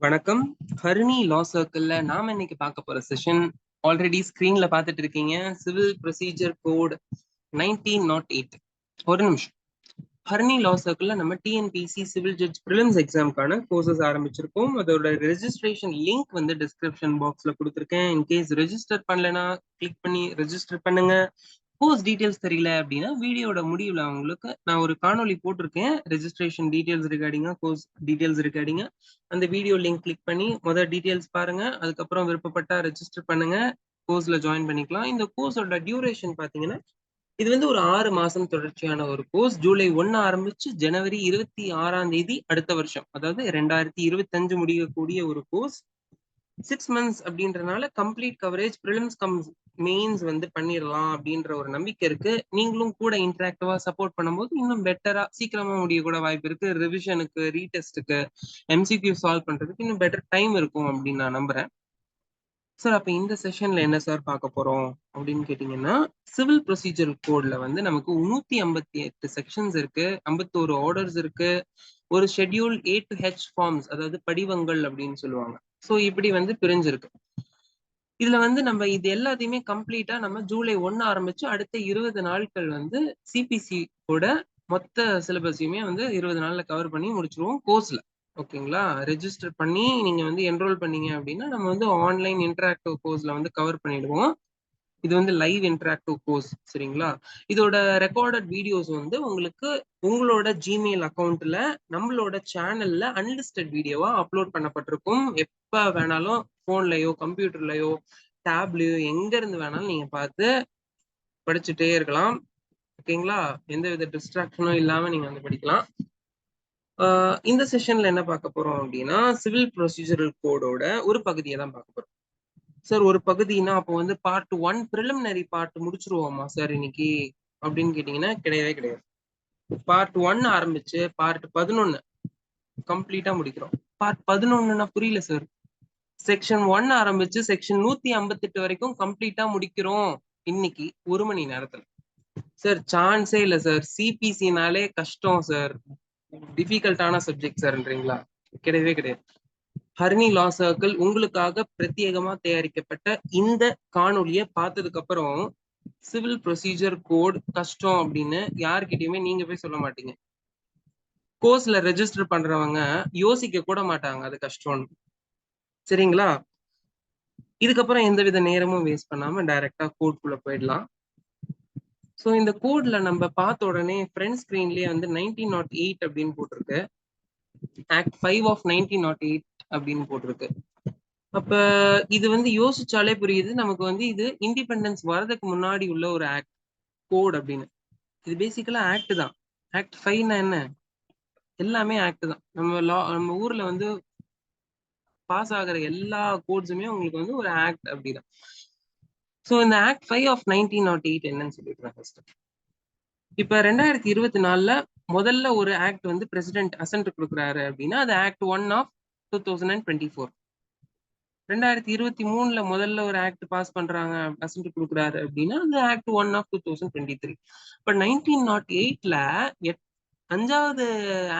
வணக்கம். ஹரிணி லா சர்க்கிள்ல நாம இன்னைக்கு பார்க்க போற செஷன் ஆல்ரெடி ஸ்கிரீன்ல பார்த்துட்டு இருக்கீங்க. Civil procedure code 1908. ஒரு நிமிஷம். ஹரிணி லா சர்க்கிள்ல நம்ம டிஎன்பிசி சிவில் ஜட்ஜ் ப்ரிலிம்ஸ் எக்ஸாம்க்கான கோர்சஸ் ஆரம்பிச்சிருக்கோம். அதோட ரெஜிஸ்ட்ரேஷன் லிங்க் வந்து டிஸ்கிரிப்ஷன் பாக்ஸ்ல கொடுத்துருக்கேன். இன்கேஸ் ரெஜிஸ்டர் பண்ணலனா கிளிக் பண்ணி ரெஜிஸ்டர் பண்ணுங்க. கோர்ஸ் டீடைல்ஸ் தெரியல அப்படின்னா வீடியோட முடிவுல உங்களுக்கு நான் ஒரு காணொலி போட்டிருக்கேன். ரெஜிஸ்ட்ரேஷன் டீடைல்ஸ் ரிகார்டிங்கா, கோர்ஸ் டீடைல்ஸ் ரிகார்டிங்கா. அந்த வீடியோ லிங்க் கிளிக் பண்ணி முதல் டீடைல்ஸ் பாருங்க. அதுக்கப்புறம் விருப்பப்பட்டா ரெஜிஸ்டர் பண்ணுங்க. கோர்ஸ்ல ஜாயின் பண்ணிக்கலாம். இந்த கோர்ஸோட டியூரேஷன் பாத்தீங்கன்னா இது வந்து ஒரு 6 மாசம் தொடர்ச்சியான ஒரு கோர்ஸ். ஜூலை 1 ஆரம்பிச்சு ஜனவரி 26ஆம் தேதி அடுத்த வருஷம், அதாவது 2025 முடியக்கூடிய ஒரு கோர்ஸ். 6 மந்த்ஸ் அப்படின்றனால கம்ப்ளீட் கவரேஜ் ப்ரிலிம்ஸ் மெயின்ஸ் வந்து பண்ணிடலாம் அப்படின்ற ஒரு நம்பிக்கை இருக்கு. நீங்களும் கூட இன்டராக்டிவா சப்போர்ட் பண்ணும்போது இன்னும் பெட்டரா சீக்கிரமா முடிய கூட வாய்ப்பு இருக்கு. ரிவிஷனுக்கு, ரீடெஸ்ட்டுக்கு, எம்சிக்யூ சால்வ் பண்றதுக்கு இன்னும் பெட்டர் டைம் இருக்கும் அப்படின்னு நான் நம்புறேன். சார், அப்ப இந்த செஷன்ல என்ன சார் பார்க்க போறோம் அப்படின்னு கேட்டீங்கன்னா, சிவில் ப்ரொசீஜர் கோட்ல வந்து நமக்கு 158 செக்ஷன்ஸ் இருக்கு, 51 ஆர்டர்ஸ் இருக்கு, ஒரு schedule A to H forms, அதாவது படிவங்கள் அப்படின்னு சொல்லுவாங்க. ஸோ இப்படி வந்து பிரிஞ்சிருக்கு. இதுல வந்து நம்ம இது எல்லாத்தையுமே கம்ப்ளீட்டா நம்ம ஜூலை 1 ஆரம்பிச்சு அடுத்த 20 நாட்கள் வந்து சிபிசி கூட மொத்த சிலபஸையுமே வந்து 20 நாள்ல கவர் பண்ணி முடிச்சிருவோம் கோர்ஸ்ல. ஓகேங்களா? ரெஜிஸ்டர் பண்ணி நீங்க வந்து என்ரோல் பண்ணீங்க அப்படின்னா நம்ம வந்து ஆன்லைன் இன்டராக்டிவ் கோர்ஸ்ல வந்து கவர் பண்ணிடுவோம். இது வந்து லைவ் இன்டராக்டிவ் கோர்ஸ், சரிங்களா? இதோட ரெக்கார்டட் வீடியோஸ் வந்து உங்களுக்கு உங்களோட ஜிமெயில் அக்கௌண்ட்ல நம்மளோட சேனல்ல அன்லிஸ்டட் வீடியோவா அப்லோட் பண்ணப்பட்டிருக்கும். எப்ப வேணாலும் போன்லயோ, கம்ப்யூட்டர்லயோ, டேப்லயோ எங்க இருந்து வேணாலும் நீங்க பார்த்து படிச்சுட்டே இருக்கலாம். ஓகேங்களா? எந்த வித டிஸ்ட்ராக்ஷனும் இல்லாம நீங்க வந்து படிக்கலாம். இந்த செஷன்ல என்ன பார்க்க போறோம் அப்படின்னா, சிவில் ப்ரொசீஜரல் கோடோட ஒரு பகுதியை தான் பார்க்க போறோம். சார், ஒரு பகுதினா அப்போ வந்து பார்ட் 1 பிரிலிமினரி பார்ட் முடிச்சிருவோமா சார் இன்னைக்கு அப்படின்னு கேட்டீங்கன்னா கிடையவே கிடையாது. பார்ட் 1 ஆரம்பிச்சு பார்ட் 11 கம்ப்ளீட்டா முடிக்கிறோம். பார்ட் 11னா புரியல சார். செக்ஷன் 1 ஆரம்பிச்சு செக்ஷன் 158 வரைக்கும் கம்ப்ளீட்டா முடிக்கிறோம் இன்னைக்கு 1 மணி நேரத்துல. சார், சான்ஸே இல்ல சார். சிபிசினாலே கஷ்டம் சார், டிஃபிகல்ட்டான சப்ஜெக்ட் சார்ன்றீங்களா? கிடையவே கிடையாது. ஹரிணி லா சர்க்கிள் உங்களுக்காக பிரத்யேகமா தயாரிக்கப்பட்ட இந்த காணொலியை பார்த்ததுக்கு அப்புறம் சிவில் ப்ரொசீஜர் கோட் கஷ்டம் அப்படின்னு யார்கிட்டயுமே நீங்க போய் சொல்ல மாட்டீங்க. கோர்ஸ்ல ரெஜிஸ்டர் பண்றவங்க யோசிக்க கூட மாட்டாங்க அது கஷ்டம்னு. சரிங்களா? இதுக்கப்புறம் எந்தவித நேரமும் வேஸ்ட் பண்ணாம டைரக்டா கோட்குள்ள போயிடலாம். ஸோ இந்த கோட்ல நம்ம பார்த்த உடனே ஃப்ரண்ட் ஸ்கிரீன்லயே வந்து 1908 அப்படின்னு போட்டிருக்கு. ஆக்ட் 5 ஆஃப் 1908 அப்படின்னு போட்டிருக்கு. அப்ப இது வந்து யோசிச்சாலே புரியுது நமக்கு வந்து இது இண்டிபெண்டன்ஸ் வரதுக்கு முன்னாடி உள்ள ஒரு ஆக்ட் கோட் அப்படின்னு. இது பேசிக்கலா ஆக்ட் தான். ஆக்ட் 5னா என்ன? எல்லாமே ஆக்ட் தான். நம்ம ஊர்ல வந்து பாஸ் ஆகிற எல்லா கோட்ஸுமே உங்களுக்கு வந்து ஒரு ஆக்ட் அப்படிதான். ஸோ இந்த ஆக்ட் 5 ஆஃப் 1908 என்னன்னு சொல்லிடுறேன் ஃபர்ஸ்ட். இப்ப 2024ல முதல்ல ஒரு ஆக்ட் வந்து பிரசிடென்ட் அசன்ட் கொடுக்குறாரு அப்படின்னா அது ஆக்ட் 1 ஆஃப் 2024. 2023ல முதல்ல ஒரு ஆக்ட் பாஸ் பண்றாங்க, அசன்ட் கொடுக்குறாரு அப்படின்னா அது ஆக்ட் 1 ஆஃப் 2023. இப்ப 1908ல 5வது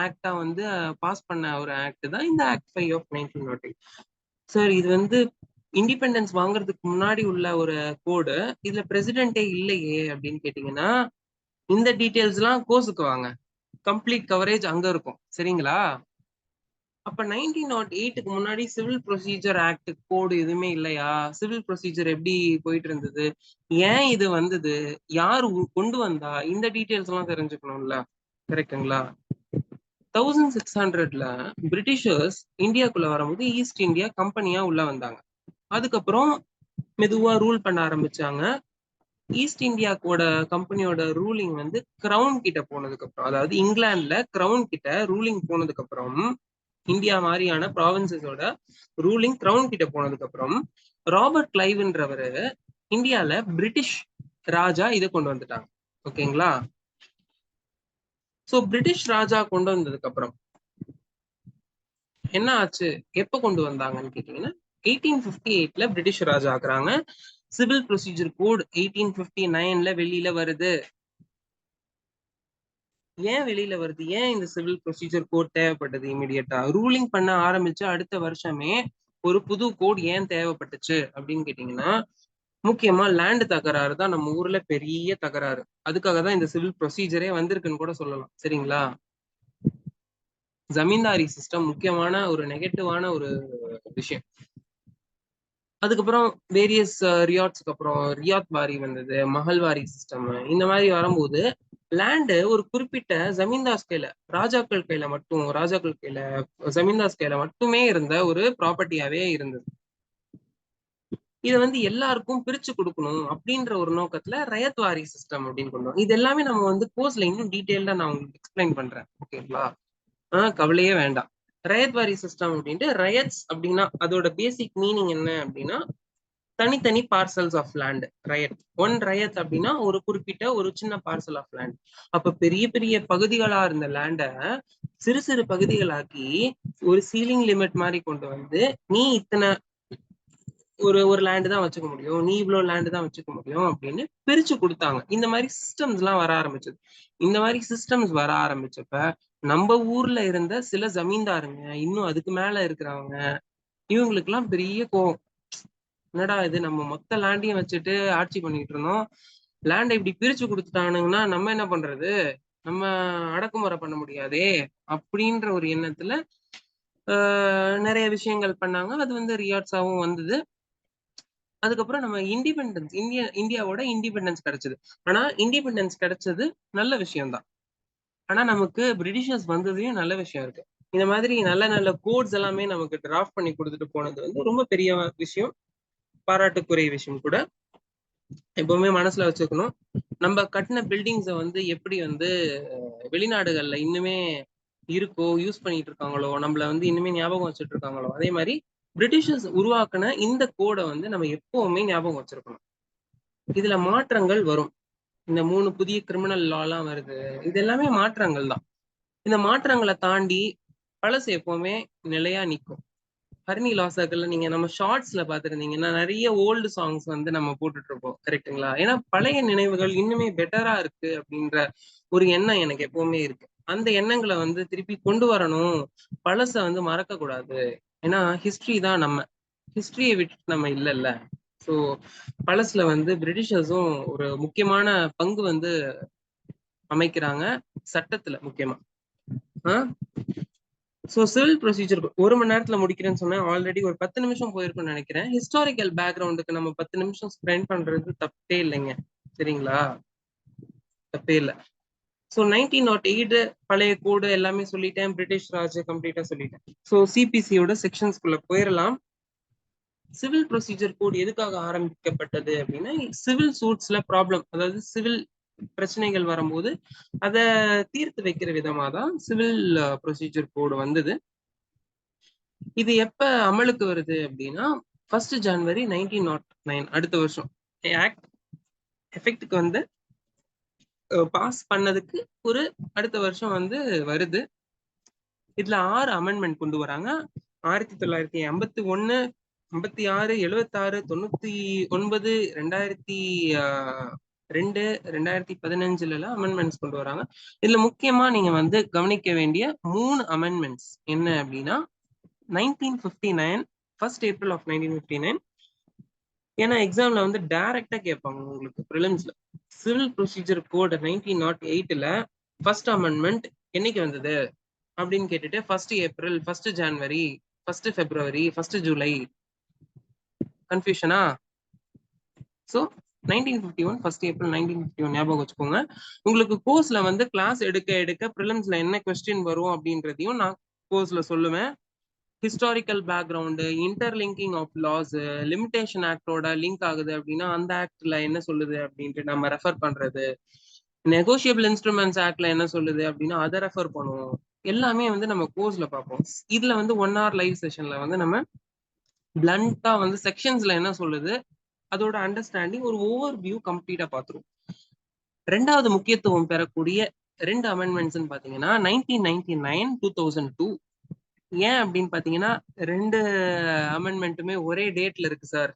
ஆக்டா வந்து பாஸ் பண்ண ஒரு ஆக்ட் தான் இந்த ஆக்ட் 5 ஆஃப் 1908. சார், இது வந்து இண்டிபெண்டன்ஸ் வாங்குறதுக்கு முன்னாடி உள்ள ஒரு கோடு. இதுல பிரசிடென்டே இல்லையே அப்படின்னு கேட்டீங்கன்னா இந்த டீடைல்ஸ் எல்லாம் கோர்ஸுக்கு வாங்க, கம்ப்ளீட் கவரேஜ் அங்க இருக்கும். சரிங்களா? அப்ப 1908க்கு முன்னாடி சிவில் ப்ரொசீஜர் ஆக்ட் கோடு எதுவுமே இல்லையா? சிவில் ப்ரொசீஜர் எப்படி போயிட்டு இருந்தது, ஏன் இது வந்தது, யார் கொண்டு வந்தா, இந்த டீடைல்ஸ் எல்லாம் தெரிஞ்சுக்கணும்ல. கரெக்டுங்களா? 1600ல பிரிட்டிஷர்ஸ் இந்தியாக்குள்ள வரும்போது ஈஸ்ட் இந்தியா கம்பெனியா உள்ள வந்தாங்க. அதுக்கப்புறம் மெதுவா ரூல் பண்ண ஆரம்பிச்சாங்க. ஈஸ்ட் இந்தியாவோட கம்பெனியோட ரூலிங் வந்து கிரவுன் கிட்ட போனதுக்கு அப்புறம், அதாவது இங்கிலாந்துல கிரவுன் கிட்ட ரூலிங் போனதுக்கு அப்புறம், இந்தியா மாதிரியான ப்ராவின்சஸோட ரூலிங் கிரவுன் கிட்ட போனதுக்கு அப்புறம் ராபர்ட் கிளைவ்ன்றவரு இந்தியால பிரிட்டிஷ் ராஜா இதை கொண்டு வந்துட்டாங்க. ஓகேங்களா? சோ பிரிட்டிஷ் ராஜா கொண்டு வந்ததுக்கு அப்புறம் என்ன ஆச்சு, எப்ப கொண்டு வந்தாங்கன்னு கேட்டீங்கன்னா 1858ல பிரிட்டிஷ் ராஜா ஆக்குறாங்க. சிவில் ப்ரொசீஜர் கோட் 1859ல வெளியில வருது. ஏன் வெளியில வருது? ஏன் இந்த சிவில் ப்ரொசீஜர் கோட் தேவைப்பட்டது இமிடியேட்டா? ரூலிங் பண்ண ஆரம்பிச்ச அடுத்த வருஷமே ஒரு புது கோட் ஏன் தேவைப்பட்டுச்சு அப்படின்னு கேட்டீங்கன்னா, முக்கியமா லேண்ட் தகராறு தான் நம்ம ஊர்ல பெரிய தகராறு. அதுக்காக தான் இந்த சிவில் ப்ரொசீஜரே வந்திருக்குன்னு கூட சொல்லலாம். சரிங்களா? ஜமீன்தாரி சிஸ்டம் முக்கியமான ஒரு நெகட்டிவான ஒரு விஷயம். அதுக்கப்புறம் வேரியஸ் ரியாட்ஸ்க்கு அப்புறம் ரியாத் வாரி வந்தது, மஹல்வாரி சிஸ்டம். இந்த மாதிரி வரும்போது லேண்டு ஒரு குறிப்பிட்ட ஜமீன்தாஸ் கையில, ராஜாக்கள் கையில மட்டும், ராஜாக்கள் கையில, ஜமீன்தாஸ் கையில மட்டுமே இருந்த ஒரு ப்ராப்பர்ட்டியாவே இருந்தது. இதை வந்து எல்லாருக்கும் பிரிச்சு கொடுக்கணும் அப்படின்ற ஒரு நோக்கத்துல ரயத் வாரி சிஸ்டம் அப்படின்னு கொண்டு வரும். இது எல்லாமே நம்ம வந்து கோர்ஸ்ல இன்னும் டீட்டெயில்டா நான் உங்களுக்கு எக்ஸ்பிளைன் பண்றேன். ஓகேங்களா? கவலையே வேண்டாம். ரயத் வாரி சிஸ்டம் அப்படின்ட்டு ரயத்ஸ் அப்படின்னா அதோட பேசிக் மீனிங் என்ன அப்படின்னா தனித்தனி parcels of land. Rayat one Rayat அப்படின்னா ஒரு குறிப்பிட்ட ஒரு சின்ன பார்சல் ஆஃப் லேண்ட். அப்ப பெரிய பெரிய பகுதிகளா இருந்த லேண்ட சிறு சிறு பகுதிகளாக்கி ஒரு சீலிங் லிமிட் மாதிரி கொண்டு வந்து நீ இத்தனை ஒரு ஒரு லேண்டு தான் வச்சுக்க முடியும், நீ இவ்வளவு லேண்டு தான் வச்சுக்க முடியும் அப்படின்னு பிரிச்சு கொடுத்தாங்க. இந்த மாதிரி சிஸ்டம்ஸ் எல்லாம் வர ஆரம்பிச்சது. இந்த மாதிரி சிஸ்டம்ஸ் வர ஆரம்பிச்சப்ப நம்ம ஊர்ல இருந்த சில ஜமீன்தாருங்க இன்னும் அதுக்கு மேல இருக்கிறவங்க இவங்களுக்கு எல்லாம் பெரிய கோவம். என்னடா இது, நம்ம மொத்த லேண்டையும் வச்சுட்டு ஆட்சி பண்ணிட்டு இருந்தோம், லேண்டை இப்படி பிரிச்சு கொடுத்துட்டானுங்கன்னா நம்ம என்ன பண்றது, நம்ம அடக்குமுறை பண்ண முடியாதே அப்படின்ற ஒரு எண்ணத்துல நிறைய விஷயங்கள் பண்ணாங்க. அது வந்து ரியாட்ஸாவும் வந்தது. அதுக்கப்புறம் நம்ம இந்தியாவோட இண்டிபெண்டன்ஸ் கிடைச்சது. ஆனா இண்டிபெண்டன்ஸ் கிடைச்சது நல்ல விஷயம்தான். ஆனா நமக்கு பிரிட்டிஷர்ஸ் வந்ததையும் நல்ல விஷயம் இருக்கு. இந்த மாதிரி நல்ல நல்ல கோட்ஸ் எல்லாமே நமக்கு டிராஃப்ட் பண்ணி கொடுத்துட்டு போனது வந்து ரொம்ப பெரிய விஷயம், பாராட்டுக்குரிய விஷயம் கூட. எப்பவுமே மனசுல வச்சுக்கணும். நம்ம கட்டின பில்டிங்ஸை வந்து எப்படி வந்து வெளிநாடுகள்ல இன்னுமே இருக்கோ, யூஸ் பண்ணிட்டு இருக்காங்களோ, நம்மள வந்து இன்னுமே ஞாபகம் வச்சுட்டு இருக்காங்களோ, அதே மாதிரி பிரிட்டிஷர்ஸ் உருவாக்குன இந்த கோடை வந்து நம்ம எப்பவுமே ஞாபகம் வச்சிருக்கணும். இதுல மாற்றங்கள் வரும். இந்த 3 புதிய கிரிமினல் லாலாம் வருது, இது எல்லாமே மாற்றங்கள் தான். இந்த மாற்றங்களை தாண்டி பழசு எப்பவுமே நிலையா நிற்கும். ஹர்னி லா சர்க்கிள்ல நீங்க நம்ம ஷார்ட்ஸ்ல பாத்துருந்தீங்கன்னா நிறைய ஓல்டு சாங்ஸ் வந்து நம்ம போட்டுட்டு இருப்போம். கரெக்ட்டுங்களா? ஏன்னா பழைய நினைவுகள் இன்னுமே பெட்டரா இருக்கு அப்படின்ற ஒரு எண்ணம் எனக்கு எப்பவுமே இருக்கு. அந்த எண்ணங்களை வந்து திருப்பி கொண்டு வரணும். பழச வந்து மறக்க கூடாது. ஏன்னா ஹிஸ்டரி தான் நம்ம. ஹிஸ்டரியை விட்டுட்டு நம்ம இல்லைல்ல. ஸோ பழசுல வந்து பிரிட்டிஷர்ஸும் ஒரு முக்கியமான பங்கு வந்து அமைக்கிறாங்க, சட்டத்துல முக்கியமா. ஸோ சிவில் ப்ரொசீஜர் 1 மணி நேரத்துல முடிக்கிறேன்னு சொன்னேன். ஆல்ரெடி ஒரு 10 நிமிஷம் போயிருக்குன்னு நினைக்கிறேன். ஹிஸ்டாரிக்கல் பேக்ரவுண்டுக்கு நம்ம 10 நிமிஷம் ஸ்பெண்ட் பண்றது தப்பே இல்லைங்க. சரிங்களா? தப்பே இல்லை. ஸோ 1908 பழைய கோடு எல்லாமே சொல்லிட்டேன். பிரிட்டிஷ் ராஜ் கம்ப்ளீட்டா சொல்லிட்டேன். ஸோ சிபிசியோட செக்ஷன்ஸ்குள்ள போயிடலாம். சிவில் ப்ரொசீஜர் கோட் எதுக்காக ஆரம்பிக்கப்பட்டது அப்படின்னா, சிவில் சூட்ஸ்ல ப்ராப்ளம், அதாவது சிவில் பிரச்சனைகள் வரும்போது அதை தீர்த்து வைக்கிற விதமா தான் சிவில் ப்ரொசீஜர் கோடு வந்தது. இது எப்ப அமலுக்கு வருது அப்படின்னா 1 ஜனவரி 1909, அடுத்த வருஷம் ஆக்ட் எஃபெக்டுக்கு வந்து பாஸ் பண்ணதுக்கு ஒரு அடுத்த வருஷம் வந்து வருது. இதுல 6 அமெண்ட்மெண்ட் கொண்டு வராங்க. 1951, 56, 76, 99, 2002, 2015 எல்லாம் அமெண்ட்மெண்ட்ஸ் கொண்டு வராங்க. இதுல முக்கியமா நீங்க வந்து கவனிக்க வேண்டிய 3 அமெண்ட்மெண்ட்ஸ் என்ன அப்படின்னா 1959, 1 ஏப்ரல் ஆஃப் 1959. ஏன்னா எக்ஸாம்ல வந்து டைரக்டா கேட்பாங்க உங்களுக்கு ப்ரிலிம்ஸ்ல. சிவில் ப்ரொசீஜர் கோட் 1908ல 1 அமெண்ட்மெண்ட் என்னைக்கு வந்தது அப்படின்னு கேட்டுட்டு 1 ஏப்ரல், 1 ஜனவரி, 1 பிப்ரவரி, 1 ஜூலை. கன்ஃபியூஷனா? ஸோ 1951, 1 ஏப்ரல் 1951 ஞாபகம் வச்சுக்கோங்க. உங்களுக்கு கோர்ஸ்ல வந்து கிளாஸ் எடுக்க எடுக்க ப்ரிலிம்ஸ்ல என்ன கொஸ்டின் வரும் அப்படின்றதையும் நான் கோர்ஸ்ல சொல்லுவேன். Historical background, interlinking of laws, limitation ஆக்டோட லிங்க் ஆகுது அப்படின்னா அந்த ஆக்ட்ல என்ன சொல்லுது அப்படின்ட்டு நம்ம ரெஃபர் பண்றது, நெகோஷியபிள் இன்ஸ்ட்ருமெண்ட்ஸ் ஆக்ட்ல என்ன சொல்லுது அப்படின்னா அதை ரெஃபர் பண்ணுவோம். எல்லாமே வந்து நம்ம கோர்ஸ்ல பார்ப்போம். இதுல வந்து 1 hour லைவ் செஷன்ல வந்து நம்ம பிளண்டா வந்து செக்ஷன்ஸ்ல என்ன சொல்லுது அதோட அண்டர்ஸ்டாண்டிங் ஒரு ஓவர் வியூ கம்ப்ளீட்டா பார்த்துருவோம். 2வது முக்கியத்துவம் பெறக்கூடிய 2 அமெண்ட்மெண்ட்ஸ் பாத்தீங்கன்னா 1999, 2002. ஏன் அப்படின்னு பாத்தீங்கன்னா 2 அமெண்ட்மெண்ட்டுமே ஒரே டேட்ல இருக்கு சார்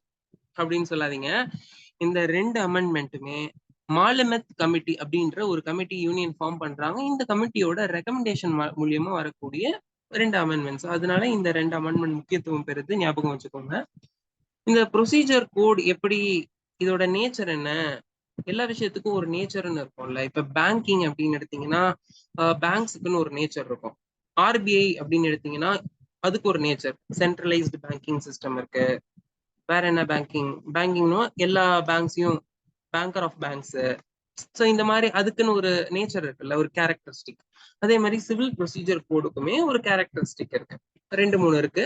அப்படின்னு சொல்லாதீங்க. இந்த 2 அமெண்ட்மெண்ட்டுமே மாலமெத் கமிட்டி அப்படின்ற ஒரு கமிட்டி யூனியன் ஃபார்ம் பண்றாங்க. இந்த கமிட்டியோட ரெக்கமெண்டேஷன் மூலியமா வரக்கூடிய 2 அமெண்ட்மெண்ட்ஸ். அதனால இந்த 2 அமெண்ட்மெண்ட் முக்கியத்துவம் பெறுது, ஞாபகம் வச்சுக்கோங்க. இந்த ப்ரொசீஜர் கோட் எப்படி, இதோட நேச்சர் என்ன, எல்லா விஷயத்துக்கும் ஒரு நேச்சர்னு இருக்கும்ல. இப்ப பேங்கிங் அப்படின்னு எடுத்தீங்கன்னா பேங்க்ஸுக்குன்னு ஒரு நேச்சர் இருக்கும். ஆர்பிஐ அப்படின்னு எடுத்தீங்கன்னா அதுக்கு ஒரு நேச்சர், சென்ட்ரலைஸ்டு பேங்கிங் சிஸ்டம் இருக்கு. வேற என்ன பேங்கிங்னா எல்லா பேங்க்ஸையும் பேங்கர் ஆஃப் பேங்க்ஸ். ஸோ இந்த மாதிரி அதுக்குன்னு ஒரு நேச்சர் இருக்குல்ல, ஒரு கேரக்டரிஸ்டிக். அதே மாதிரி சிவில் ப்ரொசீஜர் கோடுக்குமே ஒரு கேரக்டரிஸ்டிக் இருக்கு, 2-3 இருக்கு.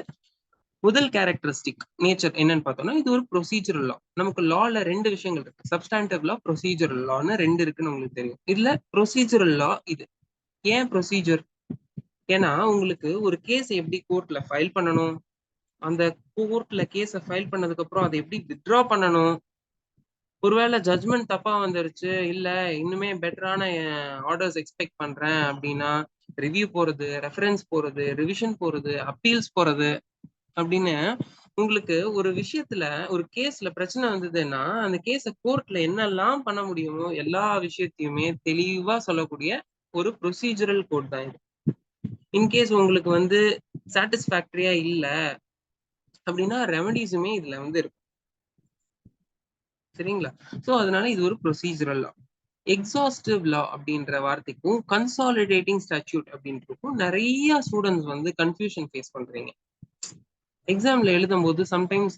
முதல் கேரக்டரிஸ்டிக் நேச்சர் என்னன்னு பார்த்தோம்னா, இது ஒரு ப்ரொசீஜரல் லா. நமக்கு லால 2 விஷயங்கள் இருக்கு, சப்ஸ்டான்டிவ் லா, ப்ரொசீஜரல் லான்னு 2 இருக்குன்னு உங்களுக்கு தெரியும். இதுல ப்ரொசீஜரல் லா இது. ஏன் ப்ரொசீஜர்? ஏன்னா உங்களுக்கு ஒரு கேஸ் எப்படி கோர்ட்ல ஃபைல் பண்ணணும், அந்த கோர்ட்ல கேஸை ஃபைல் பண்ணதுக்கு அப்புறம் அதை எப்படி வித்ட்ரா பண்ணணும், ஒருவேளை ஜட்மெண்ட் தப்பா வந்துருச்சு, இல்ல இன்னுமே பெட்டரான ஆர்டர்ஸ் எக்ஸ்பெக்ட் பண்றேன் அப்படின்னா ரிவ்யூ போறது, ரெஃபரன்ஸ் போறது, ரிவிஷன் போறது, அப்பீல்ஸ் போறது அப்படின்னு உங்களுக்கு ஒரு விஷயத்துல, ஒரு கேஸ்ல பிரச்சனை வந்ததுன்னா அந்த கேஸ கோர்ட்ல என்னெல்லாம் பண்ண முடியுமோ எல்லா விஷயத்தையுமே தெளிவா சொல்லக்கூடிய ஒரு ப்ரொசீஜரல் கோட் தான் இது. இன்கேஸ் உங்களுக்கு வந்து சாட்டிஸ்பாக்டரியா இல்ல அப்படின்னா ரெமடிஸுமே இதுல வந்து இருக்கும். சரிங்களா? சோ அதனால இது ஒரு ப்ரொசீஜரல் லா. எக்ஸாஸ்டிவ் லா அப்படின்ற வார்த்தைக்கும் கன்சாலிடேட்டிங் ஸ்டாட்யூட் அப்படின்றதுக்கும் நிறைய ஸ்டூடெண்ட்ஸ் வந்து கன்ஃபியூஷன் ஃபேஸ் பண்றீங்க. எக்ஸாம்ல எழுதும் போது சம்டைம்ஸ்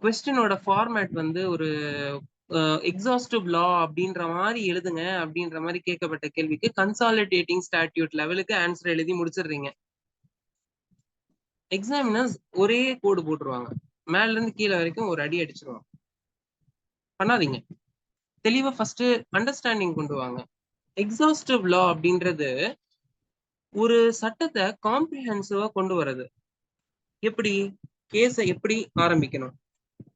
கொஸ்டினோட ஃபார்மேட் வந்து ஒரு எக்ஸாஸ்டிவ் லா அப்படின்ற மாதிரி எழுதுங்க அப்படின்ற மாதிரி கேட்கப்பட்ட கேள்விக்கு கன்சாலிடேட்டிங் ஸ்டாட்யூட் லெவலுக்கு ஆன்சர் எழுதி முடிச்சிடுறீங்க. எக்ஸாமினர்ஸ் ஒரே கோடு போட்டுருவாங்க, மேல இருந்து கீழே வரைக்கும் ஒரு அடி அடிச்சிருவாங்க. பண்ணாதீங்க, தெளிவா ஃபர்ஸ்ட் அண்டர்ஸ்டாண்டிங் கொண்டு வாங்க. எக்ஸாஸ்டிவ் லா அப்படின்றது ஒரு சட்டத்தை காம்ப்ரிஹென்சிவா கொண்டு வர்றது. எப்படி கேஸை எப்படி ஆரம்பிக்கணும்,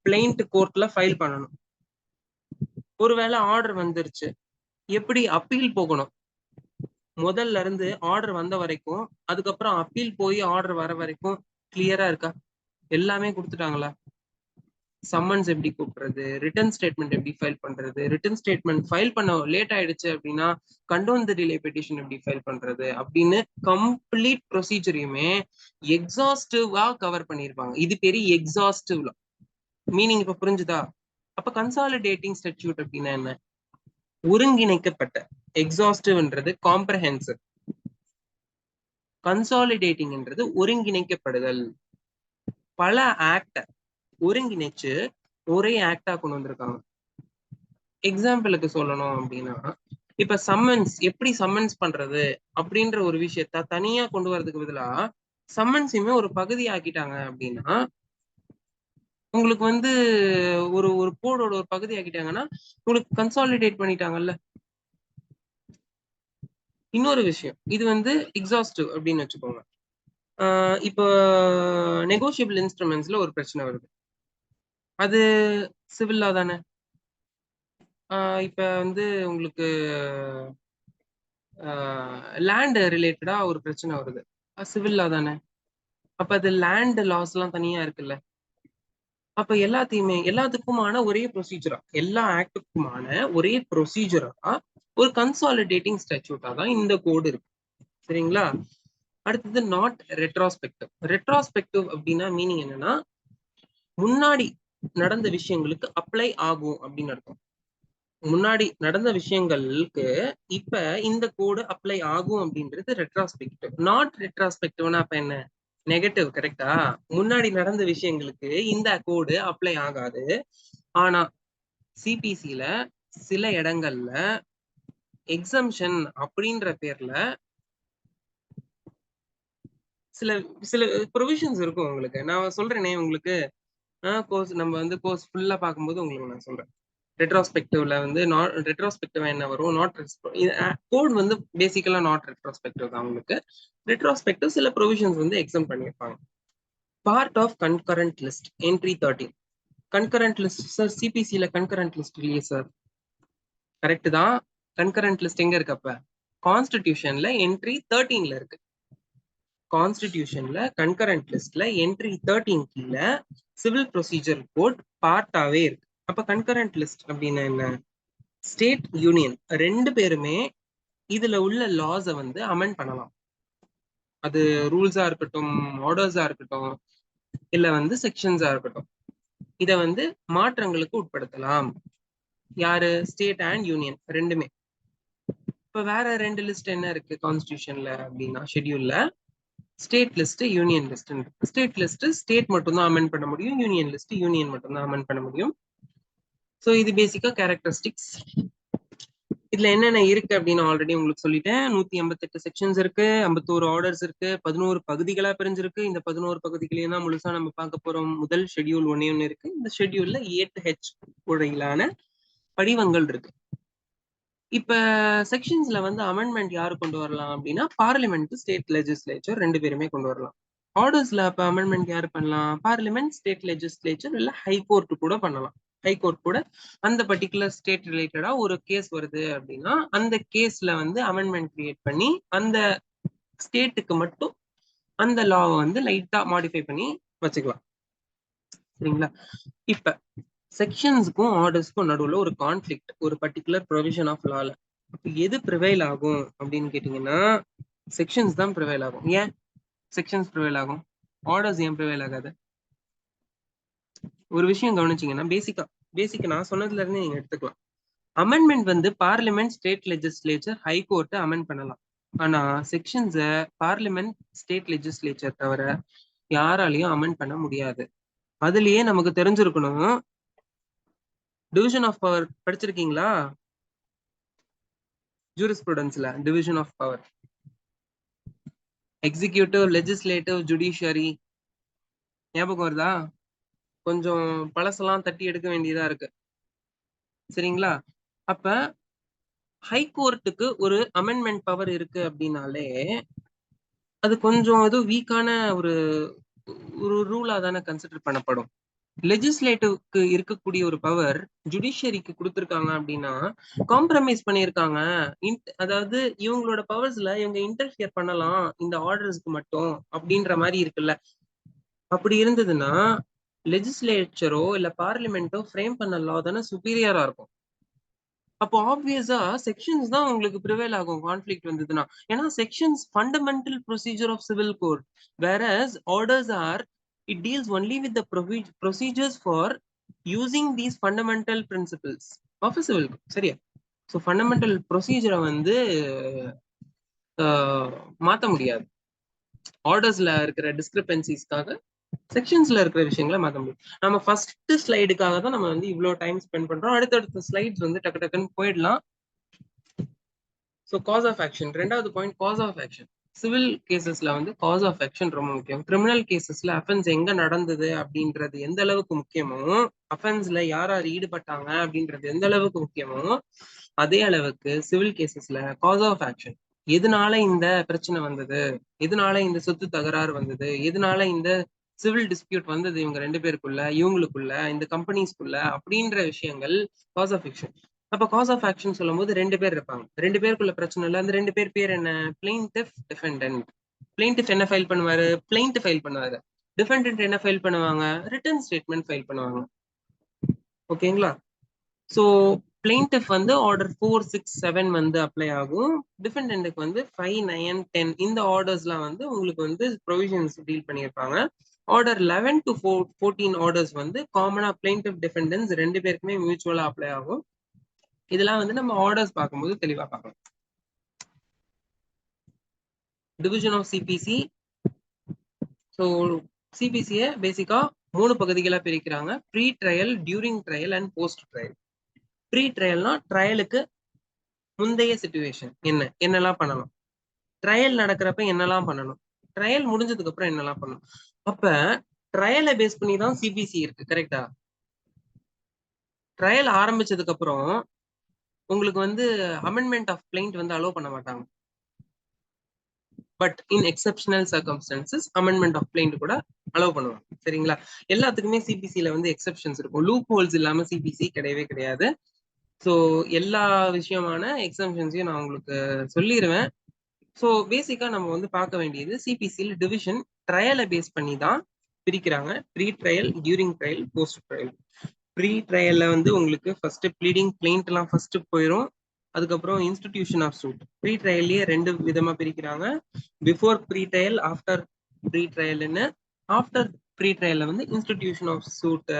பிளைண்ட் கோர்ட்ல ஃபைல் பண்ணணும், ஒருவேளை ஆர்டர் வந்துருச்சு எப்படி அப்பீல் போகணும், முதல்ல இருந்து ஆர்டர் வந்த வரைக்கும், அதுக்கப்புறம் அப்பீல் போய் ஆர்டர் வர வரைக்கும் கிளியரா இருக்கா, எல்லாமே கொடுத்துட்டாங்களா, சம்மன்ஸ் எப்படி கூப்பிடுறது, ரிட்டர்ன் ஸ்டேட்மெண்ட் எப்படி ஃபைல் பண்றது, ரிட்டர்ன் ஸ்டேட்மெண்ட் ஃபைல் பண்ண லேட் ஆயிடுச்சு அப்படின்னா கண்டோன் தி டிலே பெட்டிஷன் எப்படி ஃபைல் பண்றது அப்படின்னு கம்ப்ளீட் ப்ரொசீஜரையுமே எக்ஸாஸ்டிவா கவர் பண்ணிருப்பாங்க. இது பெரிய எக்ஸாஸ்டிவ்ல மீனிங் இப்ப புரிஞ்சுதா? அப்ப கன்சாலிடேட்டிங் ஸ்டாட்யூட் அப்படின்னா என்ன? ஒருங்கிணைக்கப்பட்ட. எக்ஸாஸ்டிவ்ன்றது காம்ப்ரஹென்சிவ், கன்சாலிடேட்டிங்ன்றது ஒருங்கிணைக்கப்படுதல். பல ஆக்ட ஒருங்கிணைச்சு ஒரே ஆக்டா கொண்டு வந்திருக்காங்க. எக்ஸாம்பிளுக்கு சொல்லணும் அப்படின்னா, இப்ப சம்மன்ஸ் எப்படி சம்மன்ஸ் பண்றது அப்படின்ற ஒரு விஷயத்த தனியா கொண்டு வரதுக்கு பதிலா சம்மன்ஸையுமே ஒரு பகுதி ஆக்கிட்டாங்க அப்படின்னா, உங்களுக்கு வந்து ஒரு ஒரு கோடோட ஒரு பகுதி ஆக்கிட்டாங்கன்னா உங்களுக்கு கன்சாலிடேட் பண்ணிட்டாங்கல்ல. இன்னொரு விஷயம், இது வந்து எக்ஸாஸ்டிவ் அப்படின்னு வச்சுக்கோங்க. இப்போ நெகோஷியபிள் இன்ஸ்ட்ருமெண்ட்ஸ்ல ஒரு பிரச்சனை வருது, அது சிவில் லா தானே. இப்ப வந்து உங்களுக்கு லேண்ட் ரிலேட்டடா ஒரு பிரச்சனை வருது, சிவில் லா தானே. அப்ப அது லேண்ட் லாஸ் எல்லாம் தனியா இருக்குல்ல. அப்ப எல்லாத்துக்குமான ஒரே ப்ரொசீஜரா, எல்லா ஆக்டுக்குமான ஒரே ப்ரொசீஜரா ஒரு கன்சாலிடேட்டிங் ஸ்டாட்யூட்டா தான் இந்த கோடு இருக்கு. சரிங்களா? அடுத்தது நாட் ரெட்ராஸ்பெக்டிவ். ரெட்ராஸ்பெக்டிவ் அப்படின்னா மீனிங் என்னன்னா, முன்னாடி நடந்த விஷயங்களுக்கு அப்ளை ஆகும் அப்படின்னு அர்த்தம். முன்னாடி நடந்த விஷயங்களுக்கு இப்ப இந்த கோடு அப்ளை ஆகும் அப்படின்றது ரெட்ராஸ்பெக்டிவ். நாட் ரெட்ராஸ்பெக்டிவ்னா அப்ப என்ன? நெகட்டிவ். கரெக்டா? முன்னாடி நடந்த விஷயங்களுக்கு இந்த கோடு அப்ளை ஆகாது. ஆனா சிபிசில சில இடங்கள்ல எக்ஸம்ஷன் அப்படின்ற பேர்ல சில சில ப்ரொவிஷன்ஸ் இருக்கும். உங்களுக்கு நான் சொல்றேனே, உங்களுக்கு கோர்ஸ் நம்ம வந்து கோர்ஸ் ஃபுல்லா பார்க்கும்போது உங்களுக்கு நான் சொல்றேன். ரெட்ரோஸ்பெக்டிவ்ல வந்து ரெட்ரோஸ்பெக்டிவா என்ன வரும், நாட் கோட் வந்து பேசிக்கலா நாட் ரெட்ரோஸ்பெக்டிவ் தான். உங்களுக்கு ரெட்ரோஸ்பெக்டிவ் சில ப்ரொவிஷன்ஸ் வந்து எக்ஸம் பண்ணியிருப்பாங்க. Part of concurrent list entry 13. Concurrent list sir, சிபிசில கன்கரண்ட் லிஸ்ட் இல்லையே சார். கரெக்ட் தான். கன்கரண்ட் லிஸ்ட் எங்க இருக்கு? அப்ப கான்ஸ்டிடியூஷன்ல என்ட்ரி 13ல இருக்கு. கான்ஸ்டிடியூஷன்ல கன்கரண்ட் லிஸ்ட்ல என்ட்ரி 13 கீழே சிவில் ப்ரொசீஜர் கோட் பார்ட்டாவே இருக்கு. அப்ப கன்கரண்ட் லிஸ்ட் அப்படின்னா என்ன? ஸ்டேட் யூனியன் ரெண்டு பேருமே இதுல உள்ள லாஸை வந்து அமெண்ட் பண்ணலாம். அது ரூல்ஸா இருக்கட்டும், ஆர்டர்ஸா இருக்கட்டும், இல்ல வந்து செக்ஷன்ஸா இருக்கட்டும், இத வந்து மாற்றங்களுக்கு உட்படுத்தலாம். யாரு? ஸ்டேட் அண்ட் யூனியன் ரெண்டுமே. இப்ப வேற ரெண்டு லிஸ்ட் என்ன இருக்கு கான்ஸ்டிடியூஷன்ல அப்படின்னா, ஷெட்யூல்ல state list, union list. State list state மட்டும் தான் அமெண்ட் பண்ண முடியும், யூனியன் லிஸ்ட் யூனியன் மட்டும் தான் அமெண்ட் பண்ண முடியும். ஸோ இது பேசிக்கா கேரக்டரிஸ்டிக்ஸ். இதுல என்னென்ன இருக்கு அப்படின்னு ஆல்ரெடி உங்களுக்கு சொல்லிட்டேன். 188 செக்ஷன்ஸ் இருக்கு, 51 ஆர்டர்ஸ் இருக்கு, 11 பகுதிகளா பிரிஞ்சிருக்கு. இந்த 11 பகுதிகளையும் தான் முழுசா நம்ம பார்க்க போறோம். முதல் ஷெட்யூல் ஒண்ணு இருக்கு. இந்த ஷெட்யூல்ல 8H உடையிலான படிவங்கள் இருக்கு. இப்ப செக்ஷன்ஸ்ல வந்து அமெண்ட்மெண்ட் யாரு கொண்டு வரலாம் அப்படின்னா, பார்லிமெண்ட், ஸ்டேட் லெஜிஸ்லேச்சர் ரெண்டு பேருமே கொண்டு வரலாம். ஆர்டர்ஸ்ல அப்ப அமெண்ட்மெண்ட் யாரு பண்ணலாம்? பார்லிமெண்ட், ஸ்டேட் லெஜிஸ்லேச்சர், இல்ல ஹைகோர்ட் கூட பண்ணலாம். ஹைகோர்ட் கூட அந்த பர்டிகுலர் ஸ்டேட் ரிலேட்டடா ஒரு கேஸ் வருது அப்படின்னா, அந்த கேஸ்ல வந்து அமெண்ட்மெண்ட் கிரியேட் பண்ணி அந்த ஸ்டேட்டுக்கு மட்டும் அந்த லாவை வந்து லைட்டா மாடிஃபை பண்ணி வச்சுக்கலாம். சரிங்களா? இப்ப செக்ஷன்ஸ்க்கும் ஆர்டர்ஸ்க்கும் நடுவுல ஒரு கான்ஃபிளிக்ட், ஒரு பர்டிகுலர் ப்ரொவிஷன் ஆஃப் லால. அப்ப எது ப்ரிவைல் ஆகும் அப்படின்னு கேட்டீங்கன்னா, செக்ஷன்ஸ் தான் ப்ரிவைல் ஆகும். ஏன் செக்ஷன்ஸ் ப்ரிவைல் ஆகும்? ஆர்டர்ஸ் ஏன் ப்ரிவைல் ஆகாது? ஒரு விஷயம் கவனிச்சீங்கன்னா, பேசிக்கா நான் சொன்னதுல இருந்து நீங்க எடுத்துக்கலாம். அமெண்ட்மெண்ட் வந்து parliament, state legislature, high court amend பண்ணலாம். ஆனா செக்ஷன்ஸ பார்லிமெண்ட், ஸ்டேட் லெஜிஸ்லேச்சர் தவிர யாராலையும் அமெண்ட் பண்ண முடியாது. அதுலயே நமக்கு தெரிஞ்சிருக்கணும், டிவிஷன் ஆஃப் பவர் படிச்சிருக்கீங்களா? ஜூரிஸ்ப்ரூடன்ஸ்ல division of power, executive, legislative, judiciary ஞாபகம் வருதா? கொஞ்சம் பழசெல்லாம் தட்டி எடுக்க வேண்டியதா இருக்கு. சரிங்களா? அப்ப ஹைகோர்ட்டுக்கு ஒரு அமெண்ட்மெண்ட் பவர் இருக்கு அப்படின்னாலே அது கொஞ்சம் ஏதோ வீக்கான ஒரு ஒரு ரூலா தானே கன்சிடர் பண்ணப்படும். லெஜிஸ்லேட்டிவ்க்கு இருக்கக்கூடிய ஒரு பவர் ஜுடிஷியரிக்கு கொடுத்துருக்காங்க அப்படின்னா காம்ப்ரமைஸ் பண்ணியிருக்காங்க. அதாவது இவங்களோட பவர்ஸ்ல இவங்க இன்டர்ஃபியர் பண்ணலாம் இந்த ஆர்டர்ஸ்க்கு மட்டும் அப்படின்ற மாதிரி இருக்குல்ல. அப்படி இருந்ததுன்னா லெஜிஸ்லேச்சரோ இல்ல பார்லிமெண்டோ ஃப்ரேம் பண்ண லா தானே சுப்பீரியரா இருக்கும். அப்போ ஆப்வியஸா செக்ஷன்ஸ் தான் உங்களுக்கு ப்ரிவேல் ஆகும் கான்ஃபிளிக்ட் வந்ததுன்னா. ஏன்னா sections fundamental procedure of civil code, whereas orders are it deals only with the procedures for using these fundamental principles of a civil code. சரியா? ஸோ ஃபண்டமெண்டல் ப்ரொசீஜரை வந்து மாற்ற முடியாது. ஆர்டர்ஸ்ல இருக்கிற டிஸ்கிரிபன்சிஸ்க்காக செக்ஷன்ஸ்ல இருக்கிற விஷயங்களை மாற்ற முடியும். நம்ம ஃபர்ஸ்ட் ஸ்லைடுக்காக தான் நம்ம வந்து இவ்வளவு டைம் ஸ்பெண்ட் பண்றோம். அடுத்தடுத்த ஸ்லைட்ஸ் வந்து டக்கு டக்குன்னு போயிடலாம். ஸோ காஸ் ஆஃப் ஆக்ஷன், ரெண்டாவது point cause of action. Civil கேசஸ்ல வந்து காஸ் ஆஃப் ஆக்ஷன் ரொம்ப முக்கியம். கிரிமினல் கேசஸ்ல அஃபென்ஸ் எங்க நடந்தது அப்படின்றது எந்த அளவுக்கு முக்கியமோ, அஃபென்ஸ்ல யார் யார் ஈடுபட்டாங்க அப்படின்றது எந்த அளவுக்கு முக்கியமோ, அதே அளவுக்கு சிவில் கேசஸ்ல காஸ் ஆஃப் ஆக்ஷன், எதனால இந்த பிரச்சனை வந்தது, எதனால இந்த சொத்து தகராறு வந்தது, எதனால இந்த சிவில் டிஸ்பியூட் வந்தது இவங்க ரெண்டு பேருக்குள்ள, இவங்களுக்குள்ள, இந்த கம்பெனிஸ்குள்ள அப்படின்ற விஷயங்கள் காஸ் ஆஃப் ஆக்ஷன். அப்ப காஸ் ஆஃப் ஆக்ஷன் சொல்லும் போது ரெண்டு பேர் இருப்பாங்க. ரெண்டு பேருக்குள்ள பிரச்சனை இல்லை. அந்த ரெண்டு பேர் என்ன? Plaintiff, defendant. பிளெயின்டிஃப் என்ன ஃபைல் பண்ணுவாரு? பிளெயின்ட் ஃபைல் பண்ணுவாரு. டிஃபெண்டன்ட் என்ன ஃபைல் பண்ணுவாங்க? ரிட்டர்ன் ஸ்டேட்மெண்ட் ஃபைல் பண்ணுவாங்க. ஓகேங்களா? ஸோ பிளெயின்டிஃப் வந்து ஆர்டர் 4, 6, 7 வந்து அப்ளை ஆகும். டிஃபெண்டன்ட்டுக்கு வந்து 5, 9, 10 இந்த ஆர்டர்ஸ்லாம் வந்து உங்களுக்கு வந்து ப்ரொவிஷன்ஸ் டீல் பண்ணியிருப்பாங்க. ஆர்டர் 11 to 14 ஆர்டர்ஸ் வந்து காமனா பிளெயின்டிஃப், டிஃபெண்டன்ஸ் ரெண்டு பேருக்குமே மியூச்சுவலா அப்ளை ஆகும். இதெல்லாம் வந்து நம்ம ஆர்டர்ஸ் பார்க்கும்போது தெளிவா பார்க்கலாம். Division of CPC. ஸோ சிபிசியை பேசிக்கா 3 பகுதிகளா பிரிக்கிறாங்க: pre trial, during trial and post trial. Pre ட்ரையல்னா ட்ரையலுக்கு முந்தைய சிச்சுவேஷன் என்னெல்லாம் பண்ணணும், ட்ரையல் நடக்கிறப்ப என்னெல்லாம் பண்ணணும், ட்ரையல் முடிஞ்சதுக்கு அப்புறம் என்னெல்லாம் பண்ணணும். அப்ப ட்ரையலை பேஸ் பண்ணி தான் சிபிசி இருக்கு. கரெக்டா? ட்ரையல் ஆரம்பிச்சதுக்கு அப்புறம் உங்களுக்கு வந்து அமெண்ட்மெண்ட் ஆஃப் பிளைண்ட் வந்து அலோவ் பண்ண மாட்டாங்க. But in exceptional circumstances amendment of plaint கூட அலோவ் பண்ணுவாங்க. சரிங்களா? எல்லாத்துக்குமே சிபிசில வந்து எக்ஸப்ஷன்ஸ் இருக்கும். லூப் ஹோல்ஸ் இல்லாம சிபிசி கிடையவே கிடையாது. ஸோ எல்லா விஷயமான எக்ஸப்ஷன்ஸையும் நான் உங்களுக்கு சொல்லிடுவேன். ஸோ பேசிக்கா நம்ம வந்து பார்க்க வேண்டியது சிபிசியில் டிவிஷன் ட்ரையலை பேஸ் பண்ணி தான் பிரிக்கிறாங்க: pre trial, during trial, post trial. Pre ட்ரையல்ல வந்து உங்களுக்கு ஃபர்ஸ்ட் ப்ளீடிங் பிளைண்ட் எல்லாம் ஃபர்ஸ்ட் போயிடும். அதுக்கப்புறம் இன்ஸ்டிடியூஷன் ஆஃப் சூட். ப்ரீ ட்ரையல்லயே 2 விதமா பிரிக்கிறாங்க. Before pre trial, after pre ட்ரையல்னு. ஆஃப்டர் ப்ரீ ட்ரையல்ல வந்து இன்ஸ்டிடியூஷன் ஆஃப் சூட்,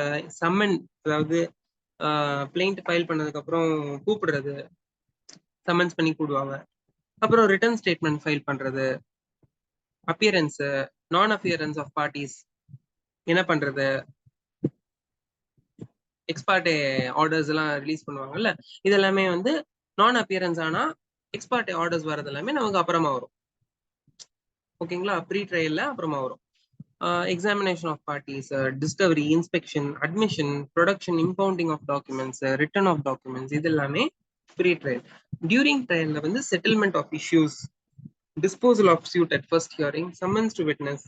சம்மன், அதாவது பிளைண்ட் ஃபைல் பண்ணதுக்கு அப்புறம் கூப்பிடுறது, சம்மன்ஸ் பண்ணி கூடுவாங்க. அப்புறம் ரிட்டர்ன் ஸ்டேட்மெண்ட் ஃபைல் பண்றது, அப்பியரன்ஸ், நான் அப்பியரன்ஸ் ஆஃப் பார்ட்டிஸ் என்ன பண்றது, எக்ஸ்பார்ட்டே ஆர்டர்ஸ் எல்லாம் ரிலீஸ் பண்ணுவாங்கல்ல, இது எல்லாமே வந்து நான் அப்பியரன்ஸ் ஆனா எக்ஸ்பார்ட்டே ஆர்டர்ஸ் வரது எல்லாமே நமக்கு அப்புறமா வரும். ஓகேங்களா? ப்ரீ ட்ரையல்ல அப்புறமா வரும். Examination of parties, discovery, inspection, admission, production, impounding of documents, return of documents, இது எல்லாமே ப்ரீ ட்ரையல். டியூரிங் ட்ரையல்ல வந்து settlement of issues, disposal of suit at first hearing, summons to witness.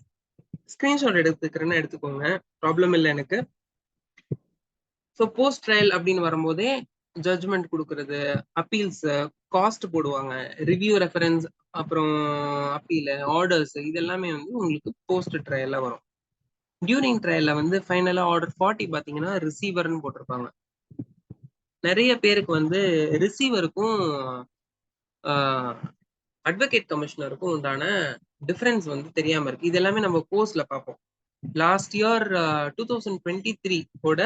Screenshot எடுத்துக்கிறேன்னு எடுத்துக்கோங்க, ப்ராப்ளம் இல்லை எனக்கு. ஸோ போஸ்ட் ட்ரையல் அப்படின்னு வரும்போதே ஜட்ஜ்மெண்ட் கொடுக்கறது, அப்பீல்ஸ், காஸ்ட் போடுவாங்க, ரிவ்யூ ரெஃபரன்ஸ், அப்புறம் அப்பீல், ஆர்டர்ஸ், இது எல்லாமே வந்து உங்களுக்கு போஸ்ட் ட்ரையல்ல வரும். டியூரிங் ட்ரையல்ல வந்து ஃபைனலா ஆர்டர் 40 பாத்தீங்கன்னா ரிசீவர்னு போட்டிருப்பாங்க. நிறைய பேருக்கு வந்து ரிசீவருக்கும் அட்வொகேட் கமிஷனருக்கும் உண்டான டிஃபரன்ஸ் வந்து தெரியாம இருக்கு. இது எல்லாமே நம்ம கோர்ஸ்ல பார்ப்போம். லாஸ்ட் இயர் 2023 ஓட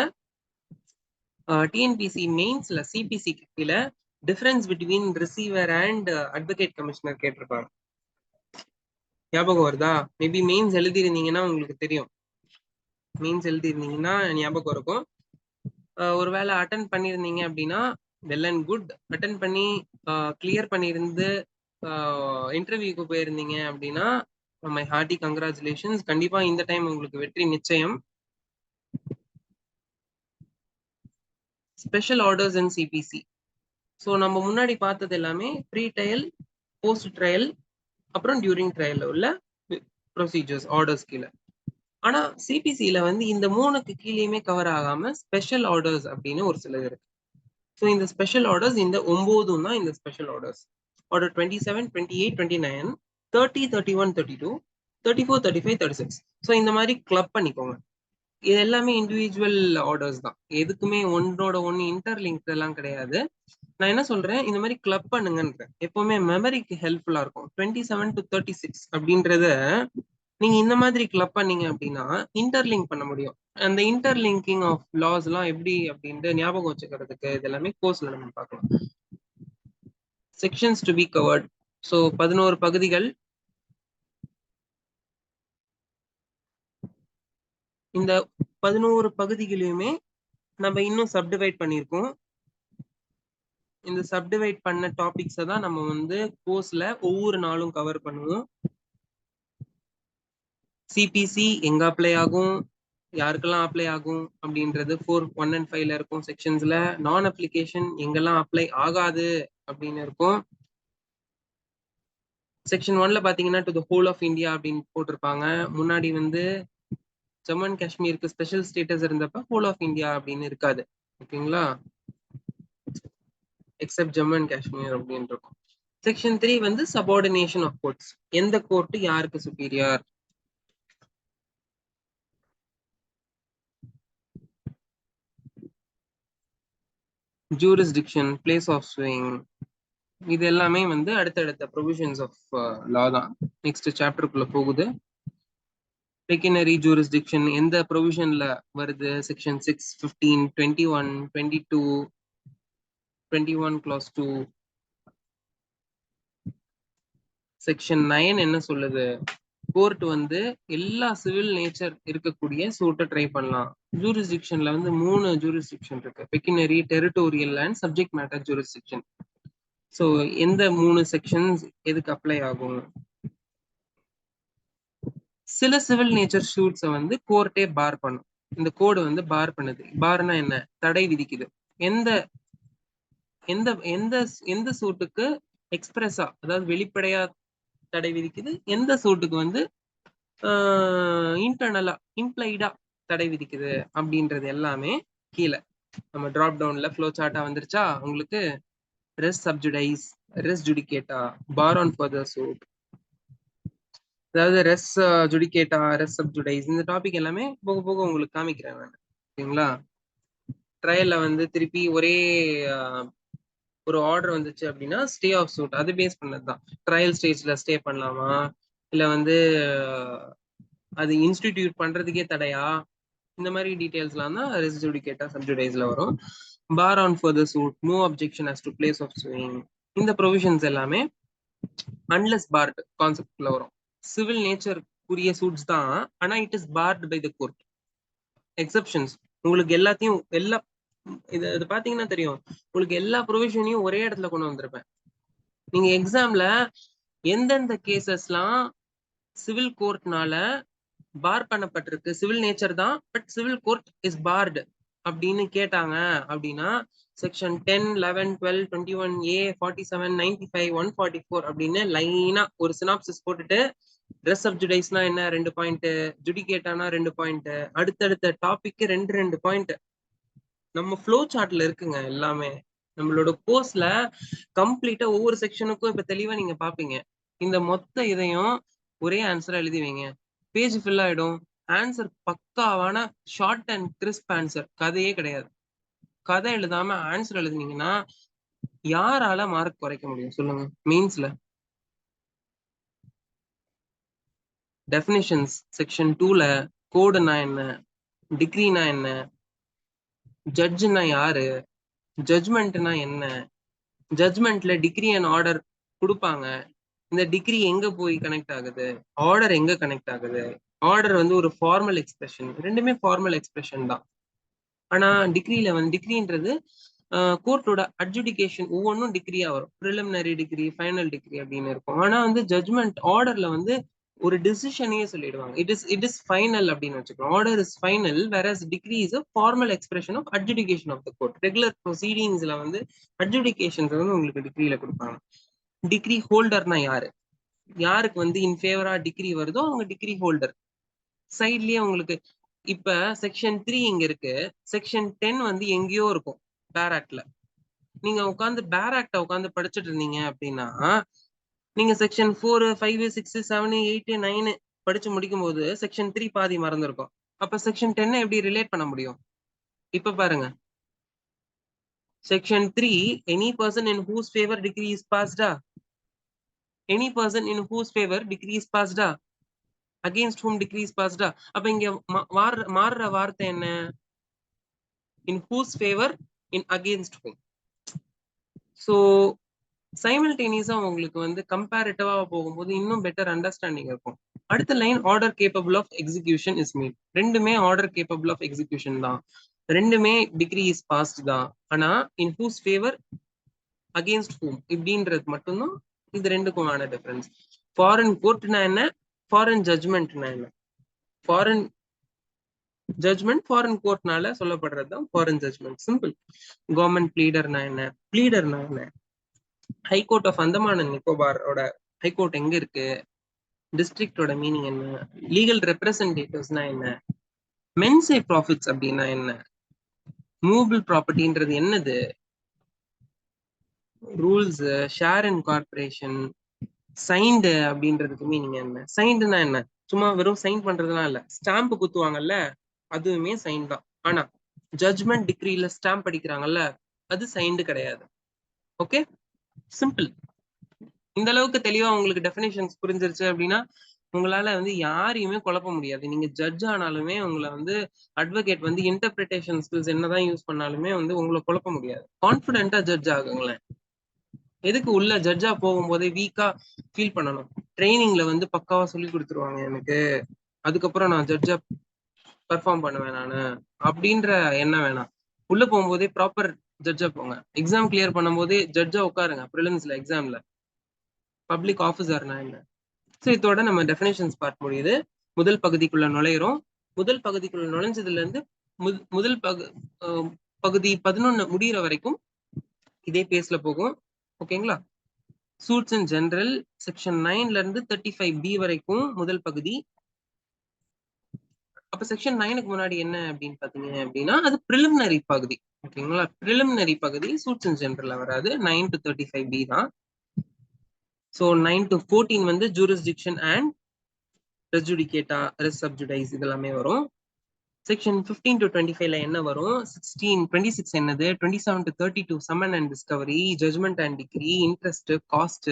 டிஎன்பிசி மெயின்ஸ்ல சிபிசி கீழே difference between receiver and advocate commissioner கேட்டிருப்பாங்க. ஞாபகம் வருதா? மேபி மெயின்ஸ் எழுதிருந்தீங்கன்னா உங்களுக்கு தெரியும். மெயின்ஸ் எழுதிருந்தீங்கன்னா ஞாபகம் இருக்கும். ஒருவேளை அட்டன் பண்ணியிருந்தீங்க அப்படின்னா வெல் அண்ட் குட். அட்டன் பண்ணி கிளியர் பண்ணியிருந்து இன்டர்வியூக்கு போயிருந்தீங்க அப்படின்னா மை ஹார்ட்டி கங்க்ராச்சுலேஷன்ஸ். கண்டிப்பா இந்த டைம் உங்களுக்கு வெற்றி நிச்சயம். Special orders in CPC. So நம்ம முன்னாடி பார்த்தது எல்லாமே ப்ரீ ட்ரையல், போஸ்ட் ட்ரையல், அப்புறம் டியூரிங் ட்ரையல்ல உள்ள ப்ரொசீஜர்ஸ், ஆர்டர்ஸ் கீழே. ஆனா சிபிசியில வந்து இந்த 3க்கு கீழேயுமே கவர் ஆகாம ஸ்பெஷல் ஆர்டர்ஸ் அப்படின்னு ஒரு சிலது இருக்கு. ஸோ இந்த ஸ்பெஷல் ஆர்டர்ஸ் இந்த 9 தான் இந்த ஸ்பெஷல் ஆர்டர்ஸ். ஆர்டர் 27, 28, 29, 30, 31, 32, 34, 35, 36. ஸோ இந்த மாதிரி கிளப் பண்ணிக்கோங்க. இது எல்லாமே இண்டிவிஜுவல் ஆர்டர்ஸ் தான், எதுக்குமே ஒன்றோட ஒன்று இன்டர்லிங்க் எல்லாம் கிடையாது. நான் என்ன சொல்றேன், இந்த மாதிரி கிளப் பண்ணுங்கன்றேன். எப்பவுமே மெமரிக்கு ஹெல்ப்ஃபுல்லா இருக்கும். 27 to 36 அப்படின்றத நீங்க இந்த மாதிரி கிளப் பண்ணீங்க அப்படின்னா இன்டர்லிங்க் பண்ண முடியும். அந்த இன்டர்லிங்கிங் ஆஃப் லாஸ் எல்லாம் எப்படி அப்படின்ட்டு ஞாபகம் வச்சுக்கிறதுக்கு இது எல்லாமே கோர்ஸ்ல நம்ம பார்க்கலாம். Sections to be covered. So 11 பகுதிகள். இந்த 11 பகுதிகளையுமே நம்ம இன்னும் சப்டிவைட் பண்ணியிருக்கோம். இந்த சப்டிவைட் பண்ண டாபிக்ஸை தான் நம்ம வந்து கோர்ஸ்ல ஒவ்வொரு நாளும் கவர் பண்ணுவோம். சிபிசி எங்க அப்ளை ஆகும், யாருக்கெல்லாம் அப்ளை ஆகும் அப்படின்றது 4, 1 and 5ல இருக்கும் செக்ஷன்ஸ்ல. நான் அப்ளிகேஷன் எங்கெல்லாம் அப்ளை ஆகாது அப்படின்னு இருக்கும். செக்ஷன் 1ல பாத்தீங்கன்னா to the whole of India அப்படின்னு போட்டிருப்பாங்க. முன்னாடி வந்து ஜம்மு அண்ட் காஷ்மீருக்கு ஸ்பெஷல் ஸ்டேட்டஸ் இருந்தப்ப ஹோல் ஆஃப் இந்தியா அப்படின்னு இருக்காது. ஓகேங்களா? எக்ஸப்ட் ஜம்மு அண்ட் காஷ்மீர் அப்படின்னு இருக்கும். செக்ஷன் 3 வந்து சபார்டினேஷன் ஆஃப் கோர்ட்ஸ். எந்த கோர்ட் யாருக்கு superior. Jurisdiction, place of suing, இது எல்லாமே வந்து அடுத்தடுத்த ப்ரொவிஷன்ஸ் ஆஃப் லா தான். நெக்ஸ்ட் சாப்டருக்குள்ள போகுது. பெக்கினரி ஜூரிஸ்டிக்ஷன் எந்த ப்ரொவிஷன்ல வருது? Section 6, 15, 21, 22, 21 clause 2. செக்ஷன் 9 என்ன சொல்லுது? கோர்ட் வந்து எல்லா சிவில் நேச்சர் இருக்கக்கூடிய சூட்டை ட்ரை பண்ணலாம். ஜூரிஸ்டிக்ஷன்ல வந்து 3 ஜூரிஸ்டிக்ஷன் இருக்கு. Pecuniary, territorial and subject matter jurisdiction. So எந்த 3 செக்ஷன்ஸ் எதுக்கு அப்ளை ஆகும்? சில சிவில் நேச்சர் ஷூட்ஸை வந்து கோர்ட்டே பார் பண்ணும். இந்த கோடு வந்து பார் பண்ணுது. பார்னா என்ன? தடை விதிக்குது. எந்த எந்த எந்த எந்த சூட்டுக்கு எக்ஸ்பிரஸா, அதாவது வெளிப்படையா தடை விதிக்குது, எந்த சூட்டுக்கு வந்து இன்டர்னலா, இம்ப்ளைடா தடை விதிக்குது அப்படின்றது எல்லாமே கீழே நம்ம டிராப் டவுன்ல ஃப்ளோ சார்ட்டா வந்துருச்சா உங்களுக்கு? ரெஸ் சப்ஜுடைஸ், ரெஸ் ஜுடிகேட்டா, பார் ஆன் ஃபர்தர் சூட், அதாவது ரெஸ் ஜுடிகேட்டா, ரெஸ் சப்ஜுடைஸ், இந்த டாபிக் எல்லாமே போக போக உங்களுக்கு காமிக்கிறேன் நான். ஓகேங்களா? ட்ரையல்ல வந்து திருப்பி ஒரே ஒரு ஆர்டர் வந்துச்சு அப்படின்னா ஸ்டே ஆஃப் சூட் அது பேஸ் பண்ணதுதான். ட்ரையல் ஸ்டேஜ்ல ஸ்டே பண்ணலாமா, இல்ல வந்து அது இன்ஸ்டிடியூட் பண்றதுக்கே தடையா, இந்த மாதிரி டீடைல்ஸ்லாம் தான் ரெஸ் ஜுடிகேட்டா சப்ஜுடைஸ்ல வரும். Bar on further suit, no objection as to place of suing, இந்த ப்ரொவிஷன்ஸ் எல்லாமே அன்லெஸ் பார்ட் கான்செப்ட்ல வரும். சிவில் நேச்சர் உரிய சூட்ஸ் தான், ஆனா it is barred by the court. Exceptions உங்களுக்கு எல்லாத்தையும் இது பாத்தீங்கன்னா தெரியும், உங்களுக்கு எல்லா ப்ரொவிஷனையும் ஒரே இடத்துல கொண்டு வந்திருப்பேன். நீங்க எக்ஸாம்ல எந்தெந்த கேசஸ்லாம் சிவில் கோர்ட்னால பார் பண்ணப்பட்டிருக்கு, சிவில் நேச்சர் தான் but civil court is barred அப்படின்னு கேட்டாங்க அப்படின்னா செக்ஷன் 10, 11, 12, 21A, 47, 95, 144 அப்படின்னு லைனா ஒரு சினாப்சிஸ் போட்டுட்டு ரெஸ் ஆஃப் ஜுடைஸ்னா என்ன 2 பாயிண்ட், ஜுடிகேட்டானா 2 பாயிண்ட், அடுத்தடுத்த டாபிக் 2 பாயிண்ட் நம்ம ஃப்ளோ சார்ட்ல இருக்குங்க. எல்லாமே நம்மளோட கோர்ஸ்ல கம்ப்ளீட்டா ஒவ்வொரு செக்ஷனுக்கும் இப்ப தெளிவா நீங்க பாப்பீங்க. இந்த மொத்த இதையும் ஒரே ஆன்சரா எழுதி வைங்க, பேஜ் ஃபில் ஆயிடும். ஆன்சர் பக்காவான ஷார்ட் அண்ட் கிறிஸ்ப் ஆன்சர், கதையே கிடையாது. கதை எழுதாம ஆன்சர் எழுதுனீங்கன்னா யாரால மார்க் குறைக்க முடியும் சொல்லுங்க மெயின்ஸ்ல? டெஃபினிஷன்ஸ் செக்ஷன் 2ல கோடுனா என்ன, டிகிரினா என்ன, ஜட்ஜ்னா யாரு, ஜட்ஜ்மெண்ட்னா என்ன, ஜட்ஜ்மெண்ட்ல டிகிரி அண்ட் ஆர்டர் கொடுப்பாங்க, இந்த டிகிரி எங்க போய் கனெக்ட் ஆகுது, ஆர்டர் எங்க கனெக்ட் ஆகுது. ஆர்டர் வந்து ஒரு ஃபார்மல் எக்ஸ்பிரஷன், ரெண்டுமே ஃபார்மல் எக்ஸ்பிரஷன் தான். ஆனா டிகிரியில வந்து டிகிரின்றது கோர்ட்டோட அட்ஜுடிகேஷன் ஒவ்வொன்றும் டிகிரியா வரும். ப்ரிலிமினரி டிகிரி, ஃபைனல் டிகிரி அப்படின்னு இருக்கும். ஆனா வந்து ஜட்ஜ்மெண்ட் ஆர்டர்ல வந்து ஒரு டிசிஷனையே சொல்லிடுவாங்க, இட் இஸ் ஃபைனல் அப்படின்னு வச்சுக்கலாம். Order is final, whereas decree is a formal expression of adjudication of the court. Regular ப்ரொசீடிங்ஸ்ல வந்து அட்ஜுடிகேஷன்ஸ் வந்து உங்களுக்கு டிகிரியில கொடுப்பாங்க. டிகிரி ஹோல்டர்னா யாரு, யாருக்கு வந்து இன் ஃபேவரா டிகிரி வருதோ அவங்க டிகிரி ஹோல்டர். சைட்லயே உங்களுக்கு இப்ப செக்ஷன் 3 இங்க இருக்கு, செக்ஷன் 10 வந்து எங்கேயோ இருக்கும் பேராக்ட்ல. நீங்க உட்காந்து பேராக்ட உட்காந்து படிச்சுட்டு இருந்தீங்க அப்படின்னா நீங்க செக்ஷன் 4, 5, 6, 7, 8, 9 படிச்சு முடிக்கும் போது செக்ஷன் 3 பாதி மறந்துருக்கும். அப்ப செக்ஷன் 10 எப்படி ரிலேட் பண்ண முடியும்? இப்ப பாருங்க, section 3, any person in whose favour decree is பாஸ்டா, any person in whose favour decree is பாஸ்டா, அகேன்ஸ்ட் ஹூம் டிகிரி இஸ் பாஸ்டா. அப்ப இங்க மாறுற வார்த்தை என்ன? In whose favour, in against whom. So சைமல்டேனியஸா உங்களுக்கு வந்து கம்பேரிட்டிவா போகும்போது இன்னும் பெட்டர் அண்டர்ஸ்டாண்டிங் இருக்கும். அடுத்த line order capable of execution is meet. ரெண்டுமே ஆர்டர் கேப்பபிள் ஆஃப் எக்ஸிகியூஷன் தான், ரெண்டுமே டிகிரி இஸ் பாஸ்ட் தான். ஆனா இன் ஹூஸ் ஃபேவர், அகேன்ஸ்ட் ஹூம் இப்படின்றது மட்டும்தான் இது ரெண்டுக்குமான டிஃபரன்ஸ். ஃபாரின் கோர்ட்னா என்ன, ஃபாரின் ஜட்ஜ்மெண்ட்னா என்ன? ஃபாரின் ஜட்ஜ்மெண்ட் ஃபாரின் கோர்ட்னால சொல்லப்படுறது தான் ஃபாரின் ஜட்ஜ்மெண்ட். சிம்பிள். கவர்மெண்ட் ப்ளீடர்னா என்ன, ப்ளீடர்னா என்ன, ஹைகோர்ட் ஆஃப் அந்தமான் அண்ட் நிக்கோபாரோட ஹைகோர்ட் எங்க இருக்கு, டிஸ்ட்ரிக்டோட மீனிங் என்ன, லீகல் ரெப்ரசன்டேட்டிவ்ஸ்னா என்ன, மென்சே ப்ராஃபிட்ஸ் அப்படின்னா என்ன, மூவபிள் ப்ராப்பர்ட்டின்றது என்னது, rules, share and corporation, signed அப்படின்றதுக்கு மீனிங் என்ன, சைன்டுனா என்ன, சும்மா வெறும் சைன் பண்றதுலாம் இல்ல, ஸ்டாம்ப் குத்துவாங்கல்ல அதுவுமே சைன் தான். ஆனா ஜட்ஜ்மெண்ட் டிகிரில ஸ்டாம்ப் அடிக்கிறாங்கல்ல அது சைன்டு கிடையாது. Okay, simple. இந்த அளவுக்கு தெளிவா உங்களுக்கு டெஃபினேஷன்ஸ் புரிஞ்சிருச்சு அப்படின்னா உங்களால வந்து யாரையுமே குழப்ப முடியாது. நீங்க ஜட்ஜ் ஆனாலுமே உங்களை வந்து அட்வொகேட் வந்து இன்டர்பிரிட்டேஷன் ஸ்கில்ஸ் என்னதான் யூஸ் பண்ணாலுமே வந்து உங்களை குழப்ப முடியாது. கான்பிடென்ட்டா ஜட்ஜ் ஆகுங்களேன். எதுக்கு உள்ள ஜட்ஜா போகும்போதே வீக்கா ஃபீல் பண்ணணும்? ட்ரைனிங்ல வந்து பக்காவா சொல்லி கொடுத்துருவாங்க எனக்கு, அதுக்கப்புறம் நான் ஜட்ஜா பெர்ஃபார்ம் பண்ணுவேன் நானு அப்படின்ற எண்ணம் வேணாம். உள்ள போகும்போதே ப்ராப்பர் ஜட்ஜா போங்க. எக்ஸாம் கிளியர் பண்ணும்போதே ஜட்ஜா உட்காருங்க. ப்ரிலிம்ஸ்ல, எக்ஸாம்ல பப்ளிக் ஆஃபீஸர்னா என்ன. ஸோ இதோட நம்ம டெஃபினேஷன்ஸ் பார்ட் முடியுது. முதல் பகுதிக்குள்ள நுழையிறோம். முதல் பகுதிக்குள்ள நுழைஞ்சதுல இருந்து முதல் பகுதி 11 முடிகிற வரைக்கும் இதே பேஸ்ல போகும். ஓகேங்களா? சூட்ஸ் இன் ஜெனரல் செக்ஷன் 9ல இருந்து 35B வரைக்கும் முதல் பகுதி. அப்ப செக்ஷன் 9க்கு முன்னாடி என்ன அப்படின்னு பாத்தீங்க அப்படின்னா அது பிரிலிமினரி பகுதி. ஓகேங்களா? பிரிலிமினரி பகுதி சூட்ஸ் இன் ஜெனரல்ல வராது, 9 to 35B தான். ஸோ 9 to 14 வந்து jurisdiction and res judicata, res sub judice இதெல்லாமே வரும். செக்ஷன் 15 to 25ல என்ன வரும்? 26 என்னது? 27 to 32 summon and discovery, judgment and decree, interest, cost.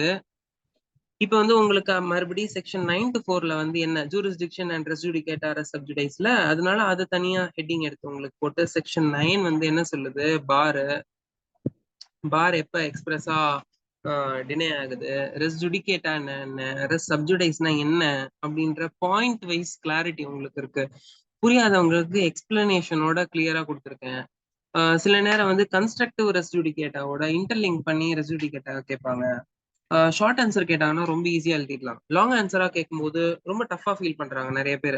இப்போ வந்து உங்களுக்கு மறுபடியும் செக்ஷன் 9 to 4ல வந்து என்ன? ஜூரிஸ்டிக்ஷன் அண்ட் ரெஸ் ஜுடிகேட்டா ரெஸ் சப்ஜுடைஸ்ல, அதனால அது தனியா ஹெட்டிங் எடுத்து உங்களுக்கு போட்டு செக்ஷன் 9 வந்து என்ன சொல்லுது? பார் எப்ப எக்ஸ்பிரஸா டினே ஆகுது, ரெஸ் ஜுடிகேட்டா என்ன, ரெஸ் சப்ஜுடைஸ்னா என்ன அப்படின்ற பாயிண்ட் வைஸ் கிளாரிட்டி உங்களுக்கு இருக்கு. புரியாதவங்களுக்கு எக்ஸ்பிளனேஷனோட கிளியரா கொடுத்துருக்கேன். சில நேரம் வந்து கன்ஸ்ட்ரக்டிவ் ரெஸ் ஜுடிகேட்டாவோட இன்டர்லிங்க் பண்ணி ரெஸ் ஜுடிகேட்டா கேட்பாங்க. ஷார்ட் ஆன்சர் கேட்டாங்கன்னா ரொம்ப ஈஸியா எழுதிடலாம். லாங் ஆன்சரா கேட்கும்போது ரொம்ப டஃபா ஃபீல் பண்றாங்க நிறைய பேர்.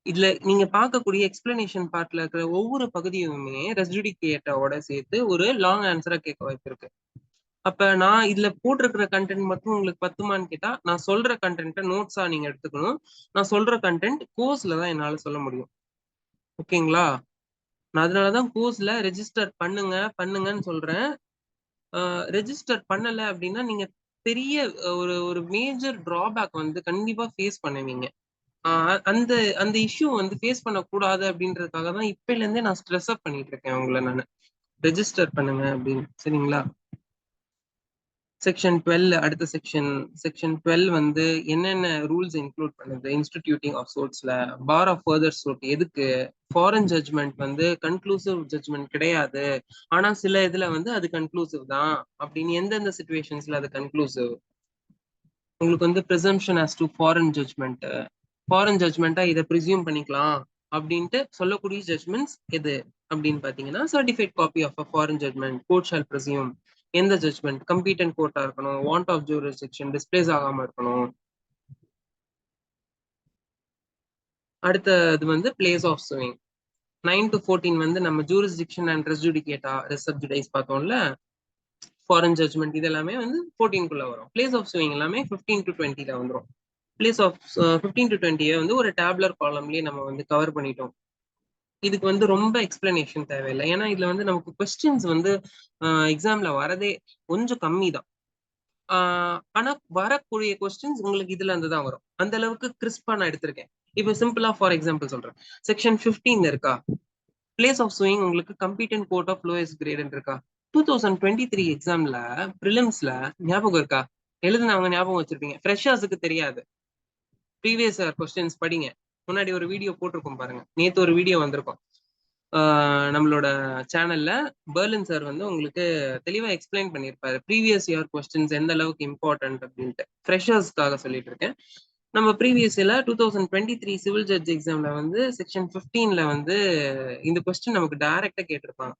இதுல நீங்க பார்க்கக்கூடிய எக்ஸ்பிளனேஷன் பார்ட்ல இருக்கிற ஒவ்வொரு பகுதியுமே ரெஸ் ஜுடிகேட்டாவோட சேர்த்து ஒரு லாங் ஆன்சரா கேட்க வாய்ப்பு இருக்கு. அப்ப நான் இதுல போட்டிருக்கிற கண்டென்ட் மட்டும் உங்களுக்கு பத்துமான்னு கேட்டா, நான் சொல்ற கண்டென்ட்டை நோட்ஸா நீங்க எடுத்துக்கணும். நான் சொல்ற கண்டென்ட் கோர்ஸ்ல தான் என்னால சொல்ல முடியும். ஓகேங்களா? நான் அதனாலதான் கோர்ஸ்ல ரெஜிஸ்டர் பண்ணுங்கன்னு சொல்றேன். ரெஜிஸ்டர் பண்ணல அப்படின்னா நீங்க பெரிய ஒரு ஒரு மேஜர் டிராபேக் வந்து கண்டிப்பா ஃபேஸ் பண்ணுவீங்க. அந்த அந்த இஷ்யூ வந்து ஃபேஸ் பண்ணக்கூடாது அப்படின்றதுக்காக தான் இப்பல இருந்தே நான் ஸ்ட்ரெஸ் அப் பண்ணிட்டு இருக்கேன் உங்களை நான். ரெஜிஸ்டர் பண்ணுங்க அப்படின்னு. சரிங்களா? செக்ஷன் 12 அடுத்த செக்ஷன் 12 வந்து என்னென்ன ரூல்ஸ் இன்க்ளூட் பண்ணுது? இன்ஸ்டிடியூட்டிங் ஆஃப் சோர்ட்ஸ்ல பார் ஆஃப் ஃபர்தர் சோர்ட் எதுக்கு? ஃபாரின் ஜட்ஜ்மெண்ட் வந்து கன்க்ளூசிவ் ஜட்ஜ்மெண்ட் கிடையாது, ஆனா சில இதுல வந்து அது கன்க்ளூசிவ் தான் அப்படின்னு. எந்தெந்த சிச்சுவேஷன்ஸ்ல அது கன்க்ளூசிவ்? உங்களுக்கு வந்து ப்ரிசம்ஷன் ஆஸ் டு ஃபாரின் ஜட்ஜ்மெண்ட்டா இதை ப்ரிசியூம் பண்ணிக்கலாம் அப்படின்ட்டு சொல்லக்கூடிய ஜட்ஜ்மெண்ட்ஸ் எது அப்படின்னு பாத்தீங்கன்னா, certified copy of a foreign judgment court shall presume. எந்த ஜட்ஜ்மெண்ட்? கம்பீட்டன்ட் கோர்ட்டா இருக்கணும், வாண்ட் ஆஃப் ஜூரிஸ்டிக்ஷன் டிஸ்பிளேஸ் ஆகாம இருக்கணும். அடுத்தது வந்து பிளேஸ் ஆஃப் சுவிங். 9 to 14 வந்து நம்ம ஜூரிஸ்டிக்ஷன் அண்ட் ரெஸ் ஜுடிகேட்டா ரெஸ் சப்ஜுடைஸ் பார்த்தோம்ல, ஃபாரின் ஜட்ஜ்மெண்ட் இதெல்லாமே வந்து 14 வரும். பிளேஸ் ஆஃப் சுவிங் எல்லாமே 15 to 20ல வந்துடும். பிளேஸ் ஆஃப் 15 to 20 வந்து ஒரு டேப்லர் காலம்லயே நம்ம வந்து கவர் பண்ணிட்டோம். இதுக்கு வந்து ரொம்ப எக்ஸ்பிளனேஷன் தேவையில்லை. ஏன்னா இதுல வந்து நமக்கு கொஸ்டின்ஸ் வந்து எக்ஸாம்ல வரதே கொஞ்சம் கம்மி தான். ஆனா வரக்கூடிய கொஸ்டின்ஸ் உங்களுக்கு இதுல இருந்து தான் வரும். அந்த அளவுக்கு கிறிஸ்பா நான் எடுத்திருக்கேன். இப்போ சிம்பிளா ஃபார் எக்ஸாம்பிள் சொல்றேன். செக்ஷன் 15 இருக்கா? பிளேஸ் ஆஃப் சுவிங் உங்களுக்கு competent court of lowest grade இருக்கா? 2023 எக்ஸாம்ல ப்ரிலிம்ஸ்ல ஞாபகம் இருக்கா? எழுதுனவங்க ஞாபகம் வச்சிருப்பீங்க. ஃப்ரெஷர்ஸுக்கு தெரியாது. ப்ரீவியஸ் கொஸ்டின்ஸ் படிங்க. முன்னாடி ஒரு வீடியோ போட்டிருக்கோம் பாருங்க. நேத்து ஒரு வீடியோ வந்திருக்கும் நம்மளோட சேனல்ல. பெர்லின் சார் வந்து உங்களுக்கு தெளிவா எக்ஸ்பிளைன் பண்ணியிருப்பாரு ப்ரீவியஸ் இயர் கொஸ்டின்ஸ் எந்த அளவுக்கு இம்பார்ட்டன்ட் அப்படின்ட்டு. ஃப்ரெஷர்ஸ்க்காக சொல்லிட்டு இருக்கேன். நம்ம ப்ரீவியஸ் இயர்ல 2023 சிவில் ஜட்ஜ் எக்ஸாம்ல வந்து செக்ஷன் 15ல வந்து இந்த கொஸ்டின் நமக்கு டைரக்டா கேட்டிருப்பாங்க.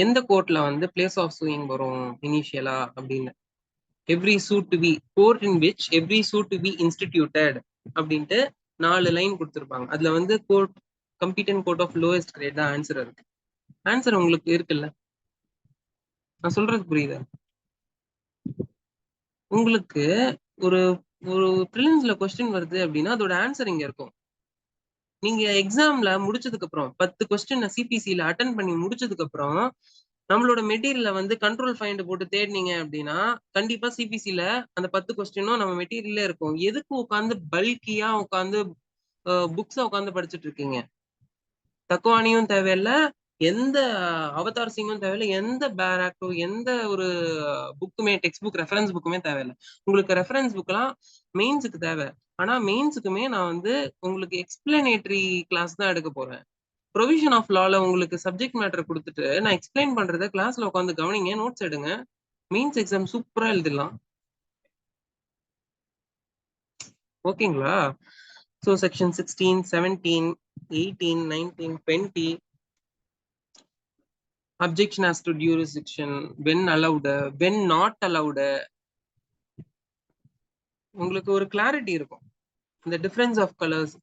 எந்த கோர்ட்ல வந்து பிளேஸ் ஆஃப் சூயிங் வரும் இனிஷியலா அப்படின்னு. Every suit to be court in which every suit to be instituted அப்படின்ட்டு 4 லைன் கொடுத்துருப்பாங்க. அதுல வந்து court competent court of lowest grade தான் ஆன்சர் இருக்கு. ஆன்சர் உங்களுக்கு இருக்குல்ல? நான் சொல்றது புரியுதா உங்களுக்கு? ஒரு ஒரு ப்ரிலிம்ஸ்ல கொஸ்டின் வருது அப்படின்னா அதோட ஆன்சர் இங்க இருக்கும். நீங்க எக்ஸாம்ல முடிச்சதுக்கு அப்புறம் 10 கொஸ்டின் சிபிசில அட்டன் பண்ணி முடிச்சதுக்கு அப்புறம் நம்மளோட மெட்டீரியல வந்து கண்ட்ரோல் ஃபைண்ட் போட்டு தேடினீங்க அப்படின்னா கண்டிப்பா சிபிசில அந்த 10 கொஸ்டினும் நம்ம மெட்டீரியல்ல இருக்கும். எதுக்கு உட்காந்து பல்கியா உட்காந்து புக்ஸ உட்காந்து படிச்சுட்டு இருக்கீங்க? தக்குவானியும் தேவையில்ல, எந்த அவதார் சிங்கும் தேவையில்ல, எந்த பேராக்டோ எந்த ஒரு புக்குமே டெக்ஸ்ட் புக் ரெஃபரன்ஸ் புக்குமே தேவையில்லை. உங்களுக்கு ரெஃபரன்ஸ் புக்லாம் மெயின்ஸுக்கு தேவை. ஆனா மெயின்ஸுக்குமே நான் வந்து உங்களுக்கு எக்ஸ்பிளனேட்டரி கிளாஸ் தான் எடுக்க போறேன். ப்ரொவிஷன் ஆஃப் லால உங்களுக்கு சப்ஜெக்ட் மேட்டர் கொடுத்துட்டு நான் எக்ஸ்பிளைன் பண்றத கிளாஸ்ல உட்காந்து கவனிங்க, நோட்ஸ் எடுங்க. மெயின்ஸ் எக்ஸாம் சூப்பரா எழுதிடலாம். ஓகேங்களா? So section 16, 17, 18, 19, 20 objection as to jurisdiction, when allowed, when not allowed. உங்களுக்கு ஒரு கிளாரிட்டி இருக்கும். இந்த டிஃபரன்ஸ் ஆஃப் கலர்ஸ்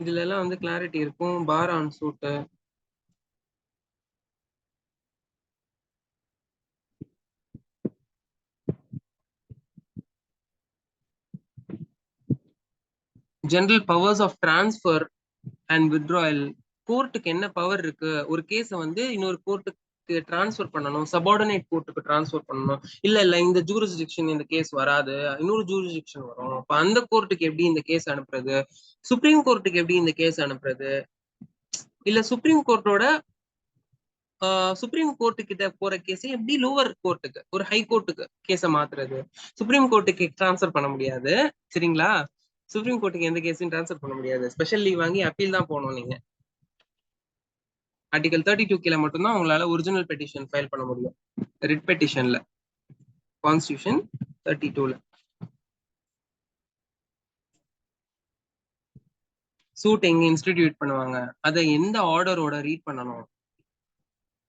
இதுல எல்லாம் வந்து கிளாரிட்டி இருக்கும். Bar on suit, general powers of transfer and withdrawal. கோர்ட்டுக்கு என்ன பவர் இருக்கு? ஒரு கேஸை வந்து இன்னொரு கோர்ட்டுக்கு டிரான்ஸ்ஃபர் பண்ணணும், சபார்டினேட் கோர்ட்டுக்கு டிரான்ஸ்ஃபர் பண்ணணும். இல்ல இந்த ஜூரிஸ்டிக்ஷன் இந்த கேஸ் வராது, இன்னொரு ஜூரிஸ்டிக்ஷன் வரும். அப்ப அந்த கோர்ட்டுக்கு எப்படி இந்த கேஸ் அனுப்புறது? சுப்ரீம் கோர்ட்டுக்கு எப்படி இந்த கேஸ் அனுப்புறது? இல்ல சுப்ரீம் கோர்ட்டோட சுப்ரீம் கோர்ட்டு கிட்ட போற கேஸ் எப்படி லோவர் கோர்ட்டுக்கு ஒரு ஹை கோர்ட்டுக்கு கேஸ மாத்துறது? சுப்ரீம் கோர்ட்டுக்கு டிரான்ஸ்ஃபர் பண்ண முடியாது. சரிங்களா? சுப்ரீம் கோர்ட்டுக்கு எந்த கேஸையும் டிரான்ஸ்ஃபர் பண்ண முடியாது. ஸ்பெஷல் லீவ் வாங்கி அப்பீல் தான் போகணும் நீங்க. ஆர்டிகல் 32 கீழ மட்டும்தான் உங்களால ஒரிஜினல் பெட்டிஷன் ஃபைல் பண்ண முடியும். ரிட் பெட்டிஷன்ல கான்ஸ்டிடியூஷன் 32ல சூட் எங்க இன்ஸ்டிடியூட் பண்ணுவாங்க, அதை எந்த ஆர்டரோட ரீட் பண்ணணும்.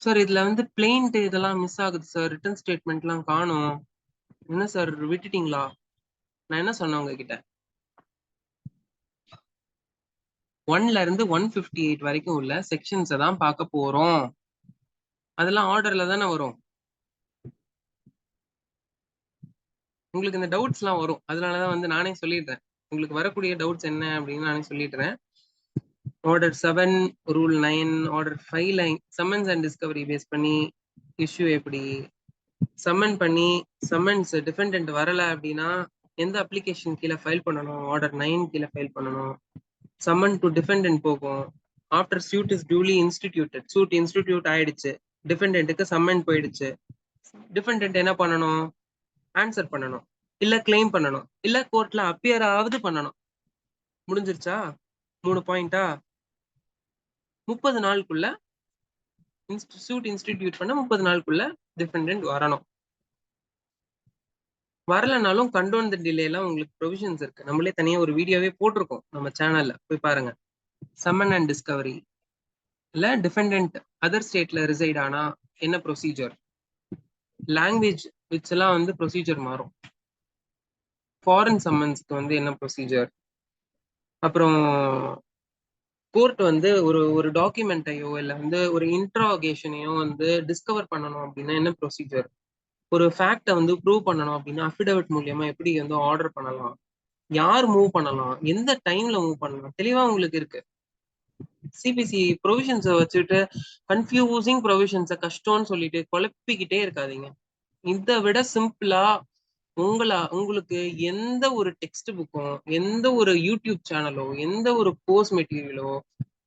சார் இதுல வந்து பிளெயின்ட் இதெல்லாம் மிஸ் ஆகுது சார், ரிட்டர்ன் ஸ்டேட்மெண்ட்லாம் காணும். என்ன சார் விட்டுட்டீங்களா? நான் என்ன சொன்னேன் உங்ககிட்ட? 1ல இருந்து 158 வரைக்கும் உள்ள செக்ஷன்ஸை தான் பார்க்க போறோம். அதெல்லாம் ஆர்டர்ல தானே வரும். உங்களுக்கு இந்த டவுட்ஸ் எல்லாம் வரும், அதனாலதான் வந்து நானே சொல்லிடுறேன். உங்களுக்கு வரக்கூடிய டவுட்ஸ் என்ன அப்படின்னு நானே சொல்லிடுறேன். ஆர்டர் 7, ரூல் 9, ஆர்டர் 5ல சம்மன்ஸ் அண்ட் டிஸ்கவரி பேஸ் பண்ணி இஷ்யூ எப்படி சம்மன் பண்ணி, சம்மன்ஸ் டிஃபெண்டன்ட் வரல அப்படின்னா எந்த அப்ளிகேஷன் கீழே ஃபைல் பண்ணணும், ஆர்டர் 9 கீழே ஃபைல் பண்ணணும். சம்மன் டு டிஃபெண்டன்ட் போகும். After suit is duly instituted, suit institute ஆயிடுச்சு, டிஃபெண்டன்ட்டுக்கு சம்மன் போயிடுச்சு. டிஃபெண்டன்ட் என்ன பண்ணணும்? ஆன்சர் பண்ணணும், இல்ல கிளைம் பண்ணணும், இல்ல கோர்ட்ல அப்பியர் ஆவது பண்ணணும். முடிஞ்சிருச்சா? 3 பாயிண்டா? 30 நாளுக்குள்ள சூட் இன்ஸ்டிடியூட் பண்ண 30 நாளுக்குள்ள டிஃபெண்டன்ட் வரணும். வரலனாலும் கண்டோன் தி டிலே எல்லாம் உங்களுக்கு ப்ரொவிஷன்ஸ் இருக்கு. நம்மளே தனியா ஒரு வீடியோவே போட்டிருக்கோம் நம்ம சேனல்ல, போய் பாருங்க. சம்மன் அண்ட் டிஸ்கவரி இல்ல டிஃபெண்டன்ட் அதர் ஸ்டேட்ல ரிசைட் ஆனா என்ன ப்ரொசீஜர், லாங்குவேஜ் விச் எல்லாம் வந்து ப்ரொசீஜர் மாறும். ஃபாரின் சம்மன்ஸ்க்கு வந்து என்ன ப்ரொசீஜர், அப்புறம் கோர்ட் வந்து ஒரு ஒரு டாக்குமெண்ட்டையோ இல்ல வந்து ஒரு இன்ட்ராகேஷனையோ வந்து டிஸ்கவர் பண்ணணும் அப்படின்னா என்ன ப்ரொசீஜர், ஒரு ஃபேக்டை வந்து ப்ரூவ் பண்ணணும் அப்படின்னா அஃபிடவிட் மூலியமா எப்படி வந்து ஆர்டர் பண்ணலாம், யார் மூவ் பண்ணலாம், எந்த டைம்ல மூவ் பண்ணலாம், தெளிவா உங்களுக்கு இருக்கு. சிபிசி ப்ரொவிஷன்ஸை வச்சுட்டு கன்ஃபியூசிங் ப்ரொவிஷன்ஸை கஷ்டம்னு சொல்லிட்டு குழப்பிக்கிட்டே இருக்காதீங்க. இதை விட சிம்பிளா உங்களுக்கு எந்த ஒரு டெக்ஸ்ட் புக்கும் எந்த ஒரு யூடியூப் சேனலோ எந்த ஒரு கோர்ஸ் மெட்டீரியலோ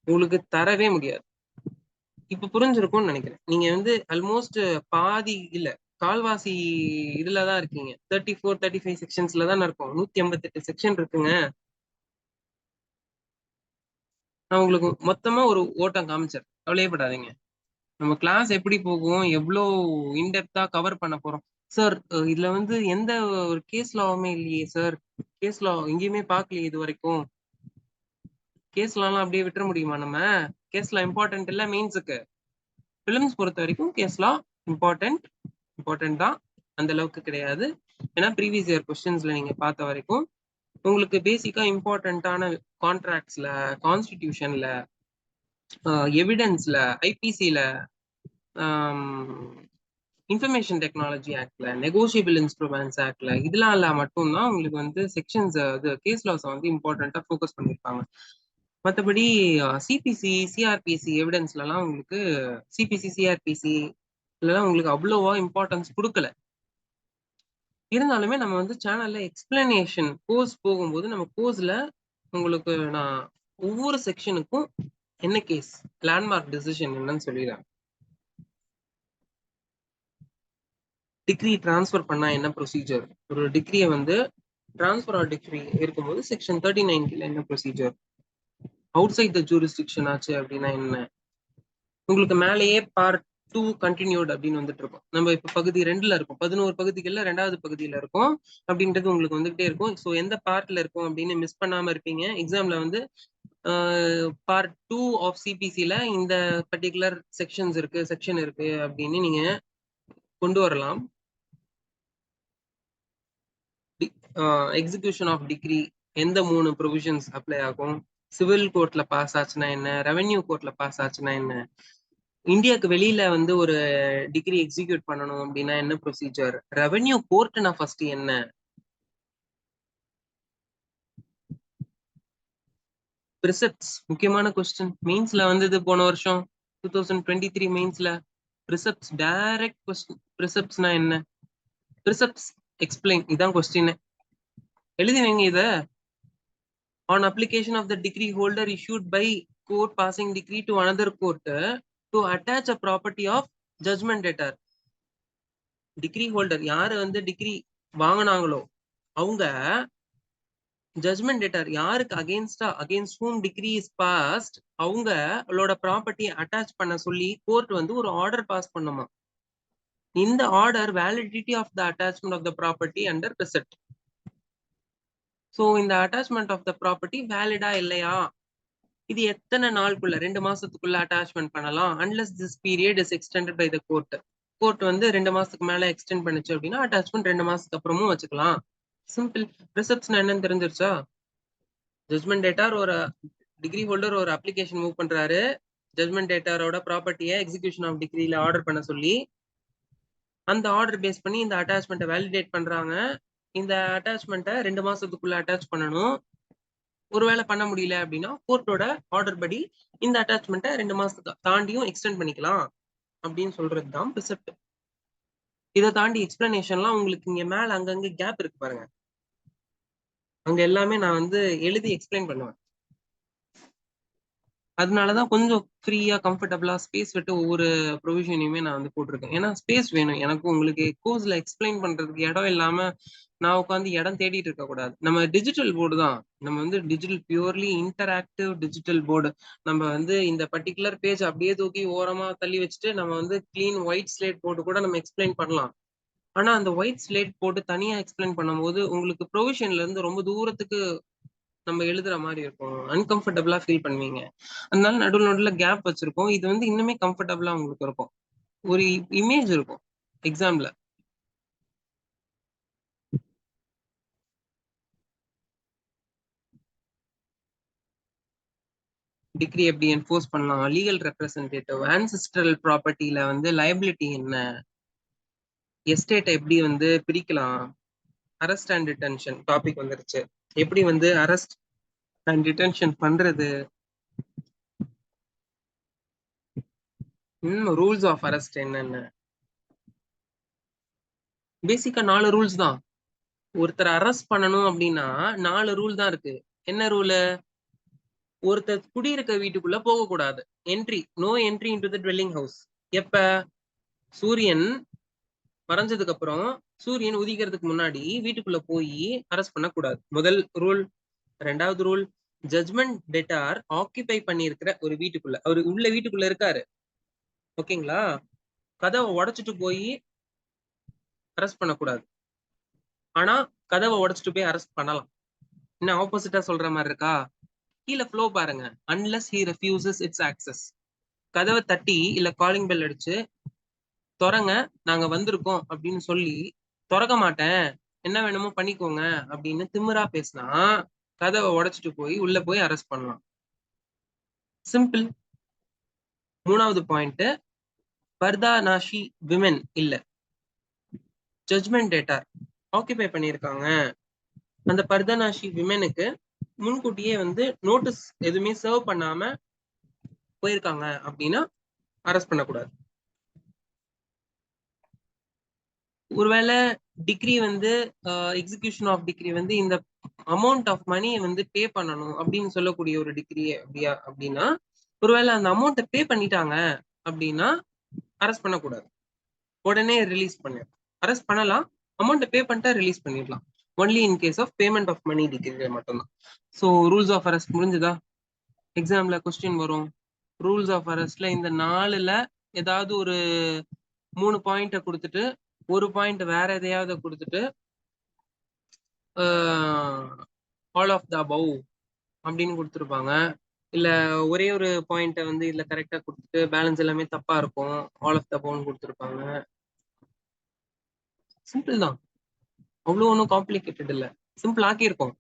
உங்களுக்கு தரவே முடியாது. இப்ப புரிஞ்சிருக்கும்னு நினைக்கிறேன். நீங்க வந்து ஆல்மோஸ்ட் பாதி இல்ல கால்வாசி இதுலதான் இருக்கீங்க. 34, 35 செக்ஷன்ஸ்ல தான் இருக்கும். 158 செக்ஷன் இருக்குங்க. நான் உங்களுக்கு மொத்தமா ஒரு ஓட்டம் காமிச்சேன், கவலையப்படாதீங்க. நம்ம கிளாஸ் எப்படி போகும், எவ்வளோ இன்டெப்தா கவர் பண்ண போறோம். சார் இதுல வந்து எந்த ஒரு கேஸ் லாவுமே இல்லையே சார், கேஸ் லா எங்கேயுமே பார்க்கலையே இது வரைக்கும். கேஸ் லாலாம் அப்படியே விட்டுற முடியுமா நம்ம? கேஸ் லா இம்பார்ட்டன்ட் இல்ல மெயின்ஸுக்கு. பிலிம்ஸ் பொறுத்த வரைக்கும் கேஸ் லா இம்பார்ட்டன்ட் தான், அந்த அளவுக்கு கிடையாது. ஏன்னா ப்ரீவியஸ் இயர் கொஸ்டின்ஸ்ல நீங்க பார்த்த வரைக்கும் உங்களுக்கு பேசிக்கா இம்பார்ட்டன்டான கான்ட்ராக்ட்ஸ்ல, கான்ஸ்டிடியூஷன்ல, எவிடன்ஸ்ல, ஐபிசில, இன்ஃபர்மேஷன் டெக்னாலஜி ஆக்ட்ல, நெகோசியபிள் இன்ஸ்ட்ருமெண்ட்ஸ் ஆக்ட்ல, இதெல்லாம் மட்டும்தான் உங்களுக்கு வந்து செக்ஷன்ஸ் இது கேஸ் லாஸ் வந்து இம்பார்ட்டண்டா ஃபோக்கஸ் பண்ணியிருப்பாங்க. மற்றபடி சிபிசி, சிஆர்பிசி எவிடன்ஸ்லாம் உங்களுக்கு சிபிசி, சிஆர்பிசி இதெல்லாம் உங்களுக்கு அவ்வளோவா இம்பார்ட்டன்ஸ் கொடுக்கல. இருந்தாலுமே நம்ம வந்து சேனல்ல எக்ஸ்பிளனேஷன் கோர்ஸ் போகும்போது நம்ம கோர்ஸ்ல உங்களுக்கு நான் ஒவ்வொரு செக்ஷனுக்கும் என்ன கேஸ், லேண்ட்மார்க் டிசிஷன் என்னன்னு சொல்லிடுறேன். டிகிரி டிரான்ஸ்ஃபர் பண்ணா என்ன ப்ரொசீஜர், ஒரு டிகிரியை வந்து டிரான்ஸ்ஃபர் ஆர் டிகிரி இருக்கும்போது செக்ஷன் 39 கீழ என்ன procedure, outside the jurisdiction ஆச்சு அப்படின்னா என்ன. உங்களுக்கு மேலேயே பார்ட் 2 கண்டினியூட் அப்படின்னு வந்துட்டு இருக்கும். நம்ம இப்ப பகுதி 2ல இருக்கும், 11 பகுதிகள்ல 2வது பகுதியில இருக்கும் அப்படின்றது உங்களுக்கு வந்துகிட்டே இருக்கும். ஸோ எந்த பார்ட்ல இருக்கும் அப்படின்னு மிஸ் பண்ணாம இருப்பீங்க. எக்ஸாம்ல வந்து பார்ட் 2 ஆஃப் சிபிசில இந்த பர்டிகுலர் செக்ஷன் இருக்கு அப்படின்னு நீங்க கொண்டு வரலாம். எக்ஸிகியூஷன் ஆஃப் டிகிரி எந்த 3 ப்ரொவிஷன்ஸ் அப்ளை ஆகும், சிவில் கோர்ட்ல பாஸ் ஆச்சுன்னா என்ன, ரெவென்யூ கோர்ட்ல பாஸ் ஆச்சுன்னா என்ன, இந்தியாவுக்கு வெளியில வந்து ஒரு டிகிரி எக்ஸிக்யூட் பண்ணணும் அப்படின்னா என்ன ப்ரொசீஜர், ரெவென்யூ கோர்ட்னா ஃபர்ஸ்ட் என்ன. ப்ரிசெப்ட்ஸ் முக்கியமான கொஸ்டின், மெயின்ஸ்ல வந்தது போன வருஷம் 2023 மெயின்ஸ்ல. ப்ரிசெப்ட்ஸ் டைரக்ட் கொஸ்டின். ப்ரிசெப்ட்ஸ்னா என்ன, ப்ரிசெப்ட்ஸ் எக்ஸ்பிளைன், இதான் கொஸ்டின். எழுதி வைங்க இத. On application of the degree holder issued by court passing decree to another court to attach a property of judgment debtor. Decree holder யாரு வந்து டிகிரி வாங்கினாங்களோ அவங்க ஜட்மெண்ட் டேட்டர் யாருக்கு against whom decree is passed அவங்களோட ப்ராப்பர்ட்டியை attach பண்ண சொல்லி court வந்து ஒரு ஆர்டர் பாஸ் பண்ணுமா. இந்த order validity of the attachment of the property under present. So இந்த அட்டாச்மெண்ட் ஆஃப் த ப்ராப்பர்ட்டி வேலிடா இல்லையா, இது எத்தனை நாளுக்குள்ள 2 மாசத்துக்குள்ள அட்டாச்மெண்ட் பண்ணலாம் unless this period is extended by the court. Court வந்து 2 மாசத்துக்கு மேல எக்ஸ்டெண்ட் பண்ணுச்சு அப்படின்னா அட்டாச்மெண்ட் 2 மாசத்துக்கு அப்புறமும் வச்சுக்கலாம். சிம்பிள். ப்ரிசெப்ட்ஸ்னா என்னன்னு தெரிஞ்சிருச்சா? ஜட்மெண்ட் டேட்டார் ஒரு டிகிரி ஹோல்டர் ஒரு அப்ளிகேஷன் மூவ் பண்றாரு, ஜட்மெண்ட் டேட்டாரோட ப்ராப்பர்ட்டியை எக்ஸிகியூஷன் ஆஃப் டிகிரியில ஆர்டர் பண்ண சொல்லி அந்த ஆர்டர் பேஸ் பண்ணி இந்த அட்டாச்மெண்ட்டை வேலிடேட் பண்றாங்க. இந்த அட்டாச்மெண்ட்டை 2 மாசத்துக்குள்ள அட்டாச் பண்ணணும். ஒருவேளை பண்ண முடியல அப்படின்னா கோர்ட்டோட ஆர்டர் படி இந்த அட்டாச்மெண்ட்டை 2 மாசத்துக்கு தாண்டியும் எக்ஸ்டெண்ட் பண்ணிக்கலாம் அப்படின்னு சொல்றது தான் ப்ரிசெப்ட். இதை தாண்டி எக்ஸ்பிளனேஷன்லாம் உங்களுக்கு இங்க மேல அங்கங்க கேப் இருக்கு பாருங்க, அங்க எல்லாமே நான் வந்து எழுதி எக்ஸ்பிளைன் பண்ணுவேன். அதனாலதான் கொஞ்சம் ஃப்ரீயா கம்ஃபர்டபுளா ஸ்பேஸ் விட்டு ஒவ்வொரு ப்ரொவிஷனையுமே நான் வந்து போட்டிருக்கேன். ஏன்னா ஸ்பேஸ் வேணும் எனக்கு. உங்களுக்கு கோர்ஸ்ல எக்ஸ்பிளைன் பண்றதுக்கு இடம் இல்லாம நான் உட்காந்து இடம் தேடிட்டு இருக்க கூடாது. நம்ம டிஜிட்டல் போர்டு தான், நம்ம வந்து digital purely interactive digital board. நம்ம வந்து இந்த பர்டிகுலர் பேஜ் அப்படியே தூக்கி ஓரமா தள்ளி வச்சுட்டு நம்ம வந்து கிளீன் ஒயிட் ஸ்லேட் போட்டு கூட நம்ம எக்ஸ்பிளைன் பண்ணலாம். ஆனா அந்த ஒயிட் ஸ்லேட் போட்டு தனியா எக்ஸ்பிளைன் பண்ணும்போது உங்களுக்கு ப்ரொவிஷன்ல இருந்து ரொம்ப தூரத்துக்கு நம்ம எழுதுற மாதிரி இருக்கும், அன்கம்ஃபர்டபுளா ஃபீல் பண்ணுவீங்க. அதனால நடுவில் கேப் வச்சிருக்கோம். இது வந்து இன்னுமே கம்ஃபர்டபுளா உங்களுக்கு இருக்கும், ஒரு இமேஜ் இருக்கும் எக்ஸாம்ல. டிகிரி எப்படி என்ஃபோர்ஸ் பண்ணலாம், லீகல் ரெப்ரசன்டேட்டிவ், ஆன்சிஸ்ட்ரல் ப்ராப்பர்ட்டியில வந்து லைபிலிட்டி என்ன, எஸ்டேட்டை எப்படி வந்து பிரிக்கலாம், அரெஸ்ட் அண்ட் டிடென்ஷன் டாபிக் வந்துருச்சு, எப்படி வந்து அரெஸ்ட் அண்ட் டிடென்ஷன் பண்றது, ரூல்ஸ் ஆஃப் அரெஸ்ட் என்னென்ன. பேசிக்கா 4 ரூல்ஸ் தான். ஒருத்தர் அரெஸ்ட் பண்ணணும் அப்படின்னா 4 ரூல் தான் இருக்கு. என்ன ரூலு? ஒருத்தர் குடியிருக்க வீட்டுக்குள்ள போக கூடாது, no entry into the dwelling house. எப்ப? சூரியன் மறைஞ்சதுக்கு அப்புறம், சூரியன் உதிக்கிறதுக்கு முன்னாடி வீட்டுக்குள்ள போய் அரெஸ்ட் பண்ணக்கூடாது, முதல் ரூல். 2வது ரூல், ஜட்மெண்ட் டெட்டார் ஆக்கிபை பண்ணியிருக்கிற ஒரு வீட்டுக்குள்ள, அவரு உள்ள வீட்டுக்குள்ள இருக்காரு, ஓகேங்களா, கதவை உடைச்சிட்டு போய் அரெஸ்ட் பண்ணக்கூடாது. ஆனா கதவை உடைச்சிட்டு போய் அரெஸ்ட் பண்ணலாம். என்ன ஆப்போசிட்டா சொல்ற மாதிரி இருக்கா? கீழே ஃப்ளோ பாருங்க. Unless he refuses it's access. கதவை தட்டி இல்ல காலிங் பெல் அடிச்சு திறங்க, நாங்க வந்திருக்கோம் அப்படின்னு சொல்லி திறக்க மாட்டேன், என்ன வேணுமோ பண்ணிக்கோங்க அப்படின்னு திமிரா பேசினா கதவை உடைச்சிட்டு போய் உள்ள போய் அரெஸ்ட் பண்ணலாம். சிம்பிள். 3வது பாயிண்ட், பர்தா நாஷி விமென் இல்ல, ஜட்மெண்ட் டேட்டார் ஆக்கிபை பண்ணியிருக்காங்க, அந்த பர்தனாஷி விமெனுக்கு முன்கூட்டியே வந்து நோட்டீஸ் எதுவுமே சர்வ் பண்ணாம போயிருக்காங்க அப்படின்னா அரெஸ்ட் பண்ணக்கூடாது. ஒருவேளை டிகிரி வந்து எக்ஸிகியூஷன் ஆஃப் டிகிரி வந்து இந்த அமௌண்ட் ஆஃப் மணியை வந்து பே பண்ணணும் அப்படின்னு சொல்லக்கூடிய ஒரு டிகிரி அப்படின்னா, ஒருவேளை அந்த அமௌண்ட்டை பே பண்ணிட்டாங்க அப்படின்னா அரெஸ்ட் பண்ணக்கூடாது, உடனே ரிலீஸ் பண்ணு. அரெஸ்ட் பண்ணலாம், அமௌண்ட்டை பே பண்ணிட்டா ரிலீஸ் பண்ணிடலாம். Only in case of payment of money decree மட்டும்தான். ஸோ ரூல்ஸ் ஆஃப் அரெஸ்ட் முடிஞ்சுதா? எக்ஸாம்ல கொஸ்டின் வரும், ரூல்ஸ் ஆஃப் அரெஸ்ட்ல இந்த 4ல ஏதாவது ஒரு 3 பாயிண்ட்டை கொடுத்துட்டு ஒரு பாயிண்ட் வேற எதையாவது கொடுத்துட்டு ஆல் ஆஃப் த அபவ் அப்படின்னு கொடுத்துருப்பாங்க. இல்ல ஒரே ஒரு பாயிண்ட்டை வந்து இதுல கரெக்டா கொடுத்துட்டு பேலன்ஸ் எல்லாமே தப்பா இருக்கும், ஆல் ஆஃப் த அபவ்னு கொடுத்துருப்பாங்க. சிம்பிள் தான், அவ்வளவு ஒன்றும் காம்ப்ளிகேட்டட் இல்லை, சிம்பிள் ஆக்கியிருக்கோம்.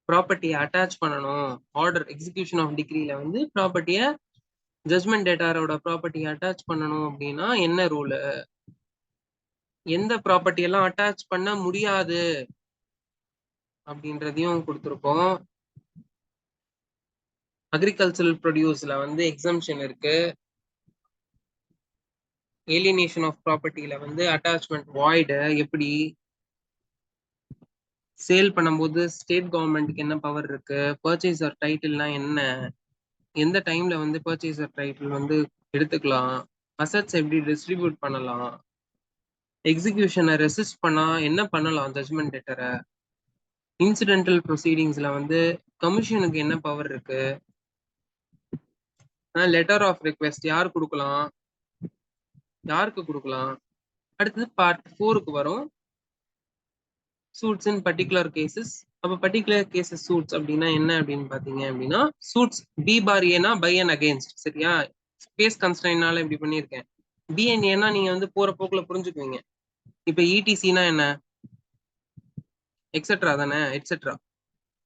ப்ராப்பர்ட்டியை அட்டாச் பண்ணணும், ஆர்டர் எக்ஸிகியூஷன் ஆஃப் டிகிரியில வந்து ப்ராப்பர்ட்டியை ஜட்மெண்ட் டேட்டாரோட ப்ராப்பர்ட்டியை அட்டாச் பண்ணணும் அப்படின்னா என்ன ரூலு, எந்த ப்ராப்பர்ட்டி எல்லாம் அட்டாச் பண்ண முடியாது அப்படின்றதையும் கொடுத்துருக்கோம். அக்ரிகல்ச்சரல் ப்ரொடியூஸ்ல வந்து எக்ஸம்ஷன் இருக்கு. ஏலியனேஷன் ஆஃப் ப்ராப்பர்ட்டியில வந்து அட்டாச்மெண்ட் வாய்டு எப்படி, சேல் பண்ணும்போது ஸ்டேட் கவர்மெண்ட்டுக்கு என்ன பவர் இருக்கு, பர்ச்சேசர் டைட்டில்னா என்ன, எந்த டைம்ல வந்து பர்ச்சேசர் டைட்டில் வந்து எடுத்துக்கலாம், அசட்ஸ் எப்படி டிஸ்ட்ரிபியூட் பண்ணலாம், எக்ஸிகியூஷனை ரெசிஸ்ட் பண்ணா என்ன பண்ணலாம் ஜட்மெண்ட் லெட்டரை, இன்சிடென்டல் ப்ரொசீடிங்ஸ்ல வந்து கமிஷனுக்கு என்ன பவர் இருக்கு, லெட்டர் ஆஃப் ரிக்வெஸ்ட் யார் கொடுக்கலாம், யாருக்கு கொடுக்கலாம். அடுத்தது பார்ட் 4க்கு வரும், சூட்ஸ் இன் பர்டிகுலர் கேசஸ். அப்ப பர்டிகுலர் கேசஸ் சூட்ஸ் அப்படின்னா என்ன அப்படின்னு பாத்தீங்க அப்படின்னா, சூட்ஸ் பி பார் ஏனா பை அண்ட் அகேன்ஸ்ட். சரியா, ஸ்பேஸ் கன்ஸ்ட்ரைனால இப்படி பண்ணியிருக்கேன். பி அண்ட் ஏனா நீங்க வந்து போற போக்குல புரிஞ்சுக்குவீங்க. இப்ப இடிசினா என்ன, எக்ஸெட்ரா தானே, எட்ஸெட்ரா.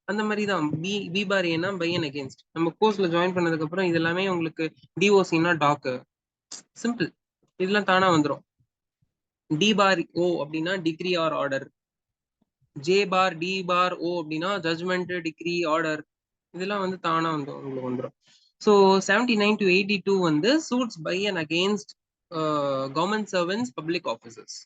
அந்த மாதிரி தான் பி பார் ஏனா பை அண்ட் அகேன்ஸ்ட். நம்ம கோர்ஸ்ல ஜாயின் பண்ணதுக்கு அப்புறம் இது எல்லாமே உங்களுக்கு டிஓசினா டாக்கு, சிம்பிள், இதெல்லாம் தானா வந்துடும். டி பார் ஓ அப்படின்னா டிகிரி ஆர் ஆர்டர், ஜே பார் டி பார் ஓ அப்படின்னா ஜட்மெண்ட், டிகிரி, ஆர்டர், இதெல்லாம் வந்து தானா வந்து உங்களுக்கு வந்துடும். ஸோ 79 to 82 வந்து suits by and against government servants, public officers.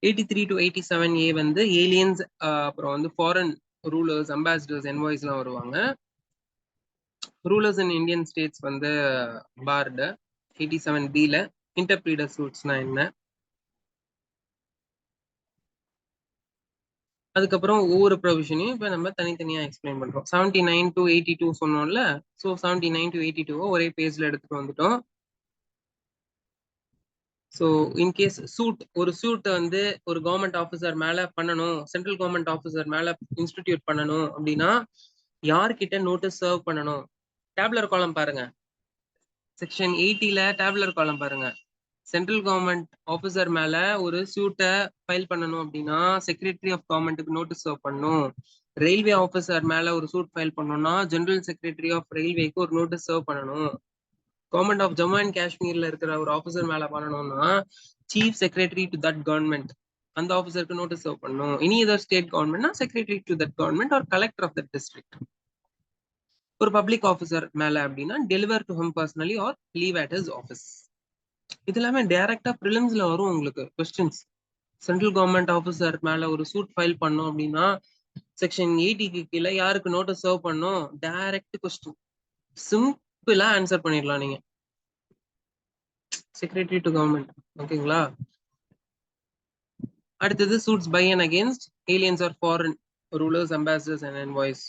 83 to 87A வந்து ஏலியன்ஸ், அப்புறம் வந்து ஃபாரின் ரூலர்ஸ், அம்பாசிடர்ஸ், என்வாய்ஸ்லாம் வருவாங்க. ரூலர்ஸ் இன் இந்தியன் ஸ்டேட்ஸ் வந்து பார்டு. 87Bல இன்டர்பிரீடர் சூட்ஸ்னா என்ன, அதுக்கப்புறம் ஒவ்வொரு ப்ரொவிஷனையும் இப்போ நம்ம தனித்தனியா எக்ஸ்பிளைன் பண்றோம். 79 to 82 சொன்னோம்ல, ஸோ 79 to 82 ஒரே பேஜ்ல எடுத்துட்டு வந்துட்டோம். ஸோ இன்கேஸ் சூட், ஒரு சூட் வந்து ஒரு கவர்மெண்ட் ஆஃபீஸர் மேல பண்ணணும், சென்ட்ரல் கவர்மெண்ட் ஆஃபீஸர் மேல இன்ஸ்டிடியூட் பண்ணணும் அப்படின்னா யார்கிட்ட நோட்டீஸ் சர்வ் பண்ணணும். டேப்லர் காலம் பாருங்க, செக்ஷன் 80ல டேப்லர் காலம் பாருங்க. சென்ட்ரல் கவர்மெண்ட் ஆஃபீஸர் மேல ஒரு சூட்டை ஃபைல் பண்ணணும் அப்படின்னா செக்ரட்டரி ஆஃப் கவர்மெண்ட்டுக்கு நோட்டீஸ் சர்வ் பண்ணணும். ரயில்வே ஆஃபீஸர் மேல ஒரு சூட் ஃபைல் பண்ணணும்னா ஜெனரல் செக்ரட்டரி ஆஃப் ரயில்வேக்கு ஒரு நோட்டீஸ் சர்வ் பண்ணணும். கவர்மெண்ட் ஆஃப் ஜம்மு அண்ட் காஷ்மீர்ல இருக்கிற ஒரு ஆஃபீஸர் மேல பண்ணணும்னா chief secretary to that government, அந்த ஆஃபீஸருக்கு நோட்டீஸ் சர்வ் பண்ணணும். எனி அதர் ஸ்டேட் கவர்மெண்ட்னா secretary to that government or collector of that district. ஒரு பப்ளிக் ஆஃபீஸர் மேல அப்படின்னா deliver to him personally or leave at his office. இது எல்லாமே டைரக்டா பிரிலிம்ஸ்ல வரும் உங்களுக்கு கொஸ்டின்ஸ். சென்ட்ரல் கவர்மெண்ட் ஆஃபீஸர் மேல ஒரு சூட் ஃபைல் பண்ணோம் அப்படின்னா செக்ஷன் 80க்கு கீழே யாருக்கு நோட்டீஸ் சர்வ் பண்ணும், டைரக்ட் கொஸ்டின், சிம்பிளா ஆன்சர் பண்ணிடலாம் நீங்க, செக்ரட்டரி டு கவர்மெண்ட். ஓகேங்களா. அடுத்தது suits by and against aliens or foreign rulers, ambassadors and envoys.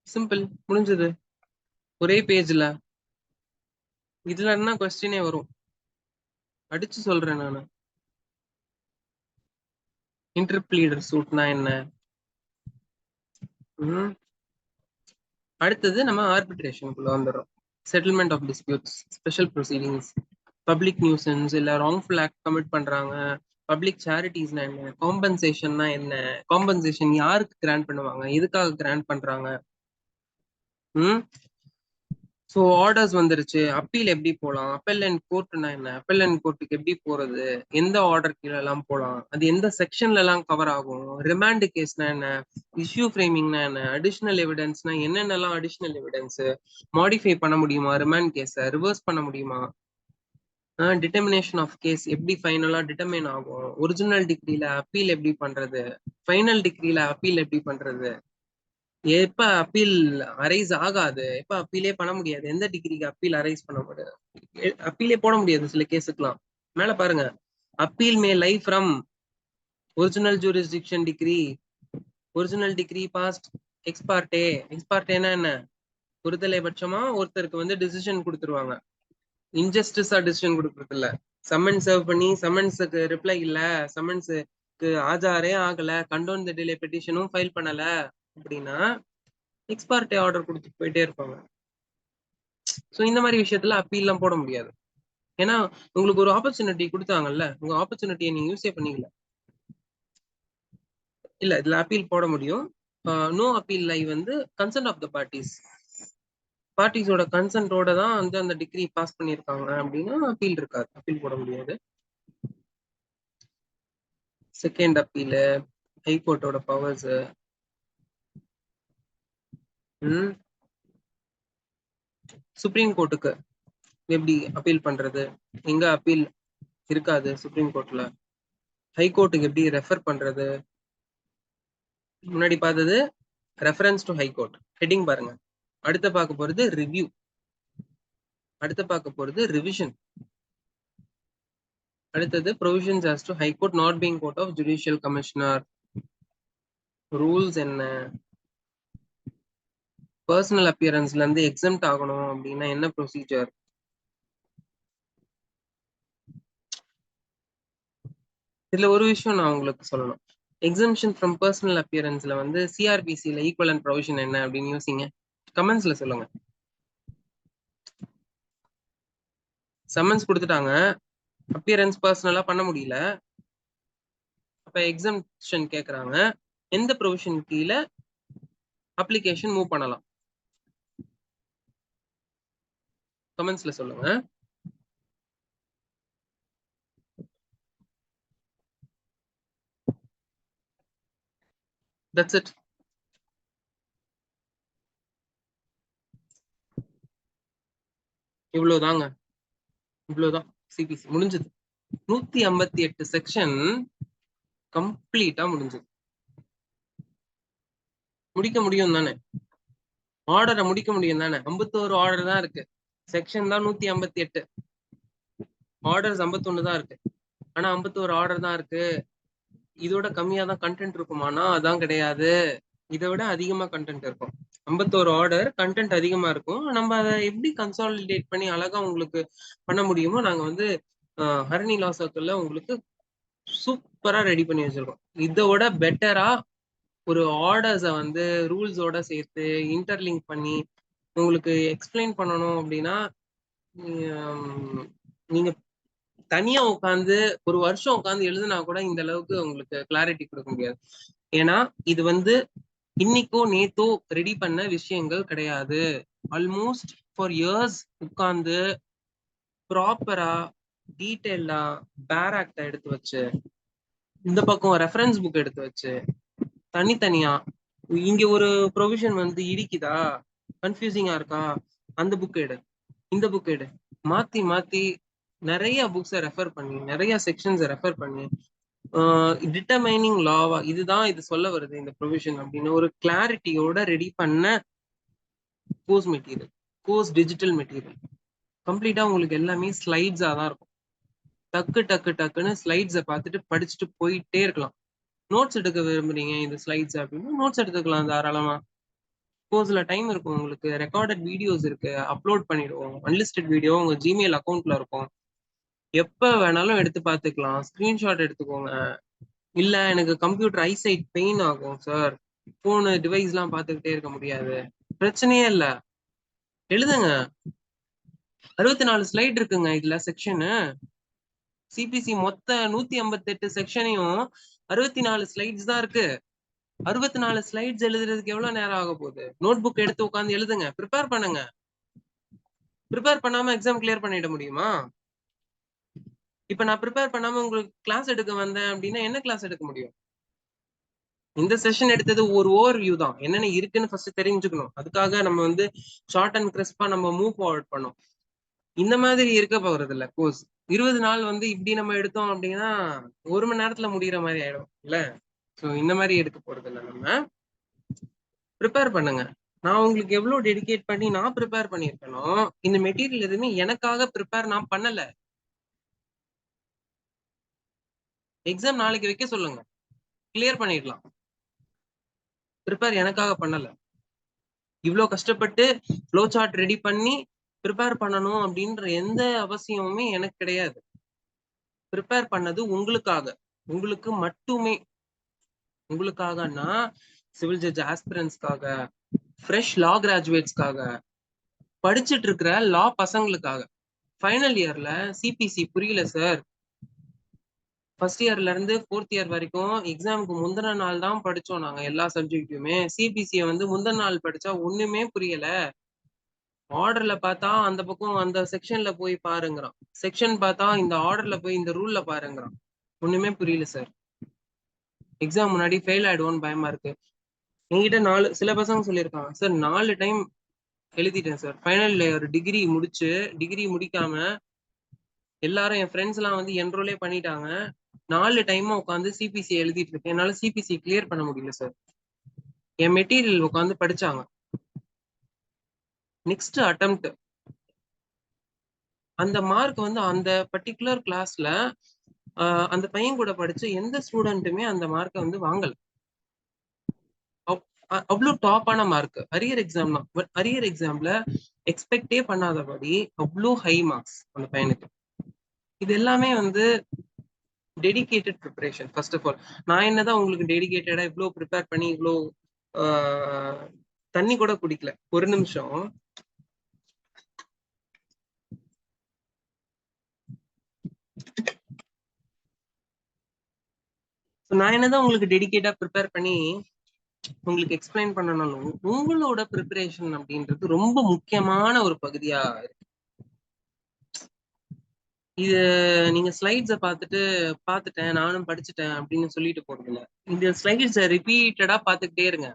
Simple, முடிஞ்சது, ஒரே பேஜ்ல. இதுல என்ன கொஸ்டினே வரும், அடிச்சு சொல்றேன் நானு. இன்டர்பிளீடர் சூட்னா என்ன. அடுத்தது நம்ம ஆர்பிட்ரேஷனுக்குள்ள வந்துடும். Settlement of disputes, special proceedings, public nuisance இல்ல ராங்ஃபுல் ஆக்ட் கமிட் பண்றாங்க, பப்ளிக் சேரிட்டிஸ்னா என்ன, காம்பன்சேஷன்னா என்ன, காம்பன்சேஷன் யாருக்கு கிராண்ட் பண்ணுவாங்க, எதுக்காக கிராண்ட் பண்றாங்க. ஸோ ஆர்டர்ஸ் வந்துருச்சு, அப்பீல் எப்படி போகலாம், அப்பல் அண்ட் கோர்ட்னா என்ன, அப்பல் அண்ட் கோர்ட்டுக்கு எப்படி போறது, எந்த ஆர்டர் கீழே எல்லாம் போகலாம், அது எந்த செக்ஷன்ல எல்லாம் கவர் ஆகும், ரிமாண்ட் கேஸ்னா என்ன, இஷ்யூ ஃப்ரேமிங்னா என்ன, அடிஷனல் எவிடன்ஸ்னா என்னென்னலாம் அடிஷனல் எவிடன்ஸ், மாடிஃபை பண்ண முடியுமா ரிமாண்ட் கேஸை, ரிவர்ஸ் பண்ண முடியுமா, டிட்டர்மினேஷன் ஆஃப் கேஸ் எப்படி ஃபைனலா டிட்டர்மைன் ஆகும், ஒரிஜினல் டிகிரியில அப்பீல் எப்படி பண்றது, ஃபைனல் டிகிரியில அப்பீல் எப்படி பண்றது, எப்ப அப்பீல் அரைஸ் ஆகாது, எப்ப அப்பீலே பண்ண முடியாது, எந்த டிகிரிக்கு அப்பீல் அரைஸ் பண்ண முடியாது, அப்பீலே போட முடியாது சில கேஸுக்குலாம். மேல பாருங்க, appeal may lie from original jurisdiction decree, original decree passed ex parte. எக்ஸ்பார்டேனா என்ன, ஒருதலை பட்சமா ஒருத்தருக்கு வந்து டிசிஷன் கொடுத்துருவாங்க, இன்ஜஸ்டிஸா டிசிஷன் கொடுக்கறது இல்ல. சம்மன் சர்வ் பண்ணி சம்மன்ஸுக்கு ரிப்ளை இல்ல, சம்மன்ஸுக்கு ஆஜாரே ஆகல, கண்டோன் த டிலே பெட்டிஷனும் ஃபைல் பண்ணல அப்படின்னா எக்ஸ்பார்ட்டே ஆர்டர் கொடுத்துட்டு போயிட்டே இருப்பாங்க. ஸோ இந்த மாதிரி விஷயத்துல அப்பீல்லாம் போட முடியாது. ஏன்னா உங்களுக்கு ஒரு ஆப்பர்ச்சுனிட்டி கொடுத்தாங்கல்ல, உங்க ஆப்பர்ச்சுனிட்டியை நீங்க யூஸே பண்ணிக்கல. இல்ல, இதுல அப்பீல் போட முடியும். நோ அப்பீல் லை வந்து கன்சென்ட் ஆஃப் த பார்ட்டிஸ், பார்ட்டிஸோட கன்சென்ட்டோட தான் வந்து அந்த டிகிரி பாஸ் பண்ணியிருக்காங்க அப்படின்னா அப்பீல் இருக்காது, அப்பீல் போட முடியாது. செகண்ட் அப்பீல், ஹைகோர்ட்டோட பவர்ஸ், சுப்ரீம் கோர்ட்டுக்கு எப்படி அப்பீல் பண்றது, எங்க அப்பீல் இருக்காது சுப்ரீம் கோர்ட்ல. ஹைகோர்ட்டுக்கு எப்படி ரெஃபர் பண்றது? முன்னாடி பார்த்தது ரெஃபரன்ஸ் டு ஹைகோர்ட், ஹெட்டிங் பாருங்க. அடுத்து பார்க்க போறது ரிவ்யூ, அடுத்து பார்க்க போறது ரிவிஷன், அடுத்தது provisions as to high court not being court of judicial commissioner, rules என்ன, பர்சனல் அப்பியரன்ஸ்ல இருந்து எக்ஸம்ட் ஆகணும் அப்படின்னா என்ன ப்ரொசீஜர். இதுல ஒரு விஷயம் நான் உங்களுக்கு சொல்லணும். எக்ஸம்ஷன் ஃப்ரம் பர்சனல் அப்பியரன்ஸ்ல வந்து சிஆர்பிசில ஈக்குவலன்ட் ப்ரொவிஷன் என்ன அப்படின்னு யோசிங்க. கமெண்ட்ஸ்ல சொல்லுங்க. சம்மன்ஸ் கொடுத்துட்டாங்க, அப்பியரன்ஸ் பர்சனலா பண்ண முடியல, அப்ப எக்ஸம்ஷன் கேக்குறாங்க. எந்த ப்ரொவிஷன் கீழே அப்ளிகேஷன் மூவ் பண்ணலாம்? கமெண்ட்ஸ்ல சொல்லுங்க. That's it. இவ்வளவுதாங்க, இவ்வளவுதான். சிபிசி முடிஞ்சது. 158 செக்ஷன் கம்ப்ளீட்டா முடிஞ்சது. முடிக்க முடியும் தானே? ஆர்டரை முடிக்க முடியும் தானே? 51 ஆர்டர் தான் இருக்கு, செக்ஷன் தான் 158, ஆர்டர்ஸ் 51 தான் இருக்கு. ஆனா 51 ஆர்டர் தான் இருக்கு. இதோட கம்மியா தான் கண்டென்ட் இருக்குமானா அதான் கிடையாது, இதை விட அதிகமா கண்டென்ட் இருக்கும். 51 ஆர்டர், கண்டென்ட் அதிகமா இருக்கும். நம்ம அதை எப்படி கன்சாலிடேட் பண்ணி அழகா உங்களுக்கு பண்ண முடியுமோ நாங்க வந்து ஹரணி லா சர்க்கிள்ல உங்களுக்கு சூப்பரா ரெடி பண்ணி வச்சிருக்கோம். இதோட பெட்டரா ஒரு ஆர்டர்ஸை வந்து ரூல்ஸோட சேர்த்து இன்டர்லிங்க் பண்ணி உங்களுக்கு எக்ஸ்பிளைன் பண்ணணும் அப்படின்னா நீங்க தனியா உட்காந்து ஒரு வருஷம் உட்காந்து எழுதுனா கூட இந்த அளவுக்கு உங்களுக்கு கிளாரிட்டி கொடுக்க முடியாது. ஏன்னா இது வந்து இன்னைக்கோ நேத்தோ ரெடி பண்ண விஷயங்கள் கிடையாது. ஆல்மோஸ்ட் ஃபார் இயர்ஸ் உட்கார்ந்து ப்ராப்பரா டீட்டெயிலா பேர் ஆக்ட எடுத்து வச்சு, இந்த பக்கம் ரெஃபரன்ஸ் புக் எடுத்து வச்சு, தனித்தனியா இங்க ஒரு ப்ரொவிஷன் வந்து இடிக்குதா, கன்ஃபியூசிங்கா இருக்கா, அந்த புக் எடு, இந்த புக் எடு, மாத்தி மாத்தி நிறைய புக்ஸை ரெஃபர் பண்ணி, நிறைய செக்ஷன்ஸை ரெஃபர் பண்ணி டிட்டர்மைனிங் லாவா இதுதான் இது சொல்ல வருது இந்த ப்ரொவிஷன் அப்படின்னு ஒரு கிளாரிட்டியோட ரெடி பண்ண course material, course digital material. கம்ப்ளீட்டா உங்களுக்கு எல்லாமே ஸ்லைட்ஸா தான் இருக்கும். டக்கு டக்கு டக்குன்னு ஸ்லைட்ஸை பார்த்துட்டு படிச்சுட்டு போயிட்டே இருக்கலாம். நோட்ஸ் எடுக்க விரும்புறீங்க இந்த ஸ்லைட்ஸ் அப்படின்னு நோட்ஸ் எடுத்துக்கலாம் தாராளமா. கோர்ஸ்ல டைம் இருக்கும் உங்களுக்கு, ரெக்கார்டட் வீடியோஸ் இருக்கு, அப்லோட் பண்ணிடுவோம். அன்லிஸ்டட் வீடியோ உங்க ஜிமெயில் அக்கௌண்ட்ல இருக்கும், எப்ப வேணாலும் எடுத்து பார்த்துக்கலாம். ஸ்கிரீன்ஷாட் எடுத்துக்கோங்க. இல்ல எனக்கு கம்ப்யூட்டர் ஐசைட் பெயின் ஆகும் சார், போனு டிவைஸ் எல்லாம் பார்த்துக்கிட்டே இருக்க முடியாது, பிரச்சனையே இல்ல, எழுதுங்க. 64 ஸ்லைட் இருக்குங்க இதுல செக்ஷனு. சிபிசி மொத்த 158 செக்ஷனையும் 64 ஸ்லைட்ஸ் தான் இருக்கு. 64 ஸ்லைட்ஸ் எழுதுறதுக்கு எவ்வளவு நேரம் ஆக போகுது? நோட் புக் எடுத்து உட்காந்து எழுதுங்க, ப்ரிப்பேர் பண்ணுங்க. ப்ரிப்பேர் பண்ணாம எக்ஸாம் கிளியர் பண்ணிட முடியுமா? இப்ப நான் ப்ரிப்பேர் பண்ணாம உங்களுக்கு கிளாஸ் எடுக்க வந்தேன் அப்படின்னா என்ன கிளாஸ் எடுக்க முடியும்? இந்த செஷன் எடுத்தது ஒரு ஓவர் வியூ தான், என்னென்ன இருக்குன்னு ஃபர்ஸ்ட் தெரிஞ்சுக்கணும். அதுக்காக நம்ம வந்து ஷார்ட் அண்ட் கிறிஸ்பா நம்ம மூவ் ஃபார்வர்ட் பண்ணோம். இந்த மாதிரி இருக்க போறது இல்ல கோர்ஸ். 20 நாள் வந்து இப்படி நம்ம எடுத்தோம் அப்படின்னா 1 மணி நேரத்துல முடிகிற மாதிரி ஆயிடும் இல்ல. ஸோ இந்த மாதிரி எடுக்க போறது இல்லை. நம்ம ப்ரிப்பேர் பண்ணுங்க. நான் உங்களுக்கு எவ்வளவு டெடிகேட் பண்ணி நான் ப்ரிப்பேர் பண்ணியிருக்கணும். இந்த மெட்டீரியல் எதுவுமே எனக்காக ப்ரிப்பேர் நான் பண்ணல. எக்ஸாம் நாளைக்கு வைக்க சொல்லுங்க, கிளியர் பண்ணிடலாம். ப்ரிப்பேர் எனக்காக பண்ணல. இவ்வளவு கஷ்டப்பட்டு ஃப்ளோ சார்ட் ரெடி பண்ணி ப்ரிப்பேர் பண்ணணும் அப்படின்ற எந்த அவசியமுமே எனக்கு கிடையாது. ப்ரிப்பேர் பண்ணது உங்களுக்காக, உங்களுக்கு மட்டுமே. உங்களுக்காகனா சிவில் ஜட்ஜ் ஆஸ்பிரன்ஸ்க்காக, ஃப்ரெஷ் லா கிராஜுவேட்ஸ்க்காக, படிச்சுட்டு இருக்கிற லா பசங்களுக்காக. ஃபைனல் இயர்ல சிபிசி புரியல சார், ஃபர்ஸ்ட் இயர்ல இருந்து 4th இயர் வரைக்கும் எக்ஸாமுக்கு முந்தின நாள் தான் படிச்சோம் நாங்க எல்லா சப்ஜெக்ட்டுமே. சிபிசியை வந்து முந்தின நாள் படிச்சா ஒண்ணுமே புரியல. ஆர்டர்ல பார்த்தா அந்த பக்கம் அந்த செக்ஷன்ல போய் பாருங்கிறான், செக்ஷன் பார்த்தா இந்த ஆர்டர்ல போய் இந்த ரூல்ல பாருங்கிறான். ஒண்ணுமே புரியல சார். எக்ஸாம் முன்னாடி ஃபெயில் ஆயிடுவோன்னு பயமா இருக்கு. என்கிட்ட சில பசங்க சொல்லியிருக்காங்க சார் 4 டைம் எழுதிட்டேன் சார், ஃபைனல் ஒரு டிகிரி முடிச்சு, டிகிரி முடிக்காம எல்லாரும் என் ஃப்ரெண்ட்ஸ் எல்லாம் வந்து என்ரோலே பண்ணிட்டாங்க, 4 டைமா உட்காந்து சிபிசி எழுதிட்டு இருக்கேன். என்னால சிபிசி கிளியர் பண்ண முடியல சார். என் மெட்டீரியல் உட்காந்து படிச்சாங்க. நெக்ஸ்ட் அட்டெம்ப்ட் அந்த மார்க் வந்து அந்த பர்டிகுலர் கிளாஸ்ல அந்த பையன் கூட படிச்ச எந்த ஸ்டூடெண்ட்டுமே அந்த மார்க்கை வந்து வாங்கல. அவ்வளோ டாப்பான மார்க். அரியர் எக்ஸாம் தான். பட் அரியர் எக்ஸாம்ல எக்ஸ்பெக்டே பண்ணாதபடி அவ்வளோ ஹை மார்க்ஸ் அந்த பையனுக்கு. இது எல்லாமே வந்து dedicated preparation. First of all நான் என்னதான் உங்களுக்கு டெடிகேட்டடா இவ்வளோ ப்ரிப்பேர் பண்ணி இவ்வளோ தண்ணி கூட குடிக்கல. ஒரு நிமிஷம். நான் என்னதான் உங்களுக்கு டெடிகேட்டா ப்ரிப்பேர் பண்ணி உங்களுக்கு எக்ஸ்பிளைன் பண்ணனாலும் உங்களோட ப்ரிப்பரேஷன் அப்படின்றது ரொம்ப முக்கியமான ஒரு பகுதியா இருக்கு. இது நீங்க ஸ்லைட்ஸை பார்த்துட்டேன் நானும் படிச்சுட்டேன் அப்படின்னு சொல்லிட்டு போறது இல்லை. இந்த ஸ்லைட்ஸை ரிப்பீட்டடா பார்த்துக்கிட்டே இருங்க.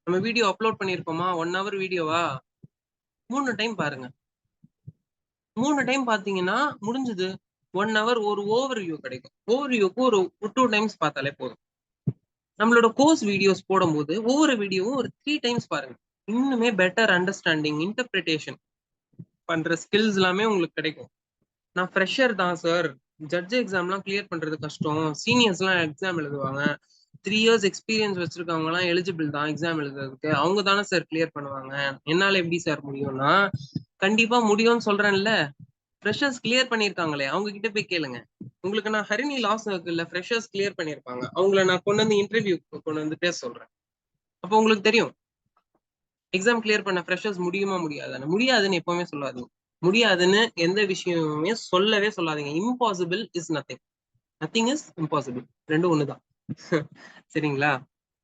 நம்ம வீடியோ அப்லோட் பண்ணிருக்கோமா, 1 hour வீடியோவா, 3 டைம் பாருங்க. 3 டைம் பாத்தீங்கன்னா முடிஞ்சது. 1 hour ஒரு ஓவர் வியூ கிடைக்கும். ஓவர் வியூக்கு ஒரு 2 டைம்ஸ் பார்த்தாலே போதும். நம்மளோட கோர்ஸ் வீடியோஸ் போடும்போது ஒவ்வொரு வீடியோவும் ஒரு 3 டைம்ஸ் பாருங்க. இன்னுமே பெட்டர் அண்டர்ஸ்டாண்டிங், இன்டர்பிரிட்டேஷன் பண்ற ஸ்கில்ஸ் எல்லாமே உங்களுக்கு கிடைக்கும். நான் ஃப்ரெஷர் தான் சார், ஜட்ஜ் எக்ஸாம்லாம் கிளியர் பண்றது கஷ்டம், சீனியர்ஸ்லாம் எக்ஸாம் எழுதுவாங்க, 3 years எக்ஸ்பீரியன்ஸ் வச்சிருக்கவங்க எல்லாம் எலிஜிபிள் தான் எக்ஸாம் எழுதுறதுக்கு, அவங்க தானே சார் கிளியர் பண்ணுவாங்க, என்னால எப்படி சார் முடியும்னா, கண்டிப்பா முடியும்னு சொல்றேன்ல. ஃப்ரெஷர்ஸ் கிளியர் பண்ணிருக்காங்களே அவங்க கிட்ட போய் கேளுங்க. உங்களுக்கு நான் ஹரிணி லா சர்க்கிள்ல ஃப்ரெஷர்ஸ் கிளியர் பண்ணிருப்பாங்க, அவங்கள நான் கொண்டு வந்து இன்டர்வியூ கொண்டு வந்து பேச சொல்றேன். அப்போ உங்களுக்கு தெரியும் எக்ஸாம் கிளியர் பண்ண ஃப்ரெஷர்ஸ் முடியுமா முடியாதுன்னு. முடியாதுன்னு எப்பவுமே சொல்லாதீங்க. முடியாதுன்னு எந்த விஷயமுமே சொல்லவே சொல்லாதீங்க. Impossible is nothing, nothing is impossible, ரெண்டும் ஒண்ணுதான். சரிங்களா?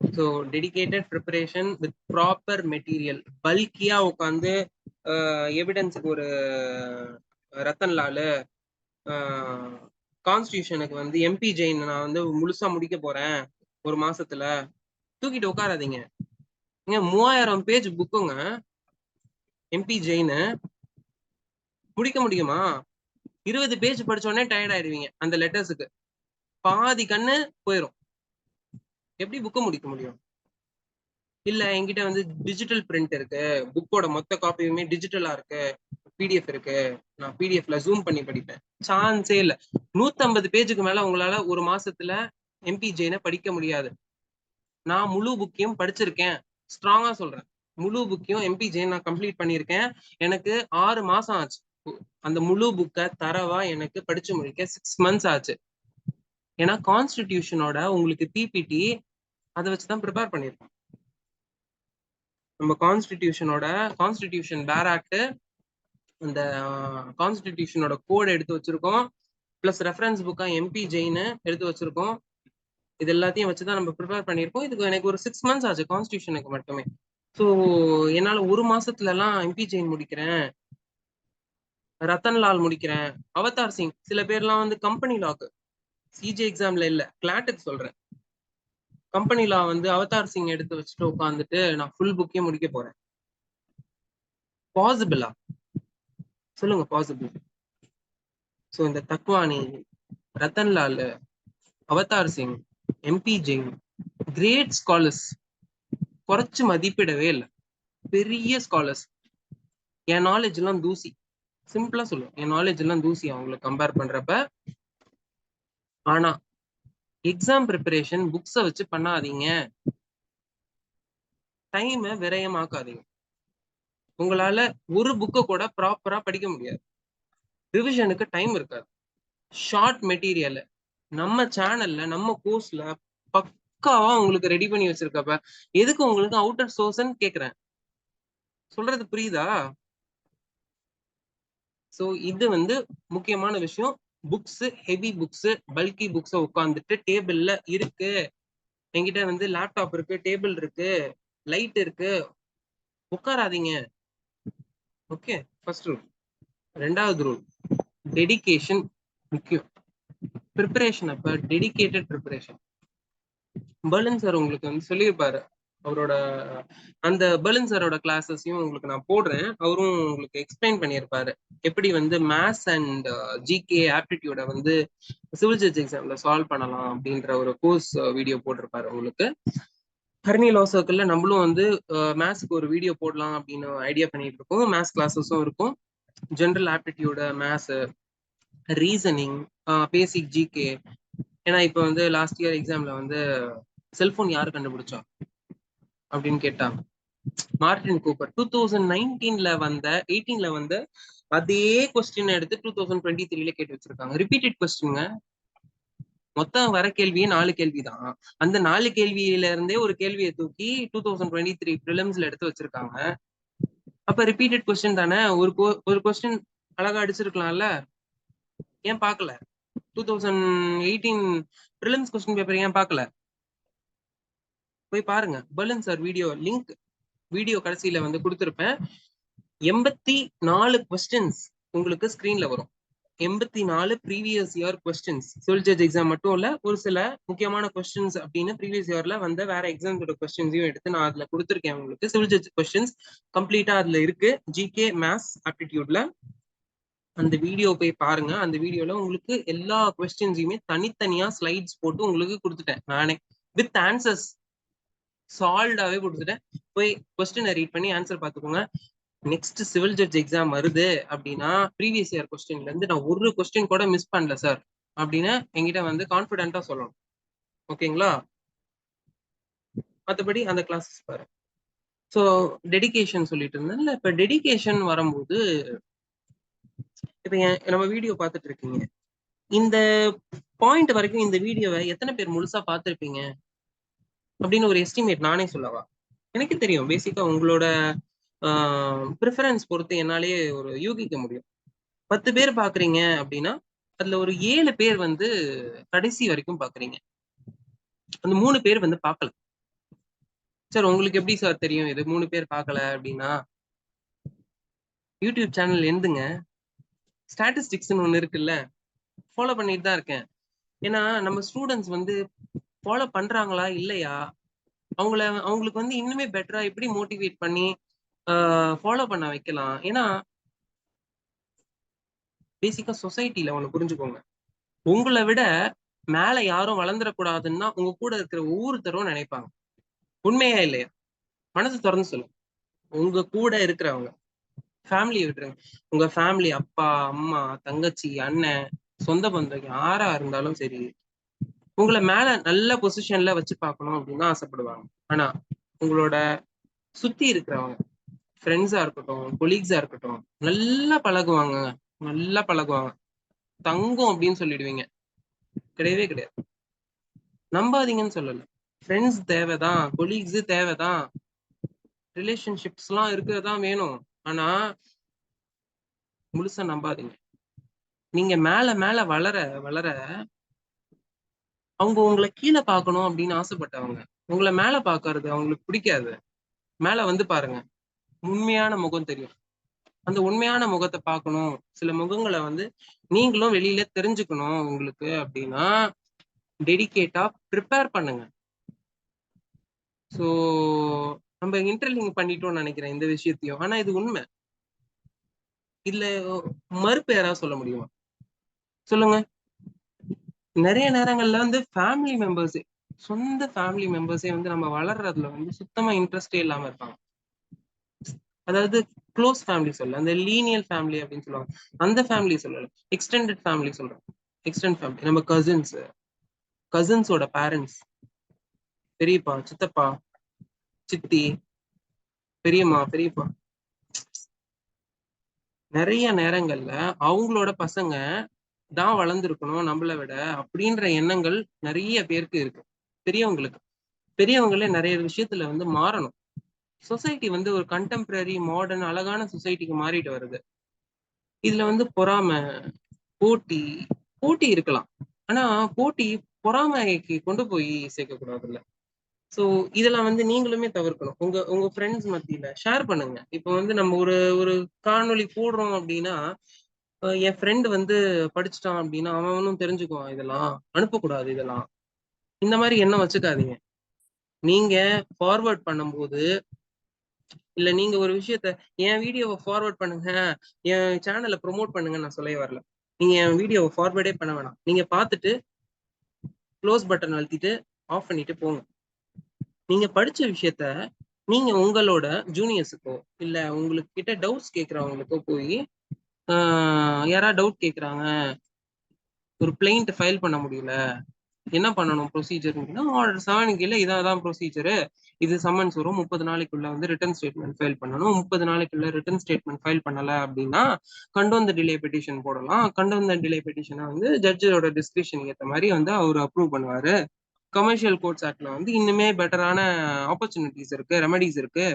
So dedicated preparation with proper material. பல்கியா உட்காந்து எவிடன்ஸுக்கு ஒரு ரத்தன்லாலு, கான்ஸ்டியூஷனுக்கு வந்து எம்பி ஜெயின் நான் வந்து முழுசா முடிக்க போறேன் ஒரு மாசத்துல, தூக்கிட்டு உட்காராதீங்க. 3000 பேஜ் புக்குங்க. எம்பி ஜெயின் முடிக்க முடியுமா? 20 பேஜ் படிச்சோடனே டயர்ட் ஆயிடுவீங்க. அந்த லெட்டர்ஸுக்கு பாதி கண்ணு போயிடும். எப்படி புக்கு முடிக்க முடியும்? இல்ல என்கிட்ட வந்து டிஜிட்டல் பிரிண்ட் இருக்கு, புக்கோட மொத்த காப்பியுமே டிஜிட்டலா இருக்கு, பிடிஎஃப் இருக்கு, நான் பிடிஎஃப்ல ஜூம் பண்ணி படிப்பேன். சான்ஸே இல்ல. 150 பேஜுக்கு மேல உங்களால ஒரு மாசத்துல எம்பி ஜெயினை படிக்க முடியாது. நான் முழு புக்கையும் படிச்சிருக்கேன், ஸ்ட்ராங்கா சொல்றேன். முழு புக்கையும் எம்பி ஜெயின் நான் கம்ப்ளீட் பண்ணியிருக்கேன். எனக்கு 6 மாசம் ஆச்சு. அந்த முழு புக்கை தரவா எனக்கு படிச்சு முடிக்க 6 months ஆச்சு. ஏன்னா கான்ஸ்டிடியூஷனோட உங்களுக்கு பிபிடி அதை வச்சுதான் ப்ரிப்பேர் பண்ணிருக்கோம். நம்ம கான்ஸ்டிடியூஷன் பேர் ஆக்ட், அந்த கான்ஸ்டிடியூஷனோட கோட் எடுத்து வச்சிருக்கோம், பிளஸ் ரெஃபரன்ஸ் புக்கா எம்பி ஜெயின் எடுத்து வச்சிருக்கோம். இது எல்லாத்தையும் வச்சுதான் நம்ம ப்ரிப்பேர் பண்ணியிருக்கோம். இதுக்கு எனக்கு ஒரு 6 months ஆச்சு கான்ஸ்டிடியூஷனுக்கு மட்டுமே. ஸோ என்னால ஒரு மாசத்துல எல்லாம் எம்பி ஜெயின் முடிக்கிறேன், ரத்தன்லால் முடிக்கிறேன், அவதார் சிங், சில பேர்லாம் வந்து கம்பெனி லாக்கு, சிஜே எக்ஸாம்ல இல்ல கிளாட்டுக்கு சொல்றேன், கம்பெனி லா வந்து அவதார் சிங் எடுத்து வச்சுட்டு உட்காந்துட்டு நான் ஃபுல் புக்கையும் முடிக்க போறேன். பாசிபிளா சொல்லுங்க? பாசிபிள். ஸோ இந்த Takwani, Ratanlal, Avtar Singh, M P Jain great scholars, குறைச்சு மதிப்பிடவே இல்லை, பெரிய ஸ்காலர்ஸ். என் நாலேஜ் எல்லாம் தூசி, சிம்பிளா சொல்லுவேன், என் நாலேஜ் எல்லாம் தூசி அவங்களை கம்பேர் பண்றப்ப. ஆனா எக்ஸாம் ப்ரிப்பரேஷன் புக்ஸை வச்சு பண்ணாதீங்க, டைமை விரயமாக்காதீங்க. உங்களால ஒரு புக்கை கூட ப்ராப்பரா படிக்க முடியாது, ரிவிஷனுக்கு டைம் இருக்காது. ஷார்ட் மெட்டீரியல் நம்ம சேனல்ல நம்ம கோர்ஸ்ல பக்காவா உங்களுக்கு ரெடி பண்ணி வச்சிருக்கப்ப எதுக்கு உங்களுக்கு அவுட்டர் சோர்ஸ்ன்னு கேக்குறேன். சொல்றது புரியுதா? சோ இது வந்து முக்கியமான விஷயம். புக்ஸ், ஹெவி புக்ஸ், பல்கி புக்ஸ் உட்காந்துட்டு டேபிள்ல இருக்கு, என்கிட்ட வந்து லேப்டாப் இருக்கு, டேபிள் இருக்கு, லைட் இருக்கு, உட்காராதீங்க. Okay, first rule. ரெண்டாவது ரூல், டெடிகேஷன் முக்கியம். ப்ரிப்பரேஷன் அப்ப டெடிகேட்டட் ப்ரிப்பரேஷன். பர்லன் சார் உங்களுக்கு வந்து சொல்லியிருப்பாரு, அவரோட அந்த பலன் சாரோட கிளாஸஸையும் உங்களுக்கு நான் போடுறேன். அவரும் உங்களுக்கு எக்ஸ்பிளைன் பண்ணியிருப்பாரு எப்படி வந்து மேத்ஸ் அண்ட் ஜிகே ஆப்டிடியூட வந்து சிவில் ஜட்ஜ் எக்ஸாம்ல சால்வ் பண்ணலாம் அப்படின்ற ஒரு கோர்ஸ் வீடியோ போட்டிருப்பாரு உங்களுக்கு. ஹர்னி லா சர்க்கிள்ல நம்மளும் வந்து மேத்ஸ்க்கு ஒரு வீடியோ போடலாம் அப்படின்னு ஐடியா பண்ணிட்டு இருக்கோம். மேத்ஸ் கிளாஸஸும் இருக்கும். ஜென்ரல் ஆப்டிடியூட மேத்ஸ், ரீசனிங், பேசிக் ஜிகே. ஏன்னா இப்போ வந்து லாஸ்ட் இயர் எக்ஸாம்ல வந்து செல்போன் யாரு கண்டுபிடிச்சா அப்படின்னு கேட்டாங்க. மார்டின் கூப்பர் 2019ல வந்த 18ல வந்த அதே கொஸ்டின் எடுத்து 2023ல கேட்டு வச்சிருக்காங்க. ரிப்பீட்டட் கொஸ்டின்ங்க. மொத்தம் வர கேள்வியே 4 கேள்விதான். அந்த 4 கேள்வியில இருந்தே ஒரு கேள்வியை தூக்கி 2023 ப்ரிலிம்ஸ்ல எடுத்து வச்சிருக்காங்க. அப்ப ரிப்பீட்டட் கொஸ்டின் தானே. ஒரு கொஸ்டின் அழகா அடிச்சிருக்கலாம்ல. ஏன் பார்க்கல? 2018 ப்ரிலிம்ஸ் கொஸ்டின் பேப்பர் ஏன் பார்க்கல? போய் பாருங்க. பலன் சார் வீடியோ லிங்க் வீடியோ கடைசியில வந்து கொடுத்துருப்பேன். 84 கொஸ்டின்ஸ் உங்களுக்கு ஸ்கிரீன்ல வரும். 84 previous year questions. Civil judge exam மட்டும் இல்ல, ஒரு சில முக்கியமான கொஸ்டின்ஸ் அப்படின்னு ப்ரீவியஸ் இயர்ல வந்த வேற எக்ஸாம்ஸோட கொஸ்டின்ஸையும் எடுத்து நான் அதுல கொடுத்துருக்கேன் உங்களுக்கு. சிவில் ஜட்ஜ் கொஸ்டின்ஸ் கம்ப்ளீட்டா அதுல இருக்கு. ஜிகே, மேத்ஸ், ஆப்டிடியூட்ல. அந்த வீடியோ போய் பாருங்க. அந்த வீடியோல உங்களுக்கு எல்லா கொஸ்டின்ஸையுமே தனித்தனியா ஸ்லைட்ஸ் போட்டு உங்களுக்கு கொடுத்துட்டேன் நானே, வித் ஆன்சர்ஸ் சால்வ்டாவே கொடுத்துட்டேன். போய் கொஸ்டினை ரீட் பண்ணி ஆன்சர் பார்த்துக்கோங்க. நெக்ஸ்ட் சிவில் ஜட்ஜ் எக்ஸாம் வருது அப்படின்னா ப்ரீவியஸ் இயர் கொஸ்டின்ல இருந்து நான் ஒரு கொஸ்டின் கூட மிஸ் பண்ணல சார் அப்படின்னு என்கிட்ட வந்து கான்பிடென்ட்டா சொல்லணும். ஓகேங்களா? மற்றபடி அந்த கிளாஸஸ் பாரு. ஸோ டெடிகேஷன் சொல்லிட்டு இருந்தேன்ல, இப்ப டெடிகேஷன் வரும்போது இப்ப நம்ம வீடியோ பார்த்துட்டு இருக்கீங்க. இந்த பாயிண்ட் வரைக்கும் இந்த வீடியோவை எத்தனை பேர் முழுசா பார்த்துருப்பீங்க அப்படின்னு ஒரு எஸ்டிமேட் நானே சொல்லவா? எனக்கு தெரியும் பேசிக்கா உங்களோட ப்ரிஃபரன்ஸ் பொறுத்து என்னாலேயே ஒரு யூகிக்க முடியும். 10 பேர் பாக்குறீங்க அப்படின்னா அதுல ஒரு 7 பேர் வந்து கடைசி வரைக்கும் பாக்குறீங்க. அந்த 3 பேர் வந்து பார்க்கல. சார் உங்களுக்கு எப்படி சார் தெரியும் இது 3 பேர் பார்க்கல அப்படின்னா? யூடியூப் சேனல் எந்துங்க ஸ்டாட்டிஸ்டிக்ஸ்னு ஒண்ணு இருக்குல்ல, ஃபாலோ பண்ணிட்டு தான் இருக்கேன். ஏன்னா நம்ம ஸ்டூடெண்ட்ஸ் வந்து ஃபாலோ பண்றாங்களா இல்லையா, அவங்களுக்கு வந்து இன்னுமே பெட்டரா எப்படி மோட்டிவேட் பண்ணி ஃபாலோ பண்ண வைக்கலாம். ஏன்னா பேசிக்கா சொசைட்டில ஒண்ணு புரிஞ்சுக்கோங்க, உங்களை விட மேல யாரும் வளர்ந்துடக்கூடாதுன்னா உங்க கூட இருக்கிற ஒவ்வொருத்தரும் நினைப்பாங்க. உண்மையா இல்லையா? மனசு திறந்து சொல்லுங்க. உங்க கூட இருக்கிறவங்க, ஃபேமிலியை விட்டுருங்க, உங்க ஃபேமிலி, அப்பா, அம்மா, தங்கச்சி, அண்ணன், சொந்த பந்தம் யாரா இருந்தாலும் சரி, உங்களை மேல நல்ல பொசிஷன்ல வச்சு பார்க்கணும் அப்படின்னு ஆசைப்படுவாங்க. ஆனா உங்களோட சுத்தி இருக்கிறவங்க, ஃப்ரெண்ட்ஸா இருக்கட்டும், கொலீக்ஸா இருக்கட்டும், நல்லா பழகுவாங்க. நல்லா பழகுவாங்க. தங்கம் அப்படின்னு சொல்லிடுவீங்க. கிடையவே கிடையாது. நம்பாதீங்கன்னு சொல்லல. ஃப்ரெண்ட்ஸ் தேவைதான், கொலீக்ஸ் தேவைதான், ரிலேஷன்ஷிப்ஸ் எல்லாம் இருக்கிறதான் வேணும். ஆனா முழுசா நம்பாதீங்க. நீங்க மேல மேல வளர வளர அவங்க உங்களை கீழே பார்க்கணும் அப்படின்னு ஆசைப்பட்டவங்க உங்களை மேல பாக்குறது அவங்களுக்கு பிடிக்காது. மேல வந்து பாருங்க, உண்மையான முகம் தெரியும். அந்த உண்மையான முகத்தை பார்க்கணும், சில முகங்களை வந்து நீங்களும் வெளியில தெரிஞ்சுக்கணும் உங்களுக்கு அப்படின்னா டெடிகேட்டா ப்ரிப்பேர் பண்ணுங்க. ஸோ நம்ம இன்டர்லிங்க் பண்ணிட்டோம்னு நினைக்கிறேன் இந்த விஷயத்தையும். ஆனா இது உண்மை. இதுல மறுப்பு யாராவது சொல்ல முடியுமா? சொல்லுங்க. நிறைய நேரங்கள்ல வந்து ஃபேமிலி மெம்பர்ஸே, சொந்த ஃபேமிலி மெம்பர்ஸே வந்து நம்ம வளர்றதுல வந்து சுத்தமா இன்ட்ரெஸ்டே இல்லாம இருப்பாங்க. அதாவது க்ளோஸ் ஃபேமிலி சொல்ல, அந்த லீனியல் ஃபேமிலி அப்படின்னு சொல்லுவாங்க, அந்த ஃபேமிலி சொல்லல, எக்ஸ்டெண்டட் ஃபேமிலி சொல்றோம். எக்ஸ்டெண்ட் ஃபேமிலி நம்ம கசின்ஸோட பேரண்ட்ஸ், பெரியப்பா, சித்தப்பா, சித்தி, பெரியம்மா, பெரியப்பா. நிறைய நேரங்கள்ல அவங்களோட பசங்க தான் வளர்ந்துருக்கணும் நம்மளை விட அப்படின்ற எண்ணங்கள் நிறைய பேருக்கு இருக்கு. பெரியவங்களுக்கு பெரியவங்களே நிறைய விஷயத்துல வந்து மாறணும். சொசைட்டி வந்து ஒரு கண்டெம்பரரி மாடர்ன் அழகான சொசைட்டிக்கு மாறிட்டு வருது. இதுல வந்து பொறாமை, போட்டி போட்டி இருக்கலாம். ஆனா போட்டி பொறாமைக்கு கொண்டு போய் சேர்க்க கூடாதுல்ல. சோ இதெல்லாம் வந்து நீங்களுமே தவிர்க்கணும். உங்க உங்க ஃப்ரெண்ட்ஸ் மத்தியில ஷேர் பண்ணுங்க. இப்போ வந்து நம்ம ஒரு ஒரு காணொளி போடுறோம் அப்படின்னா என் ஃப்ரெண்டு வந்து படிச்சுட்டான் அப்படின்னா அவனும் தெரிஞ்சுக்குவான், இதெல்லாம் அனுப்பக்கூடாது, இதெல்லாம் இந்த மாதிரி எண்ணம் வச்சுக்காதீங்க. நீங்க ஃபார்வர்ட் பண்ணும்போது இல்ல நீங்க ஒரு விஷயத்த என் வீடியோவை ஃபார்வர்ட் பண்ணுங்க, என் சேனலை ப்ரொமோட் பண்ணுங்க நான் சொல்லவே வரல. நீங்க என் வீடியோவை ஃபார்வர்டே பண்ண வேணாம். நீங்க பார்த்துட்டு க்ளோஸ் பட்டன் அழுத்திட்டு ஆஃப் பண்ணிட்டு போங்க. நீங்க படிச்ச விஷயத்த நீங்க உங்களோட ஜூனியர்ஸுக்கோ இல்ல உங்களுக்கு கிட்ட டவுட்ஸ் கேட்கறவங்களுக்கோ போய் யாராவது டவுட் கேட்கறாங்க, ஒரு பிளைண்ட் ஃபைல் பண்ண முடியல, என்ன பண்ணணும் ப்ரொசீஜர்? ஆர்டர் 7 கீழே இதான் ப்ரொசீஜரு. இது சம்மன்ஸ் வரும். 30 நாளைக்குள்ள வந்து ரிட்டர்ன் ஸ்டேட்மெண்ட் ஃபைல் பண்ணணும். 30 நாளைக்குள்ள ரிட்டர்ன் ஸ்டேட்மெண்ட் ஃபைல் பண்ணல அப்படின்னா கண்டோன் த டிலே பெட்டிஷன் போடலாம். கண்டோன் த டிலே பெட்டிஷனை வந்து ஜட்ஜோட டிஸ்கிரிப்ஷன் ஏற்ற மாதிரி வந்து அவர் அப்ரூவ் பண்ணுவாரு. கமர்ஷியல் கோர்ட்ஸ் ஆக்ட்ல வந்து இன்னுமே பெட்டரான ஆப்பர்ச்சுனிட்டிஸ் இருக்கு, ரெமடிஸ் இருக்கு.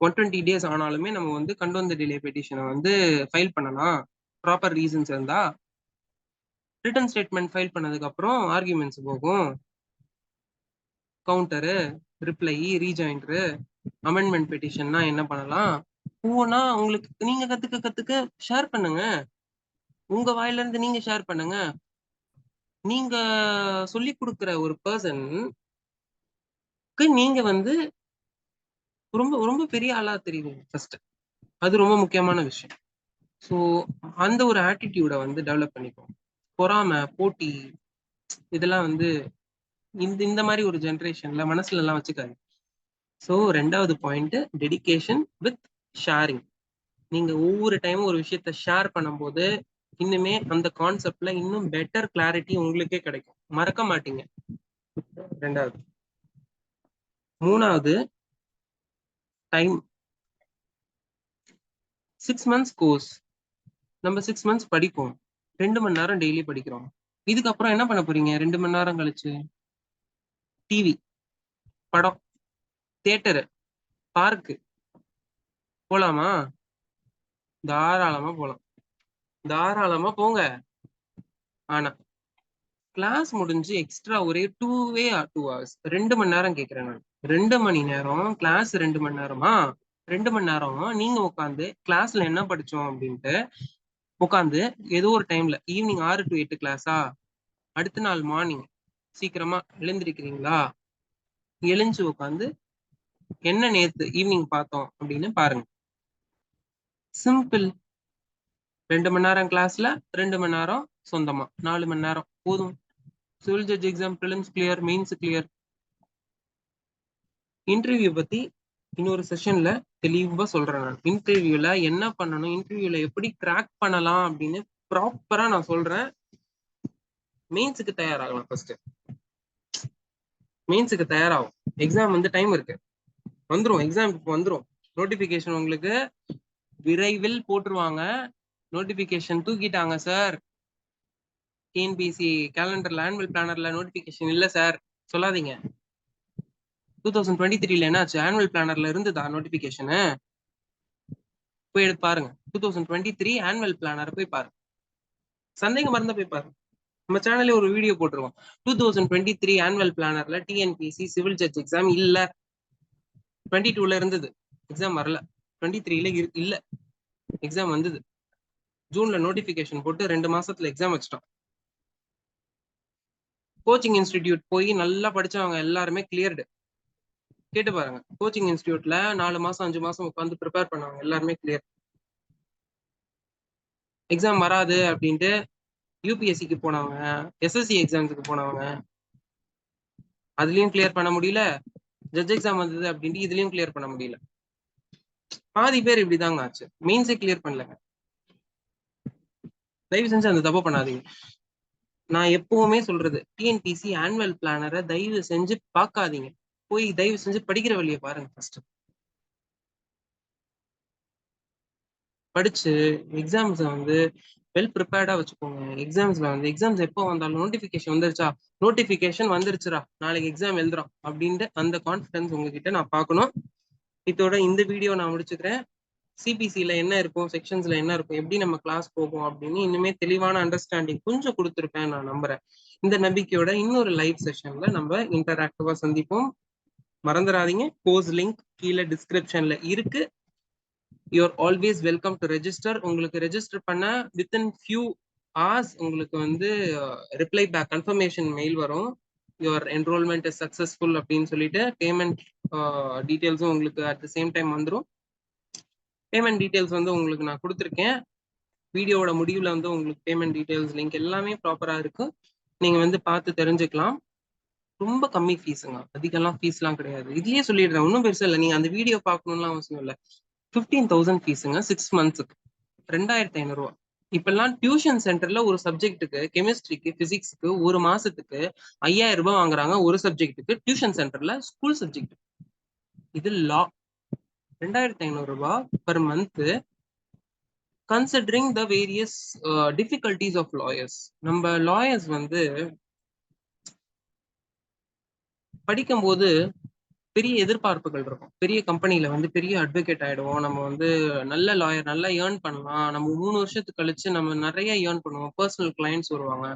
120 days ஆனாலுமே நம்ம வந்து கண்டோன் த டிலே பெட்டிஷனை வந்து ஃபைல் பண்ணலாம், ப்ராப்பர் ரீசன்ஸ் இருந்தா. ரிட்டர்ன் ஸ்டேட்மெண்ட் ஃபைல் பண்ணதுக்கு அப்புறம் ஆர்குமெண்ட்ஸ் போகும், கவுண்டரு, ரிப்ளை, ரீஜாயிண்டரு, அமெண்ட்மெண்ட் பெட்டிஷன்னா என்ன பண்ணலாம், ஒவ்வொன்னா உங்களுக்கு நீங்க கத்துக்க ஷேர் பண்ணுங்க. உங்க வாயில இருந்து நீங்க ஷேர் பண்ணுங்க. நீங்க சொல்லி கொடுக்குற ஒரு பர்சனுக்கு நீங்க வந்து ரொம்ப ரொம்ப பெரிய ஆளா தெரியுங்க ஃபர்ஸ்ட். அது ரொம்ப முக்கியமான விஷயம். ஸோ அந்த ஒரு ஆட்டிடியூட வந்து டெவலப் பண்ணிப்போம். பொறாமை, போட்டி, இதெல்லாம் வந்து இந்த மாதிரி ஒரு ஜென்ரேஷன்ல மனசுல எல்லாம் வச்சுக்காது. ஸோ 2வது பாயிண்ட் டெடிகேஷன் வித் ஷேரிங். நீங்க ஒவ்வொரு டைமும் ஒரு விஷயத்த ஷேர் பண்ணும்போது இன்னுமே அந்த கான்செப்ட்ல இன்னும் பெட்டர் கிளாரிட்டி உங்களுக்கே கிடைக்கும், மறக்க மாட்டீங்க. 2வது. 3வது டைம். 6 months course. நம்ம 6 months படிப்போம். 2 மணி நேரம் டெய்லி படிக்கிறோம். இதுக்கப்புறம் என்ன பண்ண போறீங்க? 2 மணி நேரம் கழிச்சு டிவி, படம், தியேட்டரு, பார்க்கு போலாமா? தாராளமா போலாம், தாராளமா போங்க. ஆனா கிளாஸ் முடிஞ்சு எக்ஸ்ட்ரா ஒரே 2 hours 2 மணி நேரம் கேட்கிறேன் நான். 2 மணி நேரம் கிளாஸ், 2 மணி நேரமா? 2 மணி நேரம் நீங்க உட்காந்து கிளாஸ்ல என்ன படிச்சோம் அப்படின்ட்டு உட்காந்து ஏதோ ஒரு டைம்ல ஈவினிங் 6 to 8 கிளாஸா, அடுத்த நாள் மார்னிங் சீக்கிரமா எழுந்திருக்கிறீங்களா, எழுஞ்சு உட்காந்து என்ன நேத்து ஈவினிங் பார்த்தோம் அப்படின்னு பாருங்க. சிம்பிள். 2 மணி நேரம் கிளாஸ்ல, 2 மணி நேரம் சொந்தமா, 4 மணி நேரம் போதும். Civil judge exam films clear, mains clear. Interview பத்தி இன்னொரு செஷன்ல தெளிவா சொல்றேன் நான். இன்டர்வியூல என்ன பண்ணணும், இன்டர்வியூல எப்படி கிராக் பண்ணலாம் அப்படின்னு ப்ராப்பரா நான் சொல்றேன். மெயின்ஸுக்கு தயாராகலாம். ஃபர்ஸ்ட் மெயின்ஸுக்கு தயாராகும். எக்ஸாம் வந்து டைம் இருக்கு, வந்துரும். எக்ஸாம் இப்போ வந்துரும். நோட்டிபிகேஷன் உங்களுக்கு விரைவில் போட்டுருவாங்க. நோட்டிபிகேஷன் தூக்கிட்டாங்க சார், டிஎன்பிசி கேலண்டர்ல ஆனுவல் பிளானர்ல நோட்டிபிகேஷன் இல்ல சார் சொல்லாதீங்க. 2023 என்னாச்சு? ஆனுவல் பிளானர்ல இருந்துதா நோட்டிபிகேஷனு? போய் எடுத்து பாருங்க. 2023 ஆனுவல் பிளானர் போய் பாருங்க. சந்தேகம் மறந்த போய் பாருங்க. நம்ம சேனல்ல ஒரு வீடியோ போட்டுருவோம். 2023 ஆனுவல் பிளானர்ல டிஎன்பிசி சிவில் ஜட்ஜ் எக்ஸாம் இல்ல. 22ல இருந்தது, எக்ஸாம் வரல. 23ல இல்ல, எக்ஸாம் வந்தது. ஜூன்ல நோட்டிபிகேஷன் போட்டு 2 மாசத்துல எக்ஸாம் வச்சிட்டோம். கோச்சிங் இன்ஸ்டிடியூட் போய் நல்லா படிச்சவங்க எல்லாருமே கிளியர்டு. கேட்டு பாருங்க. கோச்சிங் இன்ஸ்டிடியூட்ல 4 மாசம் 5 மாசம் உட்காந்து ப்ரிப்பேர் பண்ணவங்க எல்லாருமே கிளியர். எக்ஸாம் வராது அப்படின்ட்டு யூபிஎஸ்சிக்கு போனவங்க, எஸ்எஸ்சி எக்ஸாம்ஸுக்கு போனவங்க, அதுலயும் கிளியர் பண்ண முடியல. ஜட்ஜ் எக்ஸாம் வந்தது அப்படின்ட்டு இதுலயும் கிளியர் பண்ண முடியல. பாதி பேர் இப்படிதாங்க ஆச்சு, மெயின்ஸே கிளியர் பண்ணலங்க. தயவு செஞ்சு அந்த தப்பு பண்ணாதீங்க. நான் எப்பவுமே சொல்றது, டிஎன்பிசி ஆனுவல் பிளானரை தயவு செஞ்சு பார்க்காதீங்க. போய் தயவு செஞ்சு படிக்கிற வழியை பாருங்க. ஃபர்ஸ்ட் படிச்சு எக்ஸாம்ஸ் வந்து வெல் ப்ரிப்பேர்டா வச்சுக்கோங்க. எக்ஸாம்ஸ்ல வந்து எக்ஸாம்ஸ் எப்போ வந்தாலும் நோட்டிபிகேஷன் வந்துருச்சா, நோட்டிபிகேஷன் வந்துருச்சுரா, நாளைக்கு எக்ஸாம் எழுதுறோம் அப்படின்ட்டு அந்த கான்ஃபிடன்ஸ் உங்ககிட்ட நான் பார்க்கணும். இதோட இந்த வீடியோ நான் முடிச்சுக்கிறேன். சிபிசியில என்ன இருக்கும், செக்ஷன்ஸ்ல என்ன இருக்கும், எப்படி நம்ம கிளாஸ் போகும் அப்படின்னு இனிமே தெளிவான அண்டர்ஸ்டாண்டிங் கொஞ்சம் கொடுத்துருப்பேன் நான் நம்புறேன். இந்த நம்பிக்கையோட இன்னொரு லைவ் செஷன்ல நம்ம இன்டராக்டிவா சந்திப்போம். மறந்துடாதீங்க, கோர்ஸ் லிங்க் கீழே டிஸ்கிரிப்ஷன்ல இருக்கு. You're always welcome to register. உங்களுக்கு ரெஜிஸ்டர் பண்ண வித்தின் ஃபியூ hours உங்களுக்கு வந்து ரிப்ளை பேக் கன்ஃபர்மேஷன் மெயில் வரும். யுவர் என்ரோல்மெண்ட் இஸ் சக்சஸ்ஃபுல் அப்படின்னு சொல்லிட்டு பேமெண்ட் டீட்டெயில்ஸும் உங்களுக்கு அட் த சேம் டைம் வந்துடும். பேமெண்ட் டீட்டெயில்ஸ் வந்து உங்களுக்கு நான் கொடுத்துருக்கேன். வீடியோவோட முடிவில் வந்து உங்களுக்கு பேமெண்ட் டீட்டெயில்ஸ் லிங்க் எல்லாமே ப்ராப்பராக இருக்கு. நீங்க வந்து பார்த்து தெரிஞ்சுக்கலாம். ரொம்ப கம்மி ஃபீஸுங்க, அதிகம்லாம் ஃபீஸ்லாம் கிடையாது. இதுலயே சொல்லிடுறேன், ஒன்றும் பெருசா இல்லை. நீங்க அந்த வீடியோ பார்க்கணும்லாம் அவசியம் இல்லை. 15,000 ஃபீஸுங்க 6 மந்த்ஸுக்கு 2,500 ரூபா. இப்பெல்லாம் டியூஷன் சென்டர்ல ஒரு சப்ஜெக்ட்டுக்கு கெமிஸ்ட்ரிக்கு பிசிக்ஸ்க்கு ஒரு மாசத்துக்கு 5,000 ரூபாய் வாங்குறாங்க. ஒரு சப்ஜெக்ட்டுக்கு டியூஷன் சென்டர்ல ஸ்கூல் சப்ஜெக்ட். இது லா. 2,500 ரூபாய் per month. Considering the various difficulties of lawyers. நம்ம லாயர்ஸ் வந்து படிக்கும்போது பெரிய எதிர்பார்ப்புகள் இருக்கும். பெரிய கம்பெனில வந்து பெரிய அட்வொகேட் ஆயிடுவோம். நம்ம வந்து நல்ல லாயர், நல்லா ஏர்ன் பண்ணலாம். நம்ம 3 வருஷத்துக்கு கழிச்சு நம்ம நிறைய ஏர்ன் பண்ணுவோம். பர்சனல் கிளைண்ட்ஸ் வருவாங்க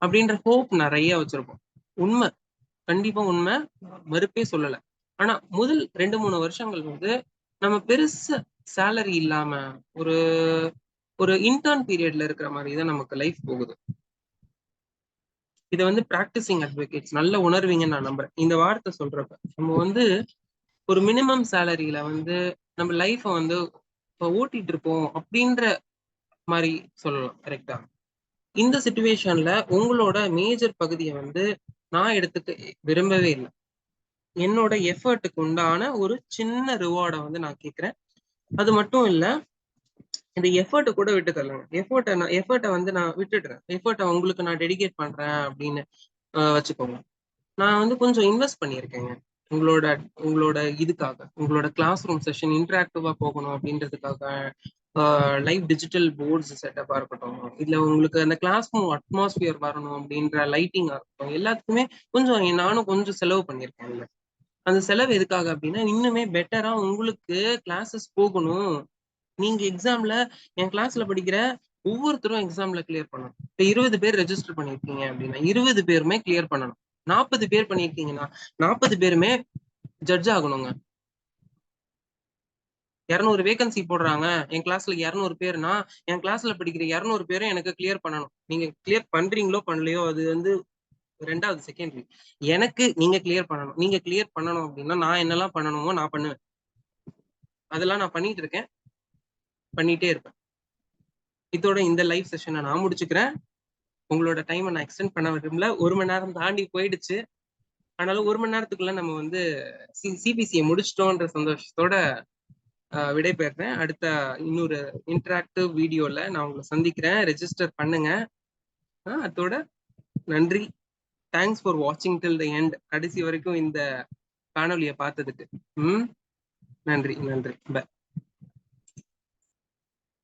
அப்படின்ற ஹோப் நிறைய வச்சிருப்போம். உண்மை, கண்டிப்பா உண்மை, மறுப்பே சொல்லலை. ஆனா முதல் 2-3 வருஷங்கள் வந்து நம்ம பெருசு சேலரி இல்லாம ஒரு இன்டர்ன் பீரியட்ல இருக்கிற மாதிரி தான் நமக்கு லைஃப் போகுது. இதை வந்து பிராக்டிசிங் அட்வொகேட்ஸ் நல்ல உணர்வீங்கன்னு நான் நம்புறேன். இந்த வார்த்தை சொல்றப்ப நம்ம வந்து ஒரு மினிமம் சேலரியில வந்து நம்ம லைஃப வந்து ஓட்டிட்டு இருப்போம் அப்படின்ற மாதிரி சொல்லலாம். கரெக்டா? இந்த சிச்சுவேஷன்ல உங்களோட மேஜர் பகுதியை வந்து நான் எடுத்துக்க விரும்பவே இல்லை. என்னோட எஃபர்ட்டுக்கு உண்டான ஒரு சின்ன ரிவார்டை வந்து நான் கேட்கிறேன். அது மட்டும் இல்ல, இந்த எஃபர்ட்டை கூட விட்டு தரலாம். எஃபர்ட்டை வந்து நான் விட்டுடுறேன். எஃபர்ட்டை உங்களுக்கு நான் டெடிகேட் பண்றேன் அப்படின்னு வச்சுக்கோங்க. நான் வந்து கொஞ்சம் இன்வெஸ்ட் பண்ணியிருக்கேங்க உங்களோட இதுக்காக. உங்களோட கிளாஸ் ரூம் செஷன் இன்டராக்டிவா போகணும் அப்படின்றதுக்காக லைவ் டிஜிட்டல் போர்ட்ஸ் செட்டப்பா இருக்கட்டும், இல்ல உங்களுக்கு அந்த கிளாஸ் ரூம் அட்மாஸ்பியர் வரணும் அப்படின்ற லைட்டிங்கா இருக்கட்டும், எல்லாத்துக்குமே கொஞ்சம் நானும் கொஞ்சம் செலவு பண்ணியிருக்கேன். இல்ல அந்த செலவு எதுக்காக அப்படின்னா, இன்னுமே பெட்டரா உங்களுக்கு கிளாஸஸ் போகணும். நீங்க எக்ஸாம்ல என் கிளாஸ்ல படிக்கிற ஒவ்வொருத்தரும் எக்ஸாம்ல கிளியர் பண்ணணும். இப்ப 20 பேர் ரெஜிஸ்டர் பண்ணிருக்கீங்க அப்படின்னா 20 பேருமே கிளியர் பண்ணணும். 40 பேர் பண்ணிருக்கீங்கன்னா 40 பேருமே ஜட்ஜ் ஆகணுங்க. 200 வேகன்சி போடுறாங்க, என் கிளாஸ்ல 200 பேர்னா என் கிளாஸ்ல படிக்கிற 200 பேரும் எனக்கு கிளியர் பண்ணணும். நீங்க கிளியர் பண்றீங்களோ பண்ணலையோ அது வந்து 2வது செகண்டரி. எனக்கு நீங்க கிளியர் பண்ணணும். நீங்க கிளியர் பண்ணணும் அப்படின்னா நான் என்னெல்லாம் பண்ணணுமோ நான் பண்ணுவேன். அதெல்லாம் நான் பண்ணிட்டு இருக்கேன், பண்ணிட்டே இருப்பேன். இதோட இந்த லைவ் செஷனை நான் முடிச்சுக்கிறேன். உங்களோட டைமை நான் எக்ஸ்டெண்ட் பண்ண விரும்பல. 1 மணி நேரம் தாண்டி போயிடுச்சு. ஆனாலும் 1 மணி நேரத்துக்குள்ள நம்ம வந்து சிபிசியை முடிச்சிட்டோன்ற சந்தோஷத்தோட விடை பெறுறேன். அடுத்த இன்னொரு இன்டராக்டிவ் வீடியோல நான் உங்களை சந்திக்கிறேன். ரெஜிஸ்டர் பண்ணுங்க. அதோட நன்றி. தேங்க்ஸ் ஃபார் வாட்சிங் டில் த எண்ட். கடைசி வரைக்கும் இந்த காணொலியை பார்த்ததுக்கு நன்றி. பை.